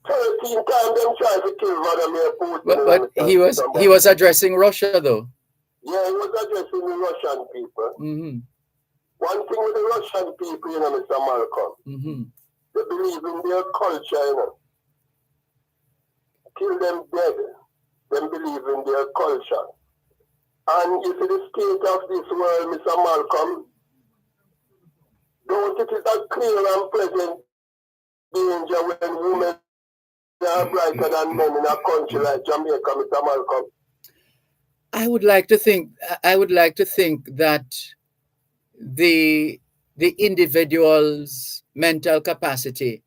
13 times them trying to kill Vladimir Putin. But he was addressing Russia, though. Yeah, he was addressing the Russian people. Mm-hmm. One thing with the Russian people, you know, Mr. Malcolm, mm-hmm. they believe in their culture, you know. Kill them dead, them believe in their culture. And you see the state of this world, Mr. Malcolm, don't it is a clear and pleasant danger when women are brighter than men in a country like Jamaica, Mr. Malcolm? I would like to think that the individual's mental capacity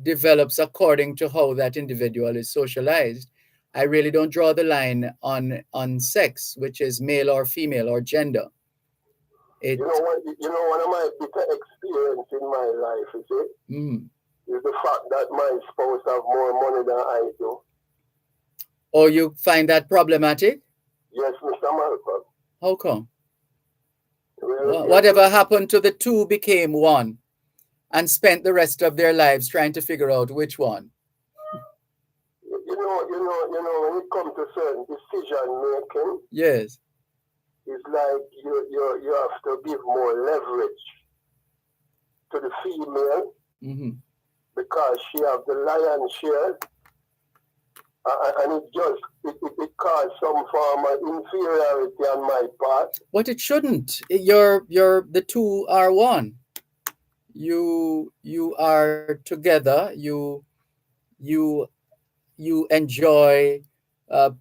develops according to how that individual is socialized. I really don't draw the line on sex, which is male or female or gender. You know, one of my bitter experience in my life, you see, is the fact that my spouse have more money than I do. Or you find that problematic? Yes, Mr. Malcolm. How come? Well, whatever happened to the two became one and spent the rest of their lives trying to figure out which one? You know, when it comes to certain decision making, yes, it's like you have to give more leverage to the female because she have the lion's share, and it caused some form of inferiority on my part. But it shouldn't. The two are one. You are together. You enjoy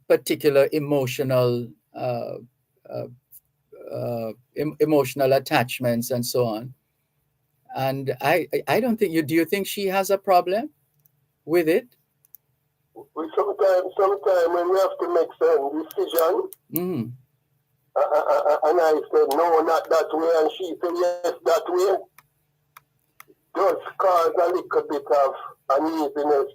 particular emotional emotional attachments and so on. And I don't think do you think she has a problem with it? Sometimes when we have to make certain decisions, Mm-hmm. and I said, no, not that way, and she said, yes, that way, does cause a little bit of uneasiness.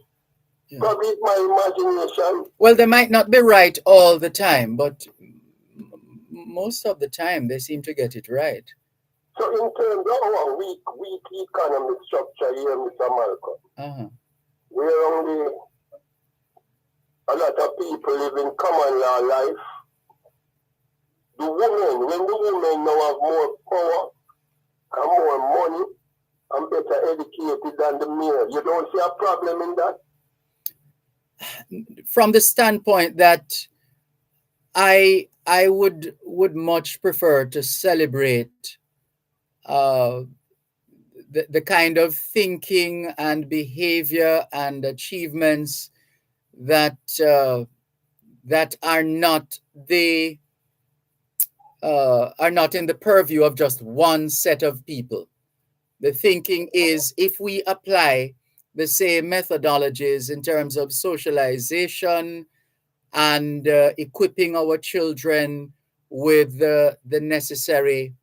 Yeah. Probably my imagination. Well, they might not be right all the time, but most of the time they seem to get it right. So in terms of our weak economic structure here, Mr. Malcolm, we're only a lot of people live in common law life. The women, when the women now have more power and more money and better educated than the male, you don't see a problem in that? From the standpoint that I would much prefer to celebrate the kind of thinking and behavior and achievements that that are not in the purview of just one set of people. The thinking is, if we apply the same methodologies in terms of socialization and equipping our children with the necessary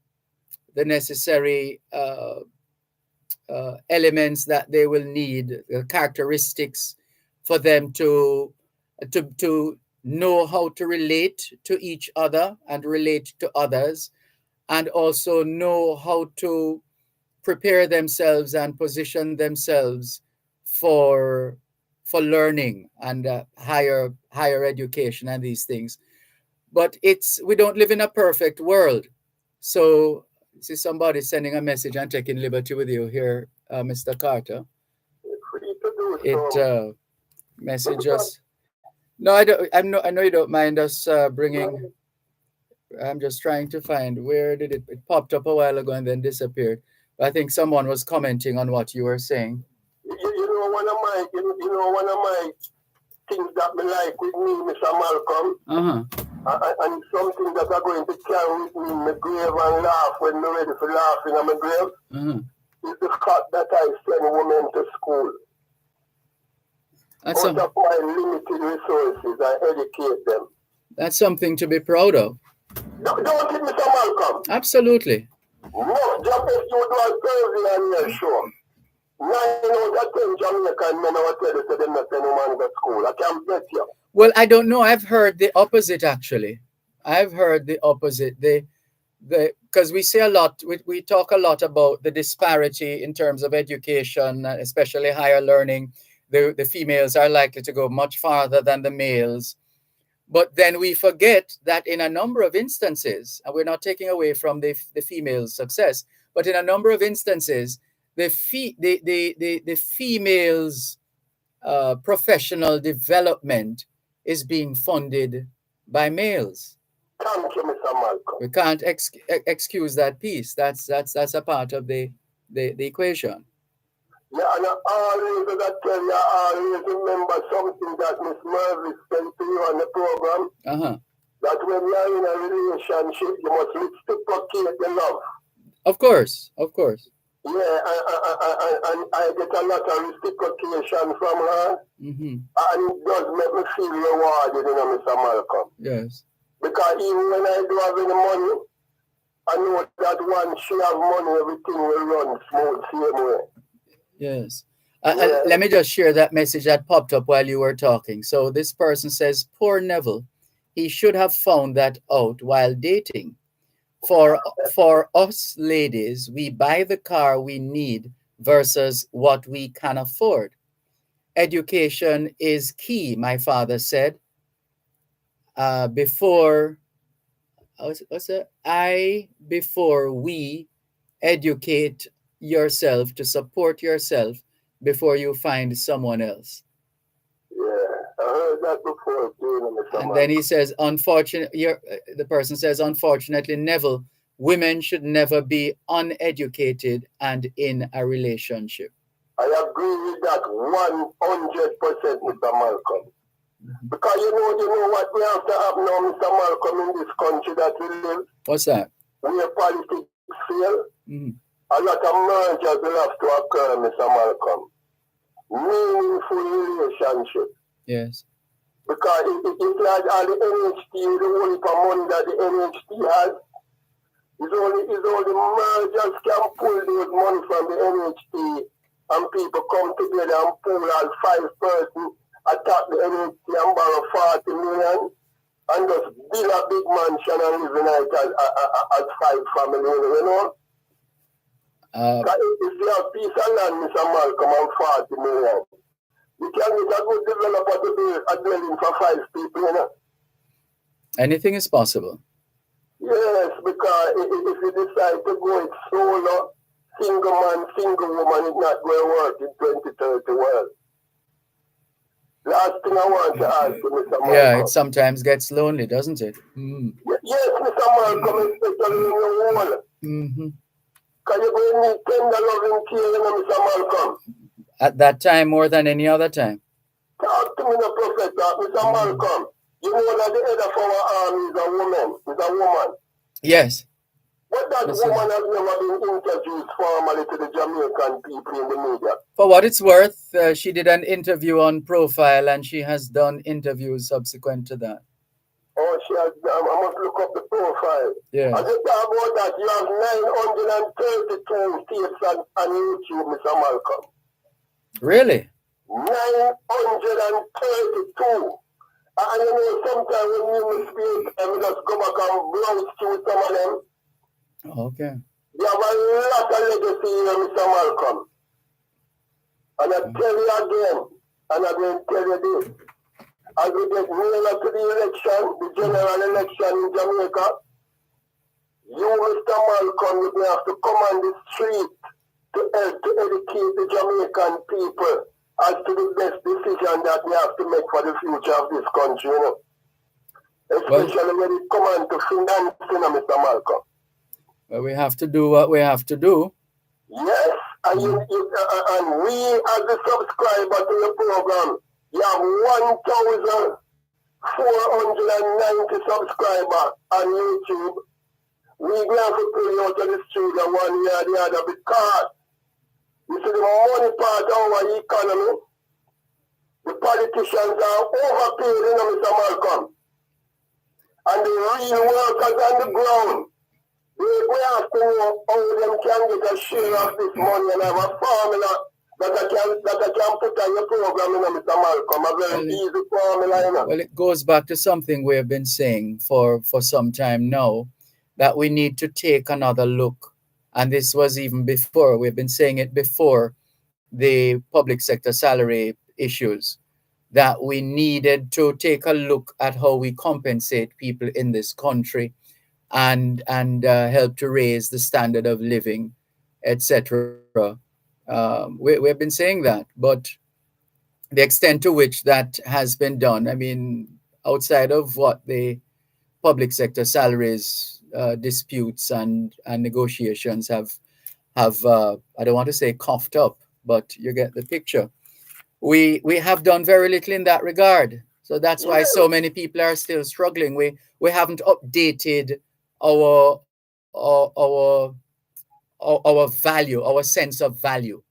elements that they will need, characteristics for them to know how to relate to each other and relate to others, and also know how to prepare themselves and position themselves for learning and higher education and these things. But we don't live in a perfect world. So see somebody sending a message and taking liberty with you here, Mr. Carter. It message us. No, I don't. I know you don't mind us bringing. I'm just trying to find where did it popped up a while ago and then disappeared. I think someone was commenting on what you were saying. You know, one of my things that me like with me, Mr. Malcolm, and something that I'm going to carry with me in my grave and laugh when I'm ready for laughing in my grave, is the fact that I send women to school. Out of my limited resources, I educate them. That's something to be proud of. Don't it, Mr. Malcolm? Absolutely. No, just if you do a survey on your show, 9 out of 10 Jamaican men will tell you they not send women to school. I can't bet you. Well, I don't know. I've heard the opposite, actually. I've heard the opposite. Because we say a lot, we talk a lot about the disparity in terms of education, especially higher learning. The females are likely to go much farther than the males. But then we forget that in a number of instances, and we're not taking away from the female's success, but in a number of instances, the female's professional development is being funded by males. Thank you, Mr. Malcolm. We can't excuse that piece. That's a part of the equation. Yeah, and I tell you, I always remember something that Miss Mervis said to you on the program. That when you're in a relationship, you must reciprocate the love. Of course. Yeah, and I get a lot of reciprocation from her. And it does make me feel rewarded, you know, Mr. Malcolm. Yes. Because even when I do have any money, I know that once she have money, everything will run smooth same way. Yes. Let me just share that message that popped up while you were talking. So this person says, poor Neville, he should have found that out while dating. For us ladies, we buy the car we need versus what we can afford. Education is key, my father said. Before we educate yourself to support yourself before you find someone else. Yeah, I heard that before too. And then he says, the person says, unfortunately, Neville, women should never be uneducated and in a relationship. I agree with that 100%, Mr. Malcolm. Because you know what we have to have now, Mr. Malcolm, in this country that we live, What's that? where politics fail, Mm. a lot of mergers will have to occur, Mr. Malcolm. Meaningful relationship. Yes. Because it's like all the NHT, the whole heap of money that the NHT has, is only mergers can pull those money from the NHT and people come together and pull as 5 person, attack the NHT and borrow 40 million and just build a big mansion and live in it as 5 family, you know? If you have piece of land, Mr. Malcolm, and 40 million, you can get a good developer to build a dwelling for 5 people, you know? Anything is possible. Yes, because if you decide to go it solo, single man, single woman, it's not going to work in 2030 world. Last thing I want to ask you, Mr. Malcolm. Yeah, it sometimes gets lonely, doesn't it? Mm. Yes, Mr. Malcolm, especially in your wall. Mm-hmm. Because you're going to need tender loving care, you know, Mr. Malcolm. At that time more than any other time. Talk to me, the Professor, Mr. Malcolm. You know that the head of our army is a woman, is a woman. Yes. But that woman has never been introduced formally to the Jamaican people in the media. For what it's worth, she did an interview on Profile and she has done interviews subsequent to that. Oh, she has, I must look up the profile. Yeah. I just talk about that. You have 932 states on YouTube, Mr. Malcolm. Really? 932. And you know, sometimes when you speak, I just go back and browse through some of them. Okay. You have a lot of legacy here, Mr. Malcolm. And I tell you again, and I'm going to tell you this. As we get nearer to the election, the general election in Jamaica, you, Mr. Malcolm, you will have to come on the street to help to educate the Jamaican people as to the best decision that we have to make for the future of this country, you know. Especially when it comes on to financing, you know, Mr. Malcolm. Well, we have to do what we have to do. Yes, and, and we as a subscriber to your program, you have 1,490 subscribers on YouTube. We have to pull you out of the studio one year or the other because you see the money part of our economy, the politicians are overpaid, you know, Mr. Malcolm. And the real workers on the ground, we have to know how them can get a share of this money and have a formula that I can put on your program, you know, Mr. Malcolm. A very easy formula, you know. Well, it goes back to something we have been saying for some time now, that we need to take another look. And this was even before, we've been saying it before the public sector salary issues, that we needed to take a look at how we compensate people in this country and help to raise the standard of living, etc. We've been saying that, but the extent to which that has been done, I mean, outside of what the public sector salaries disputes and negotiations have I don't want to say coughed up, but you get the picture. We have done very little in that regard. So that's why so many people are still struggling. We haven't updated our value, our sense of value.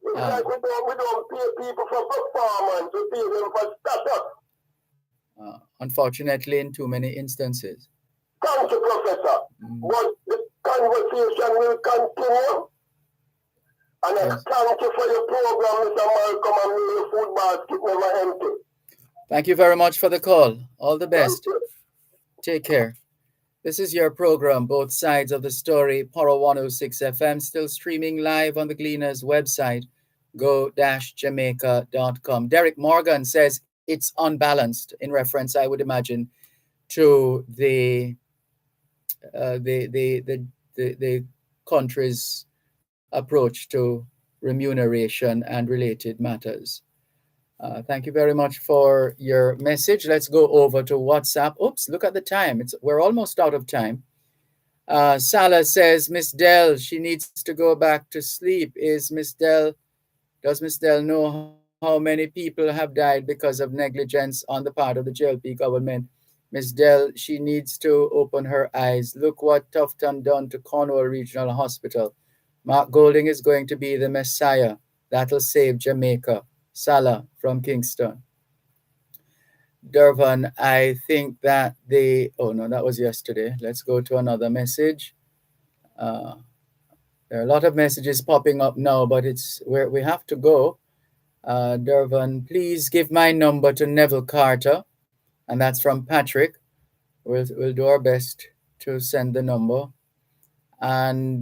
It's like we don't pay people for performance, we pay them for status. Unfortunately, in too many instances. Thank you, Professor. But the conversation will continue. And I thank you for your program, Mr. Malcolm, and may your food basket never empty. Thank you very much for the call. All the best. Take care. This is your program, Both Sides of the Story, Power 106 FM, still streaming live on the Gleaners website, go-jamaica.com. Derek Morgan says it's unbalanced, in reference, I would imagine, to the country's approach to remuneration and related matters. Thank you very much for your message. Let's go over to WhatsApp. Oops, look at the time. We're almost out of time. Salah says, Miss Dell, she needs to go back to sleep. Does Miss Dell know how many people have died because of negligence on the part of the JLP government. Ms. Dell, she needs to open her eyes. Look what Tufton done to Cornwall Regional Hospital. Mark Golding is going to be the messiah. That'll save Jamaica. Salah from Kingston. Dervan, I think that oh no, that was yesterday. Let's go to another message. There are a lot of messages popping up now, but it's where we have to go. Dervan, please give my number to Neville Carter, and that's from Patrick. We'll do our best to send the number. And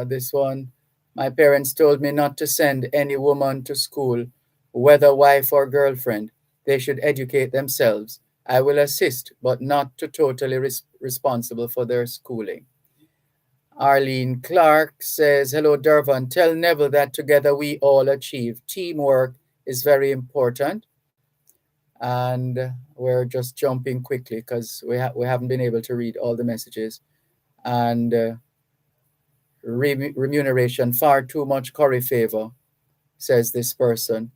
this one, my parents told me not to send any woman to school, whether wife or girlfriend. They should educate themselves. I will assist, but not to totally responsible for their schooling. Arlene Clark says, hello, Dervan. Tell Neville that together we all achieve. Teamwork is very important. And we're just jumping quickly because we haven't been able to read all the messages. And remuneration, far too much curry favor, says this person.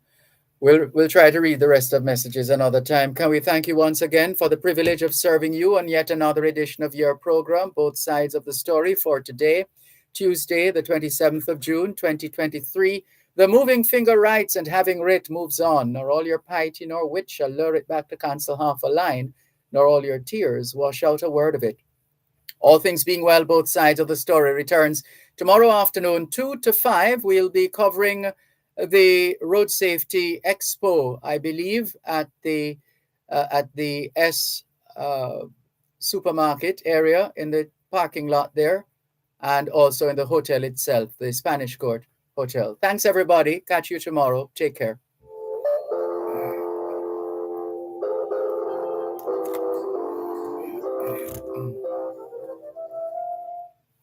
We'll try to read the rest of messages another time. Can we thank you once again for the privilege of serving you on yet another edition of your program, Both Sides of the Story, for today, Tuesday, the 27th of June, 2023. The moving finger writes, and having writ moves on, nor all your piety nor wit shall lure it back to cancel half a line, nor all your tears wash out a word of it. All things being well, Both Sides of the Story returns tomorrow afternoon, 2 to 5. We'll be covering the Road Safety Expo, I believe, at the S supermarket area in the parking lot there, and also in the hotel itself, the Spanish Court Hotel. Thanks, everybody. Catch you tomorrow. Take care.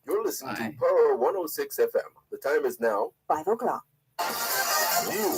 You're listening to Power 106 FM. The time is now 5 o'clock. News.